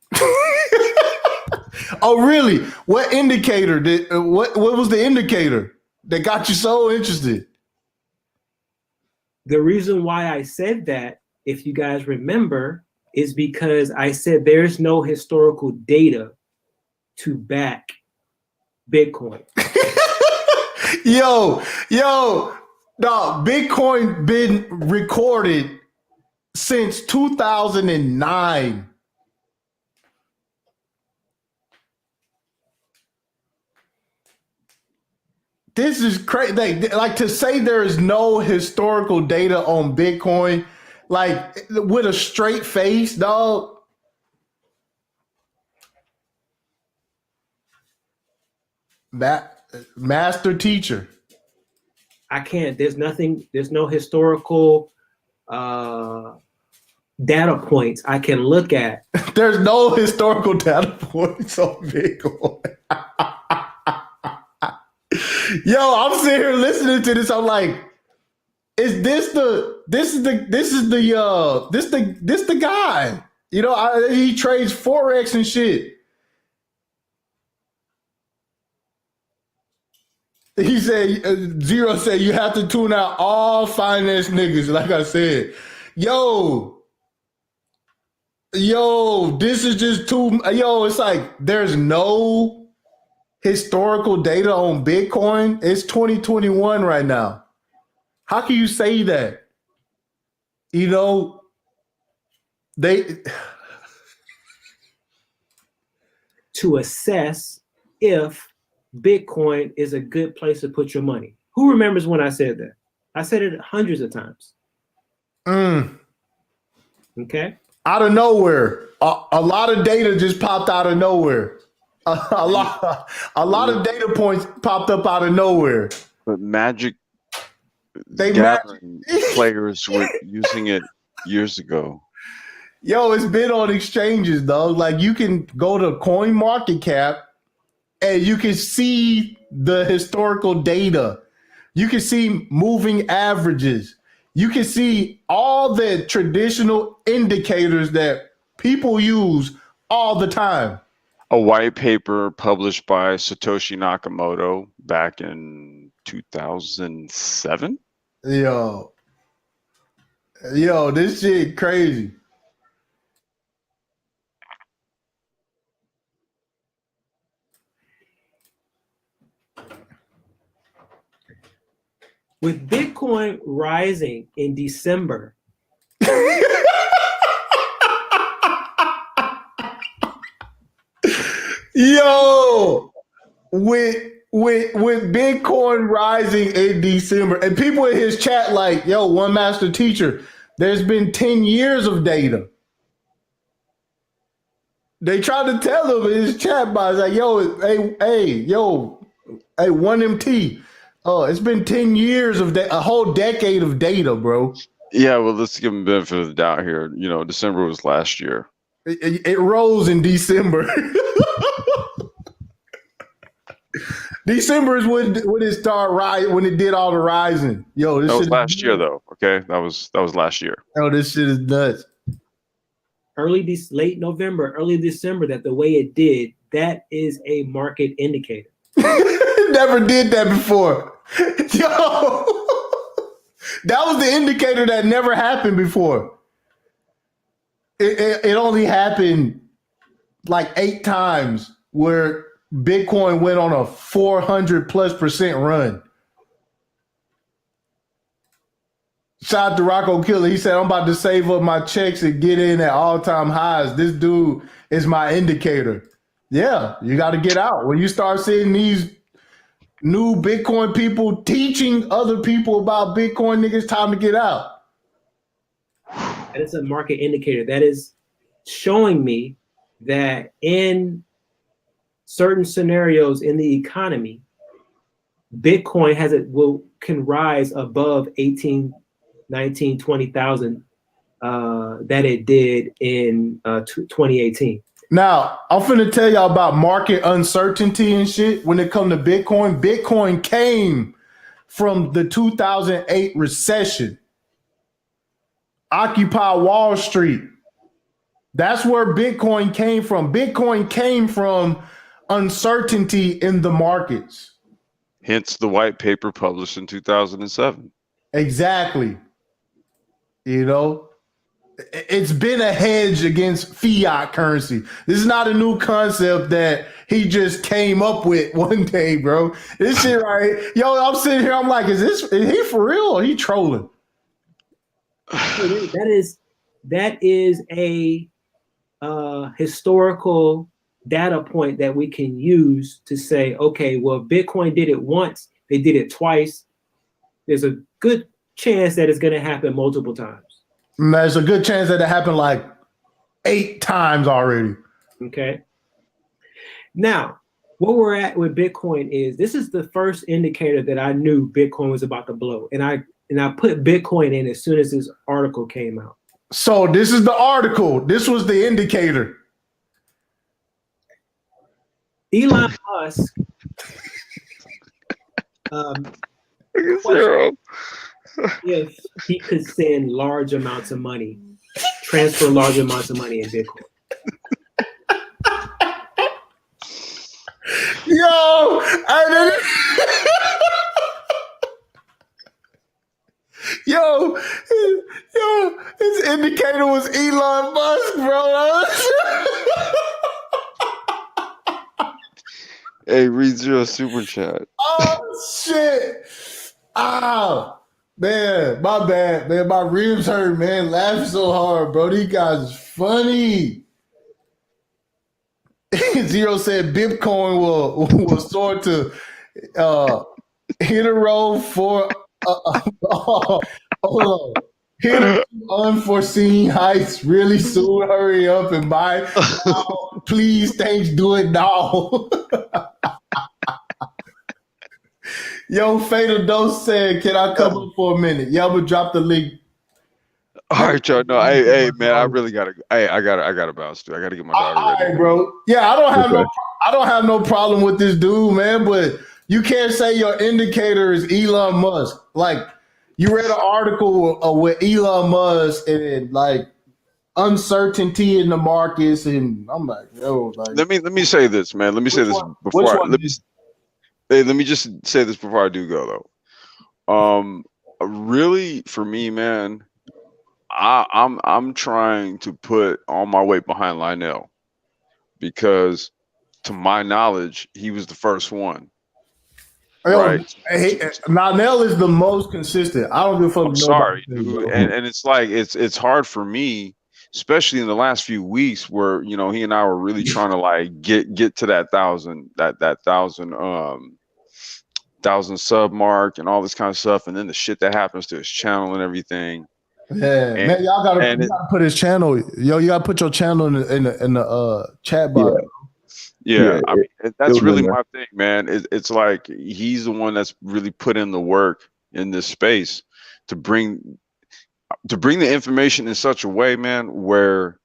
Oh, really? What indicator what was the indicator that got you so interested? The reason why I said that, if you guys remember, is because I said there's no historical data to back Bitcoin. Yo, no, Bitcoin been recorded since 2009. This is crazy. Like to say there is no historical data on Bitcoin, like with a straight face, dog. Master teacher. I can't. There's no historical data points I can look at. There's no historical data points on Bitcoin. Yo, I'm sitting here listening to this. I'm like, is this the guy? You know, he trades Forex and shit. He said, Zero said, you have to tune out all finance niggas. Like I said, yo, this is just it's like there's no historical data on Bitcoin. It's 2021 right now. How can you say that? You know, to assess if Bitcoin is a good place to put your money. Who remembers when I said that? I said it hundreds of times. Okay. Out of nowhere, a lot of data just popped out of nowhere. A lot of data points popped up out of nowhere. But Magic They Gathering players were using it years ago. Yo, it's been on exchanges, dog. Like you can go to Coin Market Cap and you can see the historical data. You can see moving averages. You can see all the traditional indicators that people use all the time. A white paper published by Satoshi Nakamoto back in 2007. Yo, this shit crazy. With Bitcoin rising in December, Yo, with Bitcoin rising in December, and people in his chat like, yo, one master teacher, there's been 10 years of data. They tried to tell him in his chat box, like, yo, hey, 1MT. Oh, it's been 10 years of a whole decade of data, bro. Yeah, well, let's give him the benefit of the doubt here. You know, December was last year. It rose in December. December is when it started rising, when it did all the rising. Yo, this That was shit last year, though. Okay, that was last year. Oh, this shit is nuts. late November, early December, that the way it did, that is a market indicator. Never did that before. Yo, that was the indicator that never happened before. It only happened like 8 times where Bitcoin went on a 400+% run. Shout out to Rocco Killer. He said, I'm about to save up my checks and get in at all-time highs. This dude is my indicator. Yeah, you got to get out. When you start seeing these new Bitcoin people teaching other people about Bitcoin, niggas, time to get out. And it's a market indicator that is showing me that in certain scenarios in the economy, Bitcoin can rise above 18, 19, 20,000 that it did in 2018. Now, I'm finna tell y'all about market uncertainty and shit when it come to Bitcoin. Bitcoin came from the 2008 recession. Occupy Wall Street. That's where Bitcoin came from. Bitcoin came from uncertainty in the markets. Hence the white paper published in 2007. Exactly. You know, it's been a hedge against fiat currency. This is not a new concept that he just came up with one day, bro. This shit right. Yo, I'm sitting here, I'm like, is he for real or he trolling? That is a historical data point that we can use to say, okay, well, Bitcoin did it once, they did it twice. There's a good chance that it's going to happen multiple times. There's a good chance that it happened like 8 times already. Okay. Now, what we're at with Bitcoin is this is the first indicator that I knew Bitcoin was about to blow. And I put Bitcoin in as soon as this article came out. So this is the article. This was the indicator. Elon Musk if he could send large amounts of money, transfer large amounts of money in Bitcoin. Yo, his indicator was Elon Musk, bro. Hey, read your super chat. Oh shit! Ah, man, my bad, man. My ribs hurt, man. Laughing so hard, bro. These guys is funny. Zero said Bitcoin will soar to hit a roll for hold on. Hit a unforeseen heights really soon. Hurry up and buy now. Please, thanks, do it now. Yo, Fatal Dose said, can I come up for a minute? Yeah, I'm gonna drop the link. All right, y'all. No, hey, man, I really gotta. Hey, I gotta bounce too. I gotta get my daughter All ready. right, bro. Yeah, Okay. I don't have no problem with this dude, man. But you can't say your indicator is Elon Musk. Like you read an article with Elon Musk and like uncertainty in the markets, and I'm like, yo, like Let me say this, man. Let me say this before. Let me just say this before I do go though. Really, for me, man, I'm trying to put all my weight behind Lionel because, to my knowledge, he was the first one. Right. Nell is the most consistent. I don't give a fuck. I'm sorry, dude. And it's like it's hard for me, especially in the last few weeks where, you know, he and I were really trying to like get to that thousand sub mark and all this kind of stuff, and then the shit that happens to his channel and everything. Yeah, man, you gotta put his channel. Yo, you gotta put your channel in the chat box. Yeah, I mean, that's really my thing, man. It's like he's the one that's really put in the work in this space to bring the information in such a way, man, where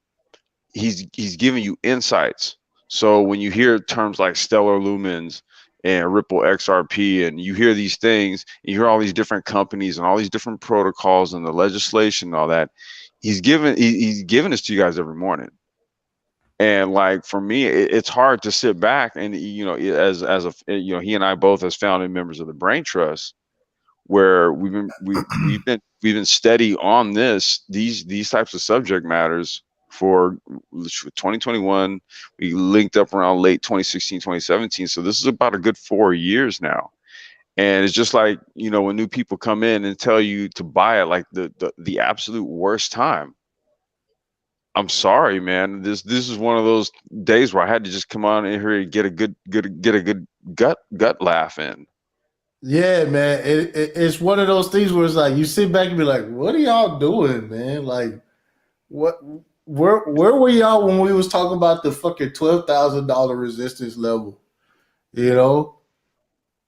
he's giving you insights. So when you hear terms like stellar lumens and Ripple XRP, and you hear these things, you hear all these different companies and all these different protocols and the legislation and all that, he's giving this to you guys every morning. And like for me, it's hard to sit back and, you know, as a, you know, he and I both as founding members of the Brain Trust, where we've been steady on these types of subject matters for 2021. We linked up around late 2016, 2017. So this is about a good 4 years now. And it's just like, you know, when new people come in and tell you to buy it like the absolute worst time. I'm sorry, man. This is one of those days where I had to just come on in here and get a good gut laugh in. Yeah, man. It's one of those things where it's like you sit back and be like, "What are y'all doing, man? Like, what? Where were y'all when we was talking about the fucking $12,000 resistance level? You know,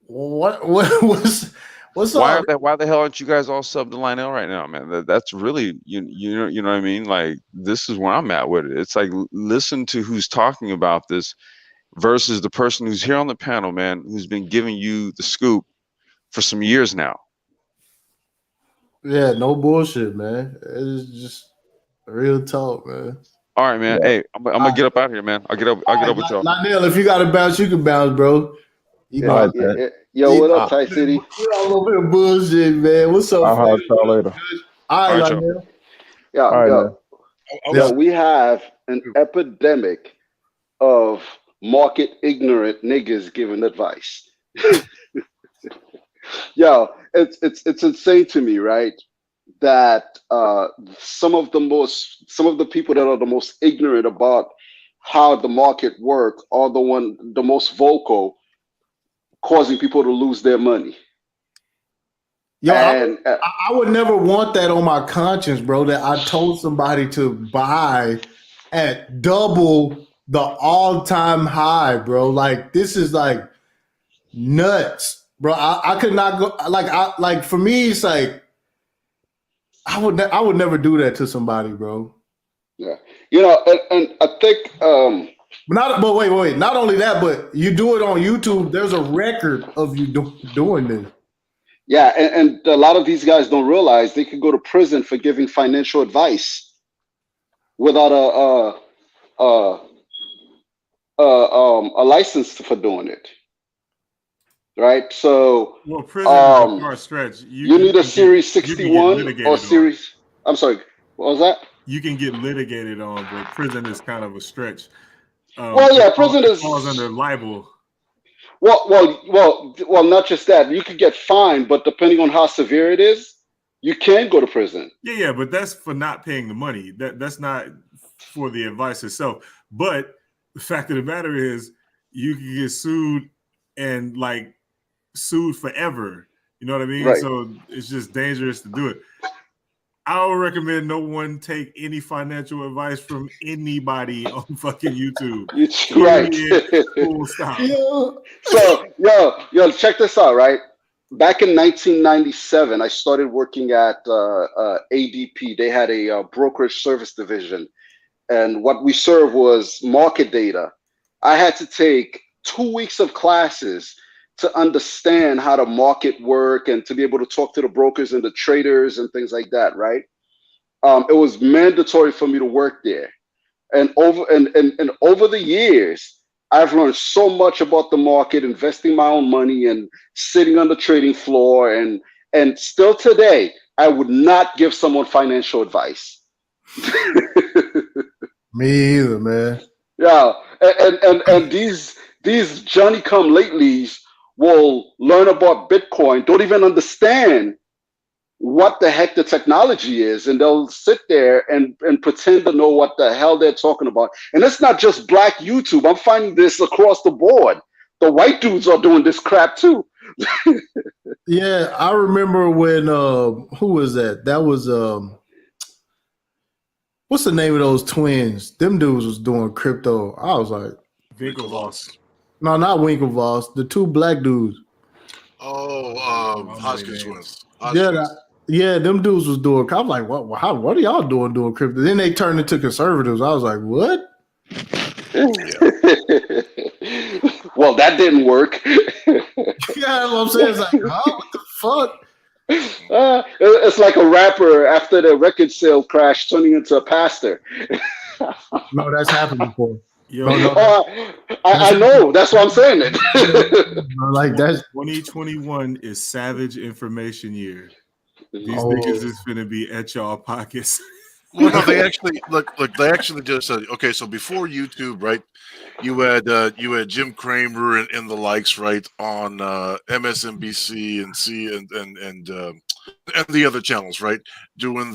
what's Why the hell aren't you guys all sub to Lionel right now, man? That's really you know what I mean? Like, this is where I'm at with it. It's like, listen to who's talking about this versus the person who's here on the panel, man, who's been giving you the scoop for some years now. Yeah, no bullshit, man. It's just real talk, man. All right, man. Hey, I'm gonna get up out of here, man. I'll get up with y'all. Lionel, if you got to bounce, you can bounce, bro. You know, Yo, what up, TipTycity? You all over here bullshit, man. What's up? I'll holler y'all later. All right, Lionel. Yo, we have an epidemic of market ignorant niggas giving advice. Yo, it's insane to me, right? That some of the people that are the most ignorant about how the market work are the most vocal, causing people to lose their money. Yo, I would never want that on my conscience, bro, that I told somebody to buy at double the all-time high, bro. Like, this is like nuts, bro. I could not go, like for me, it's like I would never do that to somebody, bro. Yeah, you know, and I think but wait, not only that, but you do it on YouTube. There's a record of you doing this. Yeah, and a lot of these guys don't realize they could go to prison for giving financial advice without a license for doing it. Right? So, well, prison is a far stretch. You need a Series 61 or Series. I'm sorry, what was that? You can get litigated on, but prison is kind of a stretch. Well, yeah, prison falls under libel. Well, not just that. You could get fined, but depending on how severe it is, you can go to prison. Yeah, but that's for not paying the money. That's not for the advice itself. But the fact of the matter is, you can get sued and like sued forever. You know what I mean? Right. So it's just dangerous to do it. I would recommend no one take any financial advice from anybody on fucking YouTube. Right. Period. Full stop. So, yo, check this out, right? Back in 1997, I started working at ADP. They had a brokerage service division, and what we served was market data. I had to take 2 weeks of classes to understand how the market work and to be able to talk to the brokers and the traders and things like that, right? It was mandatory for me to work there. And over the years, I've learned so much about the market, investing my own money and sitting on the trading floor. And still today, I would not give someone financial advice. Me either, man. Yeah, and these Johnny come latelys will learn about Bitcoin, don't even understand what the heck the technology is, and they'll sit there and pretend to know what the hell they're talking about. And it's not just black YouTube. I'm finding this across the board. The white dudes are doing this crap too. Yeah, I remember when who was that? That was what's the name of those twins? Them dudes was doing crypto. I was like, Winklevoss. no, not Winklevoss. The two black dudes. Hoskins twins. Yeah, them dudes was doing. I'm like, what are y'all doing crypto? Then they turned into conservatives. I was like, what? Well, that didn't work. Yeah, that's what I'm saying. It's like, huh? What the fuck? It's like a rapper after the record sale crash turning into a pastor. No, that's happened before. Yo, I know. That's why I'm saying it. Like that's 2021 is savage information year. These niggas is finna be at y'all pockets. Well, no, they actually look. They actually just said, okay. So before YouTube, right? You had Jim Cramer and the likes, right, on MSNBC and and the other channels, right, doing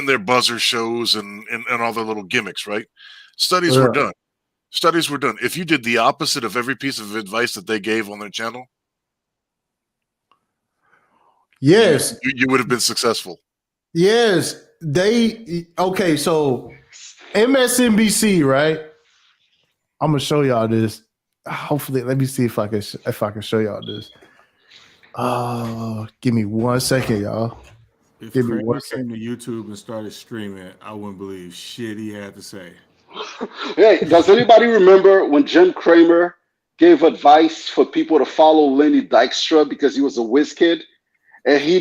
their buzzer shows and all their little gimmicks, right? Studies were done. Studies were done. If you did the opposite of every piece of advice that they gave on their channel, yes, you would have been successful. Yes, okay. So MSNBC, right? I'm gonna show y'all this. Hopefully, let me see if I can show y'all this. Give me 1 second, y'all. If Give me Kramer 1 came to YouTube and started streaming, I wouldn't believe shit he had to say. Hey, does anybody remember when Jim Cramer gave advice for people to follow Lenny Dykstra because he was a whiz kid? And he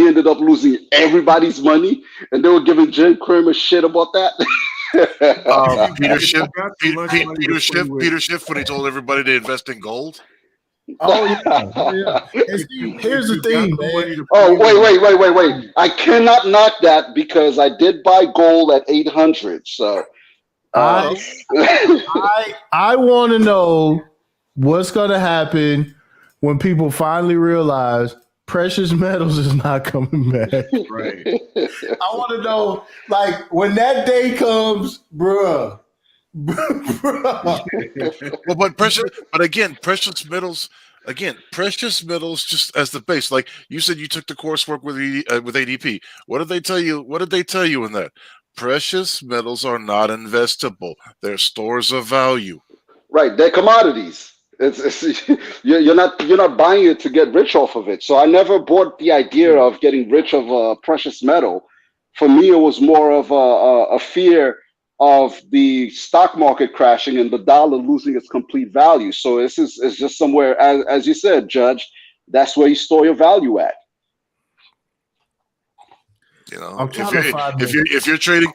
ended up losing everybody's money, and they were giving Jim Cramer shit about that. Peter Schiff when he told everybody to invest in gold. Oh yeah. Here's the thing, man. Oh wait! I cannot knock that because I did buy gold at 800. So I want to know what's going to happen when people finally realize precious metals is not coming back. Right. I want to know, like, when that day comes, bruh. Well, but precious metals just as the base. Like you said, you took the coursework with ADP. What did they tell you? What did they tell you in that? Precious metals are not investable. They're stores of value. Right, they're commodities. You're not buying it to get rich off of it. So I never bought the idea of getting rich of a precious metal. For me, it was more of a fear of the stock market crashing and the dollar losing its complete value. So it's just somewhere, as you said, Judge, that's where you store your value at. You know, if you're trading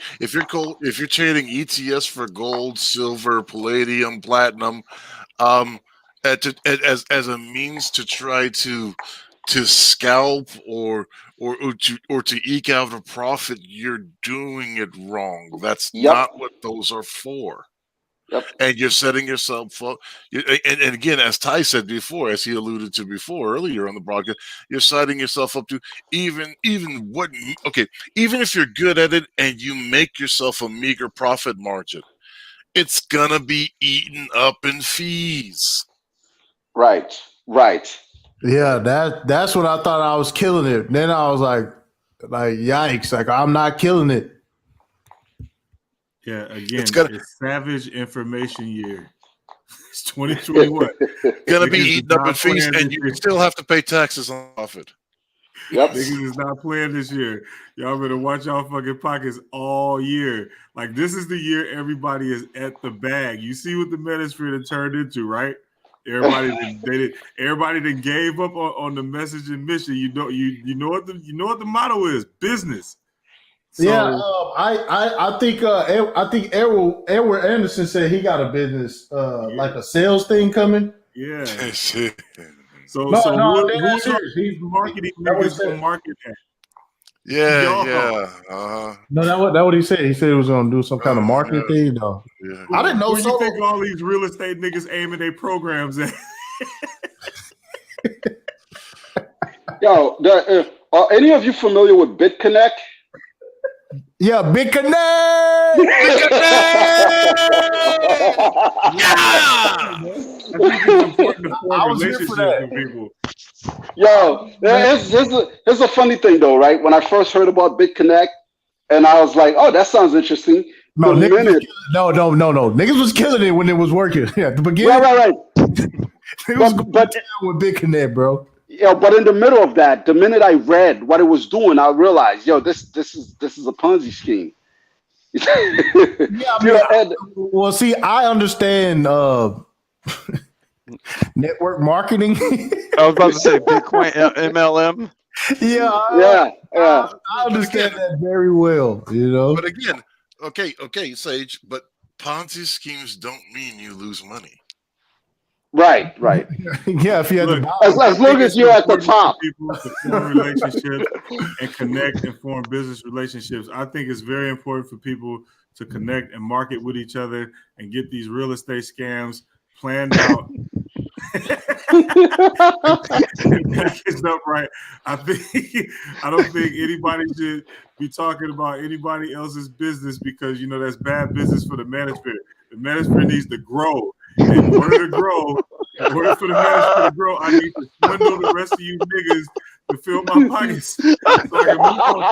ETFs for gold, silver, palladium, platinum, as a means to try to scalp or to eke out a profit, you're doing it wrong. That's not what those are for. And you're setting yourself up. And again, as Ty said before, as he alluded to before earlier on the broadcast, you're setting yourself up to even if you're good at it and you make yourself a meager profit margin, it's gonna be eaten up in fees. Right. Yeah, that's when I thought I was killing it. Then I was like yikes! Like I'm not killing it. Yeah, again, it's savage information year. It's 2021. Gonna be eaten up in fees, and you still have to pay taxes off it. Yep. Niggas is not playing this year. Y'all better watch y'all fucking pockets all year. Like, this is the year everybody is at the bag. You see what the manosphere turned into, right? Everybody that gave up on the message and mission. You know what the motto is: business. So, yeah, I think Edward Anderson said he got a business like a sales thing coming. Yeah. Shit. So who's he's marketing niggas to market that? Yeah. No, that what he said. He said he was gonna do some kind of marketing thing. No, I didn't know. Where you think all these real estate niggas aiming their programs at? Yo, are any of you familiar with BitConnect? Yeah, Big Connect. I think it's important to form relationships with people. Yo, here's a funny thing though, right? When I first heard about BitConnect, and I was like, "Oh, that sounds interesting." No, niggas was killing it when it was working. At the beginning, right. It was but with BitConnect, bro. Yeah, but in the middle of that, the minute I read what it was doing, I realized, yo, this is a Ponzi scheme. Well, see, I understand network marketing. I was about to say Bitcoin MLM. Yeah. I understand that very well. You know, But again, okay, Sage. But Ponzi schemes don't mean you lose money. Right. Yeah, if you had as long as you're at the top. People to form relationships and connect and form business relationships. I think it's very important for people to connect and market with each other and get these real estate scams planned out. Packaged up right. I don't think anybody should be talking about anybody else's business because that's bad business for the management. The management needs to grow. In order for the management to grow, I need to swindle the rest of you niggas to fill my pockets so I can move on to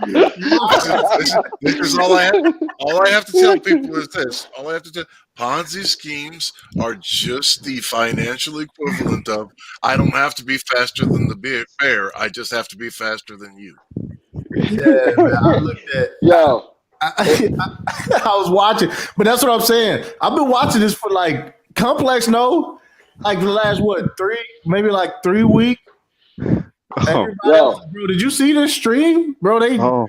a new market. This is all I have to tell people is this. All I have to tell Ponzi schemes are just the financial equivalent of I don't have to be faster than the bear. I just have to be faster than you. Yeah, man, I looked at. Yo. I was watching, but that's what I'm saying. I've been watching this for like Complex, like the last 3 weeks. Bro, did you see this stream, bro?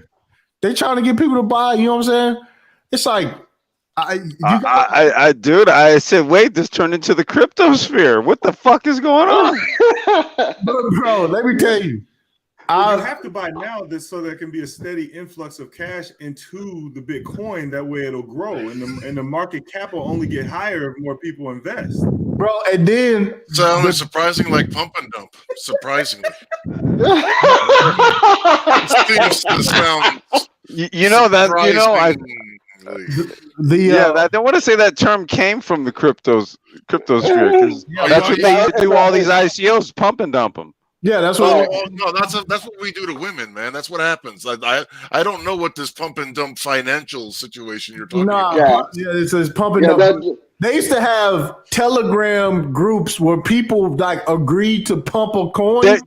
They trying to get people to buy. You know what I'm saying? It's like, I said, wait, this turned into the crypto sphere. What the fuck is going on? bro? Let me tell you. You have to buy now so there can be a steady influx of cash into the Bitcoin. That way it'll grow and the market cap will only get higher if more people invest. Bro, and then sounds surprising like pump and dump. Surprisingly. I want to say that term came from the crypto sphere because that's what they used to do. All these ICOs pump and dump them. Yeah, that's what. No, that's what we do to women, man. That's what happens. I don't know what this pump and dump financial situation you're talking about. Yeah, it says pump and dump. They used to have Telegram groups where people like agreed to pump a coin. No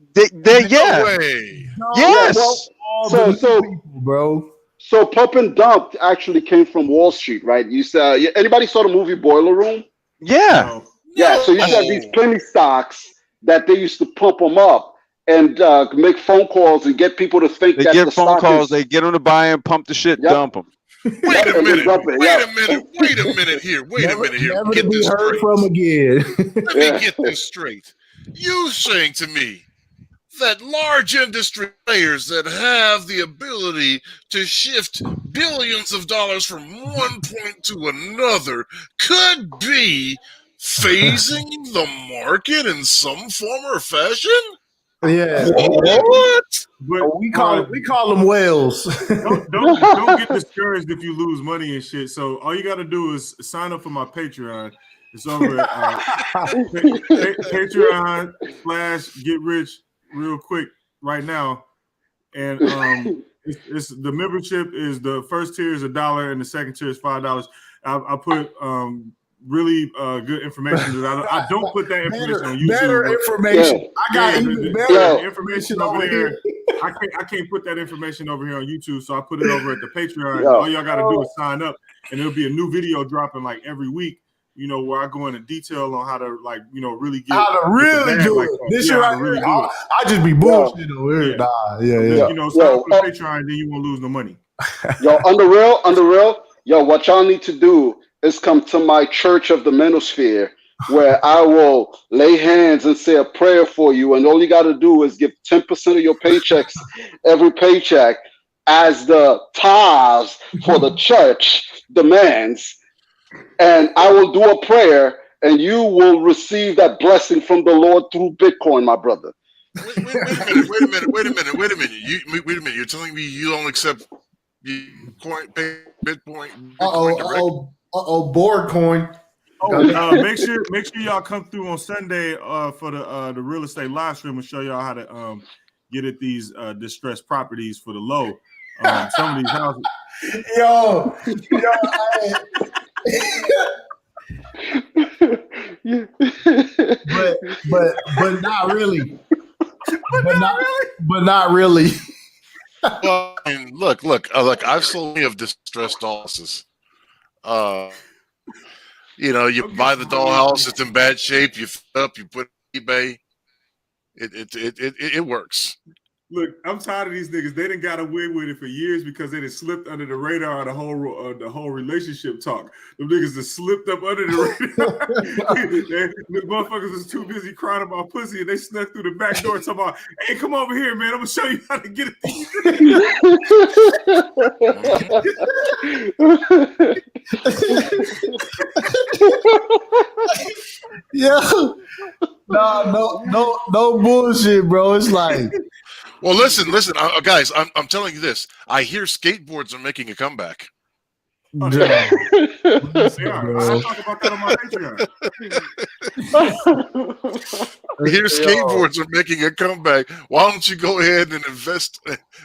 way. Yes. So people, bro. So pump and dump actually came from Wall Street, right? You saw anybody saw the movie Boiler Room? Yeah. Yeah. So you have these penny stocks that they used to pump them up and make phone calls and get people to think that get phone calls. They get them to buy and pump the shit, dump them. Wait a minute here. Never Get to be this heard straight. from again. Let me get this straight. You saying to me that large industry players that have the ability to shift billions of dollars from one point to another could be phasing the market in some form or fashion? Yeah. What? But We call them whales. don't get discouraged if you lose money and shit. So all you got to do is sign up for my Patreon. It's over at Patreon/Get Rich Real Quick right now, and it's the membership is the first tier is $1 and the second tier is $5. I put really good information that I don't put that information on YouTube. Better information. Yeah. I got Yeah, even better information over there. I can't put that information over here on YouTube, so I put it over at the Patreon. Yeah. All y'all got to do is sign up, and there'll be a new video dropping like every week. You know, where I go into detail on how to really get how to really do it. This shit right here. I just be bullshitting over here. Nah, yeah. You know, sign up for the Patreon, and then you won't lose no money. Yo, on the real, yo, what y'all need to do is come to my Church of the Manosphere, where I will lay hands and say a prayer for you, and all you got to do is give 10% of your paychecks, every paycheck, as the tithes for the church demands, and I will do a prayer, and you will receive that blessing from the Lord through Bitcoin, my brother. Wait a minute. You're telling me you don't accept Bitcoin? Board coin. Make sure y'all come through on Sunday for the real estate live stream and show y'all how to get at these distressed properties for the low. Some of these houses. Yo, but not really. But not really. Well, I mean, look. I've sold many of distressed houses. You buy the dollhouse; it's in bad shape. You fill up, you put it on eBay. It works. Look, I'm tired of these niggas. They done got away with it for years because they done slipped under the radar of the whole relationship talk. Them niggas just slipped up under the radar. The motherfuckers was too busy crying about pussy, and they snuck through the back door talking about, "Hey, come over here, man. I'm gonna show you how to get it." Yeah, no bullshit, bro. It's like. Well, listen, guys. I'm telling you this. I hear skateboards are making a comeback. I talk about that on my Patreon. I hear skateboards are making a comeback. Why don't you go ahead and invest?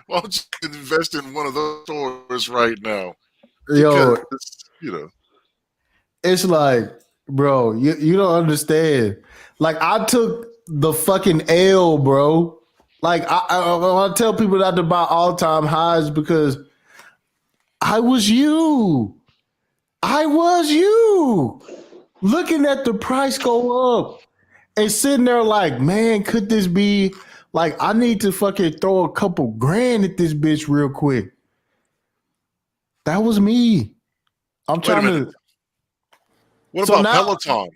Why don't you invest in one of those stores right now? Yo, because, it's like, bro, you don't understand. Like, I took the fucking L, bro. Like, I tell people not to buy all-time highs because I was you. Looking at the price go up and sitting there like, man, could this be like, I need to fucking throw a couple grand at this bitch real quick. That was me. I'm trying to. What about Peloton?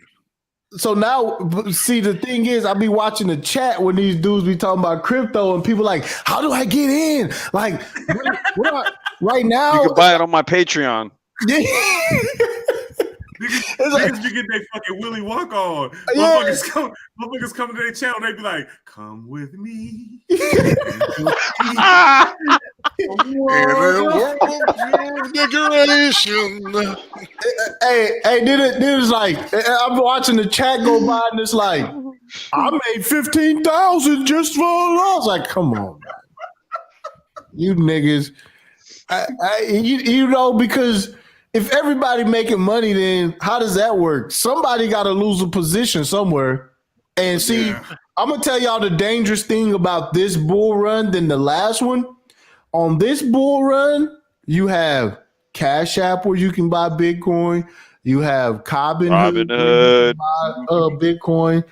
So now, see, the thing is, I be watching the chat when these dudes be talking about crypto, and people like, how do I get in? Like, right now, you can buy it on my Patreon. Niggas be getting their fucking Willy walk on. Motherfuckers come to their channel, they be like, "Come with me." Decoration. Hey, did it like I'm watching the chat go by and it's like, I made 15,000 just for a loss. Like, come on, man. You niggas. Because if everybody making money, then how does that work? Somebody got to lose a position somewhere. And see, I'm gonna tell y'all the dangerous thing about this bull run than the last one. On this bull run, you have Cash App where you can buy Bitcoin. You have Robinhood where you can buy Bitcoin.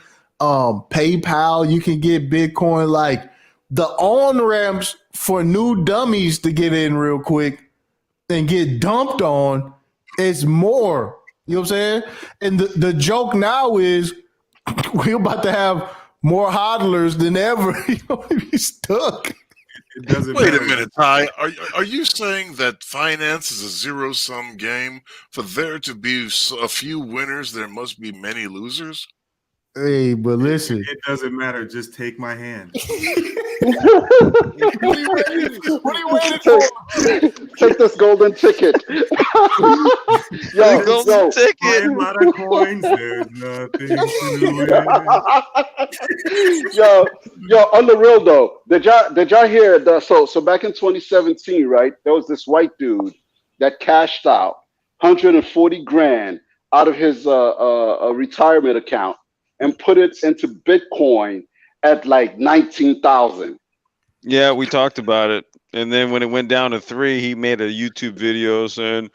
PayPal, you can get Bitcoin. Like, the on-ramps for new dummies to get in real quick and get dumped on is more. You know what I'm saying? And the joke now is we're about to have more hodlers than ever. You're stuck. It doesn't Wait a matter. minute, Ty. Are you saying that finance is a zero-sum game? For there to be a few winners, there must be many losers? Hey, but listen. It doesn't matter. Just take my hand. What are you waiting for? Take this golden ticket. Golden ticket. Buy a lot of coins. There's nothing to it. Yo, on the real though, did y'all hear the so back in 2017, right? There was this white dude that cashed out 140 grand out of his retirement account and put it into Bitcoin at like 19,000. Yeah, we talked about it. And then when it went down to 3, he made a YouTube video saying,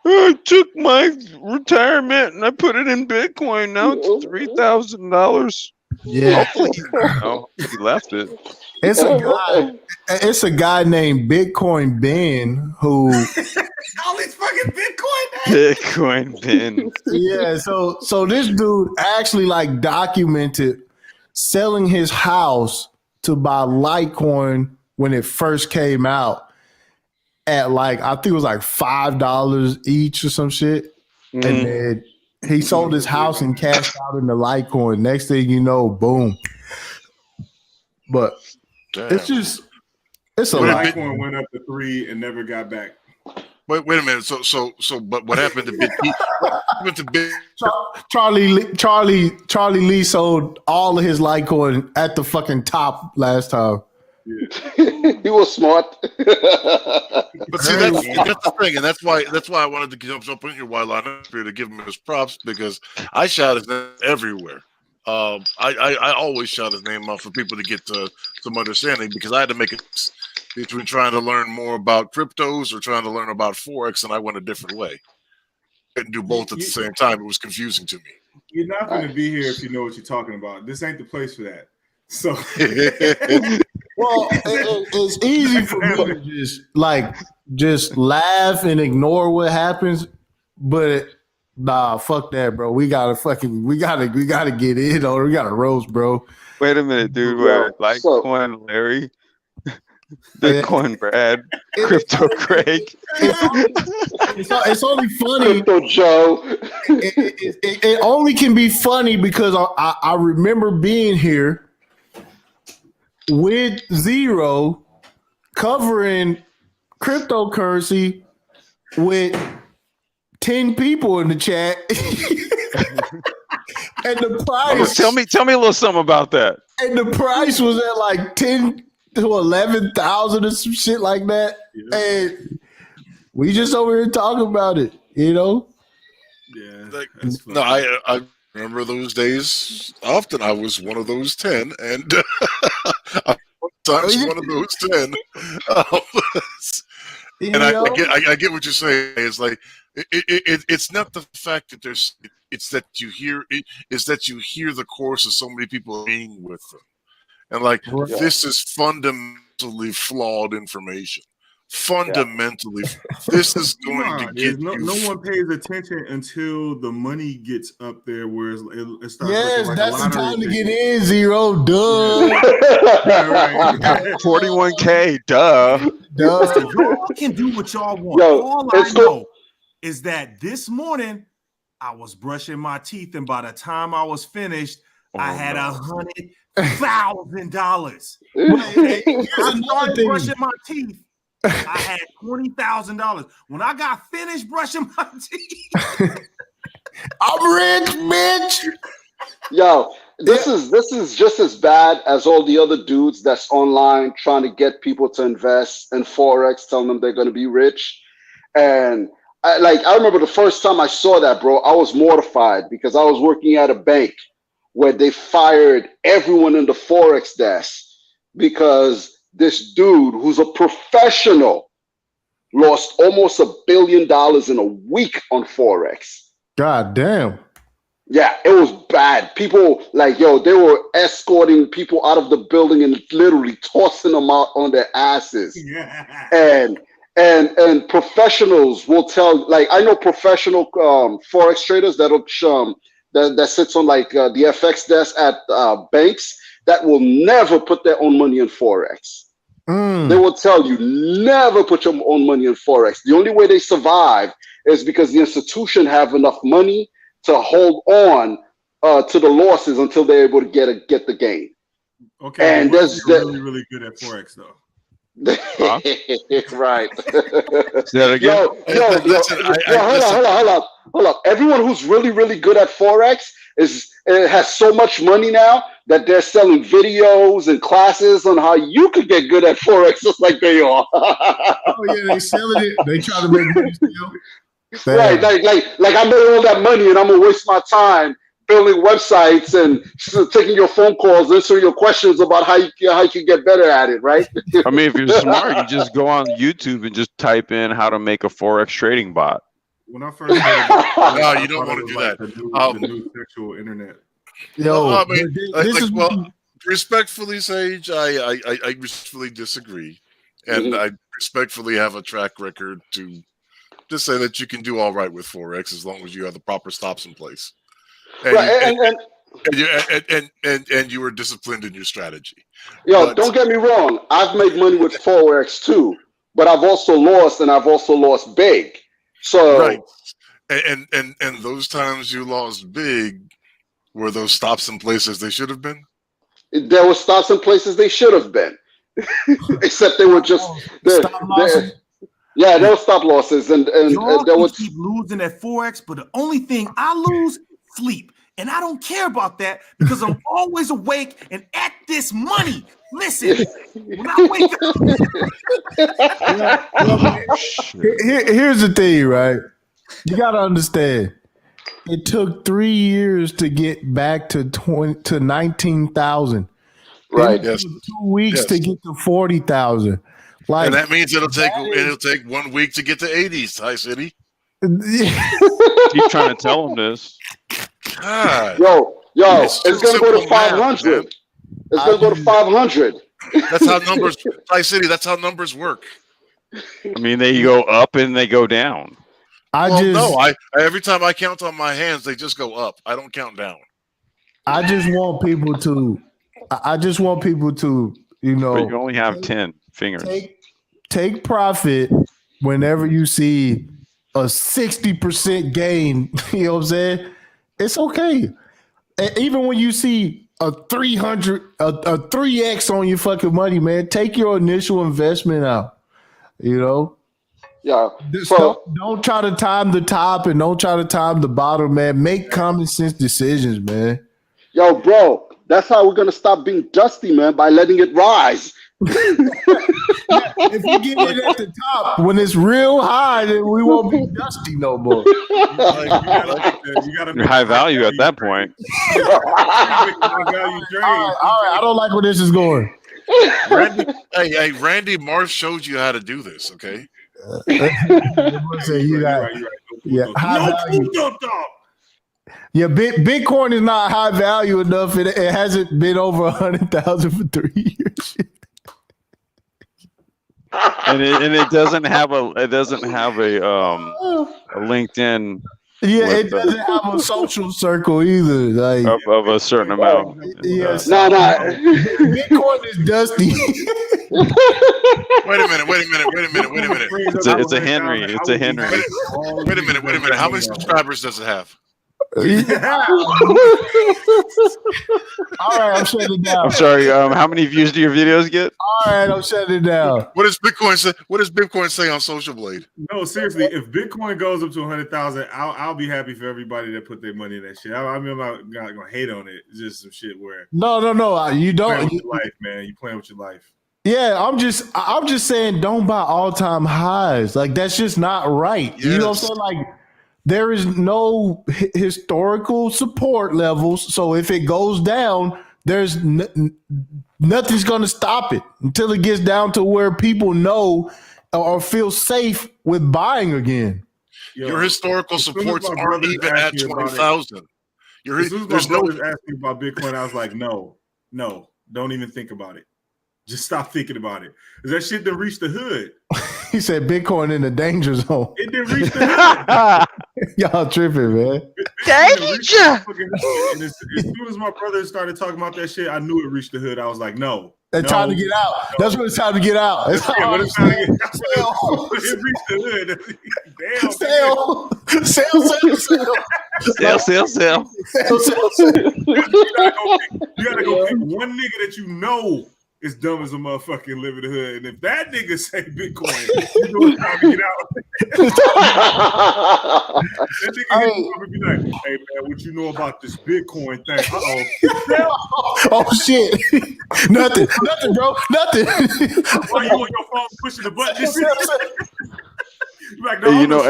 I took my retirement and I put it in Bitcoin. Now it's $3,000. Yeah. He left it. It's a guy named Bitcoin Ben who All these fucking Bitcoin. Bitcoin Ben. Yeah, so this dude actually like documented selling his house to buy Litecoin when it first came out at like, I think it was like $5 each or some shit. Mm-hmm. And then he sold his house and cashed out into Litecoin. Next thing you know, boom. But it's just, it's a lot. Litecoin went up to 3 and never got back. Wait a minute. But what happened to Bitcoin? Charlie Lee sold all of his Litecoin at the fucking top last time. Yeah. He was smart. But see, that's the thing, and that's why I wanted to jump in here while I'm here to give him his props, because I shout his name everywhere. I always shout his name out for people to get some understanding, because I had to make it between trying to learn more about cryptos or trying to learn about Forex, and I went a different way. I couldn't do both at the same time. It was confusing to me. You're not going to be here if you know what you're talking about. This ain't the place for that. So, well, it's easy for me to just laugh and ignore what happens, but nah, fuck that, bro. We gotta get in, or we gotta roast, bro. Wait a minute, dude. Where Litecoin Larry, Bitcoin Brad, Crypto Craig. It's only funny. Crypto Joe. It only can be funny because I remember being here with Zero covering cryptocurrency with 10 people in the chat. And the price, tell me a little something about that. And the price was at like 10 to 11,000 or some shit like that. Yeah. And we just over here talking about it, you know? Yeah. No, I remember those days often. I was one of those 10, and sometimes one of those 10. And I get what you're saying. It's like it's not the fact that it's that you hear the course of so many people being with them, and like this is fundamentally flawed information. Fundamentally, this is going to get no one pays attention until the money gets up there, where it starts. Yes, like that's the time to get in. Zero, duh. 41K, duh. Y'all can do what y'all want. All I know is that this morning I was brushing my teeth, and by the time I was finished, I had $100,000. I started brushing my teeth. I had $20,000. When I got finished brushing my teeth, I'm rich, bitch. Yo, this is just as bad as all the other dudes that's online trying to get people to invest in Forex, telling them they're going to be rich. And I remember the first time I saw that, bro, I was mortified because I was working at a bank where they fired everyone in the Forex desk because this dude who's a professional lost almost $1 billion in a week on Forex. God damn. Yeah, it was bad. People they were escorting people out of the building and literally tossing them out on their asses. Yeah. And professionals will tell, I know professional Forex traders that sits on the FX desk at banks that will never put their own money in Forex. They will tell you never put your own money in forex. The only way they survive is because the institution have enough money to hold on to the losses until they're able to get the gain. Okay, and but there's really, really good at forex though. right. Say that again. Hold up. Everyone who's really, really good at forex has so much money now that they're selling videos and classes on how you could get good at forex just like they are. Oh yeah, they selling it. They try to make money still. Right, like I made all that money and I'm gonna waste my time building websites and taking your phone calls, answering your questions about how you can get better at it, right? I mean, if you're smart, you just go on YouTube and just type in how to make a forex trading bot. When I first heard about No, you don't want to do that. The new sexual internet. Yo, Respectfully, Sage, I respectfully disagree, and I respectfully have a track record to just say that you can do all right with forex as long as you have the proper stops in place. And you were disciplined in your strategy. Yo, don't get me wrong. I've made money with forex too, but I've also lost, and I've also lost big. So right, and those times you lost big, were those stops in places they should have been? There were stops in places they should have been, except they were just stop losses. Yeah, there were stop losses, and there was keep losing at forex, but the only thing I lose, sleep. And I don't care about that because I'm always awake and at this money. Listen, when I wake up, here's the thing, right? You gotta understand. It took 3 years to get back to 19,000. Right. Yes. 2 weeks to get to 40,000. Like, and that means it'll take 1 week to get to 80s, TipTycity. Keep trying to tell them this. God. Yo, it's gonna go to 500. It's gonna go to 500. That's how numbers, TipTycity. That's how numbers work. I mean, they go up and they go down. Every time I count on my hands, they just go up. I don't count down. I just want people to. You know. But you only have 10 fingers. Take profit whenever you see a 60% gain. You know what I'm saying? It's okay. And even when you see a 3x on your fucking money, man, take your initial investment out. You know? Yeah. Don't try to time the top and don't try to time the bottom, man. Make common sense decisions, man. Yo, bro, that's how we're gonna stop being dusty, man, by letting it rise. If you get it at the top, when it's real high, then we won't be dusty no more. You're high value at that point. All right, I don't like where this is going. Randy Marsh showed you how to do this, okay? Yeah, Bitcoin is not high value enough. It hasn't been over 100,000 for 3 years. and it doesn't have a LinkedIn. Yeah, it doesn't have a social circle either, like of a certain amount. Yes, Bitcoin is dusty. Wait a minute. It's a Henry. It's a Henry. Wait a minute. How many subscribers does it have? All right, I'm shutting it down. I'm sorry. How many views do your videos get? All right, I'm shutting it down. What does Bitcoin say? What does Bitcoin say on Social Blade? No, seriously. If Bitcoin goes up to 100,000, I'll be happy for everybody that put their money in that shit. I mean, I'm not gonna hate on it. It's just some shit where no, you don't. Playing with your life, man. You playing with your life. Yeah, I'm just saying, don't buy all-time highs. Like that's just not right. Yes. You know what I'm saying? Like. There is no historical support levels, so if it goes down, there's nothing's going to stop it until it gets down to where people know or feel safe with buying again. Your historical supports aren't even at 20,000. As soon as my brothers asked me about Bitcoin, I was like, no, don't even think about it. Just stop thinking about it. Because that shit didn't reach the hood. He said Bitcoin in the danger zone. It didn't reach the hood. Y'all tripping, man. Danger! And as soon as my brother started talking about that shit, I knew it reached the hood. I was like, no, It's time to get out. That's when it's time to get out. It's Yeah, when it's time to get out. Sell. It reached the hood. Damn. Sell. You gotta go pick one nigga that you know is dumb as a motherfucking live in the hood. And if that nigga say Bitcoin, you know it's time to get out. That nigga hit you up and be like, hey man, what you know about this Bitcoin thing? Oh shit. Nothing, bro. Nothing. Why you on your phone pushing the button? Like, Hey, you know,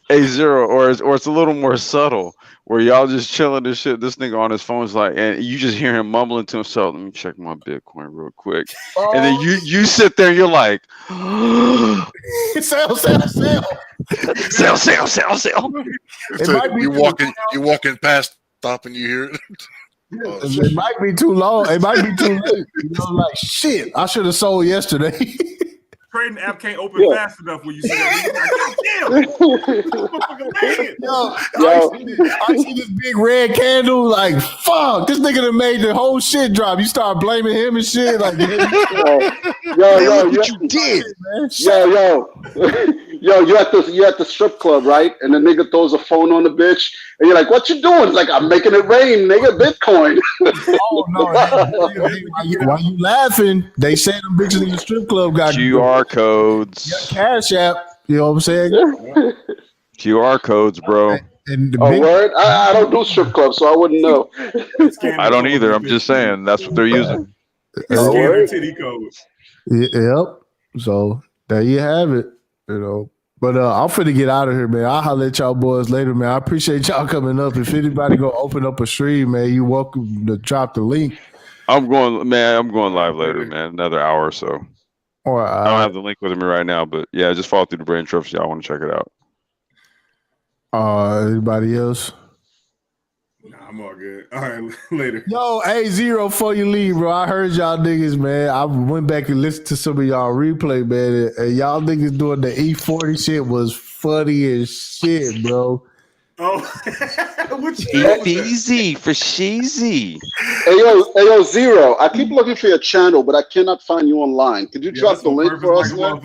hey, Zero, or it's a little more subtle, where y'all just chilling and shit. This nigga on his phone's like, and you just hear him mumbling to himself. Let me check my Bitcoin real quick, and then you sit there and you're like, sell. You walking past, stopping, you hear it. It might be too long. It might be too late. You know, like shit. I should have sold yesterday. Trading app can't open fast enough when you see that. I see this big red candle. Like, fuck, this nigga done made the whole shit drop. You start blaming him and shit. Like, you did, man. You're at the strip club, right? And the nigga throws a phone on the bitch, and you're like, "What you doing?" It's like, "I'm making it rain, nigga. Bitcoin." Oh no! Why you laughing? They say them bitches in the strip club got QR codes, Cash App. You know what I'm saying? QR codes, bro. And word? I don't do strip clubs, so I wouldn't know. I don't either. I'm just saying that's what they're using. Scanner titty codes. Yep. So there you have it. You know. But I'm finna get out of here, man. I'll holler at y'all boys later, man. I appreciate y'all coming up. If anybody go open up a stream, man, you welcome to drop the link. I'm going live later, man. Another hour or so. Or I don't have the link with me right now, but yeah, just follow through the brain trust. Y'all want to check it out. Anybody else? Nah, I'm all good. All right, later. Yo, hey, Zero, before you leave, bro, I heard y'all niggas, man. I went back and listened to some of y'all replay, man, and y'all niggas doing the E40 shit was funny as shit, bro. Oh, easy for sheezy. Hey yo, Zero. I keep looking for your channel, but I cannot find you online. Could you drop the link for us, man?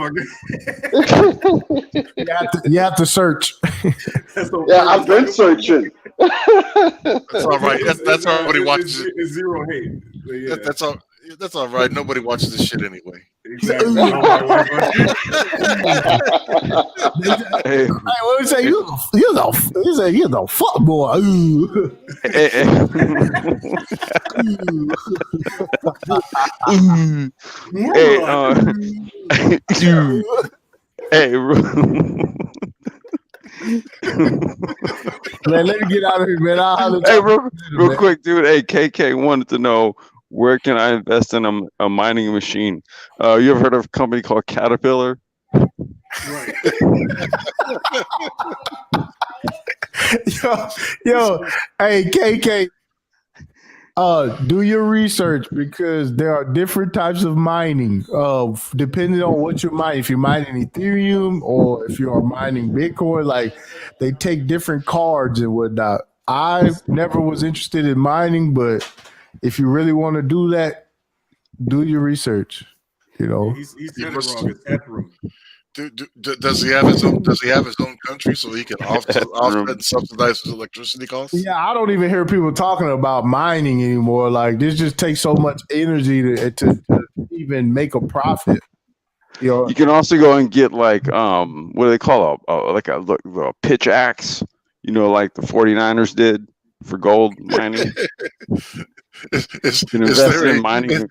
You have to search. Yeah, I've been searching. That's all right. That's all right. Nobody watches it. It's Zero hate. Yeah. That's all right. Nobody watches this shit anyway. Exactly. Hey, what we say? You the fuck boy. Hey, Man, let me get out of here, man. Hey, real quick, dude. Hey, KK wanted to know, where can I invest in a mining machine? You ever heard of a company called Caterpillar? Right. Yo, hey, KK. Do your research, because there are different types of mining. Depending on what you're mining. If you're mining Ethereum or if you're mining Bitcoin, like they take different cards and whatnot. I never was interested in mining, but if you really want to do that, do your research. You know, He said it wrong. It's Ethereum. Does he have his own? Does he have his own country so he can offset and subsidize his electricity costs? Yeah, I don't even hear people talking about mining anymore. Like this just takes so much energy to even make a profit. You know, You can also go and get like what do they call a pitch axe? You know, like the 49ers did for gold mining. You can invest in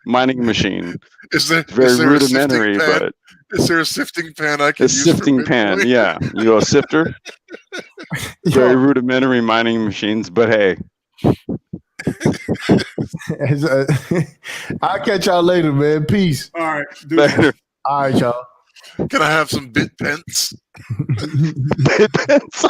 mining machine. Is there Very is there rudimentary, a sifting pan? but Is there a sifting pan I can a use? sifting pan, yeah. You know, a sifter. Very rudimentary mining machines, but hey. I'll catch y'all later, man. Peace. All right, Later. All right, y'all. Can I have some bit pence? Bit pence.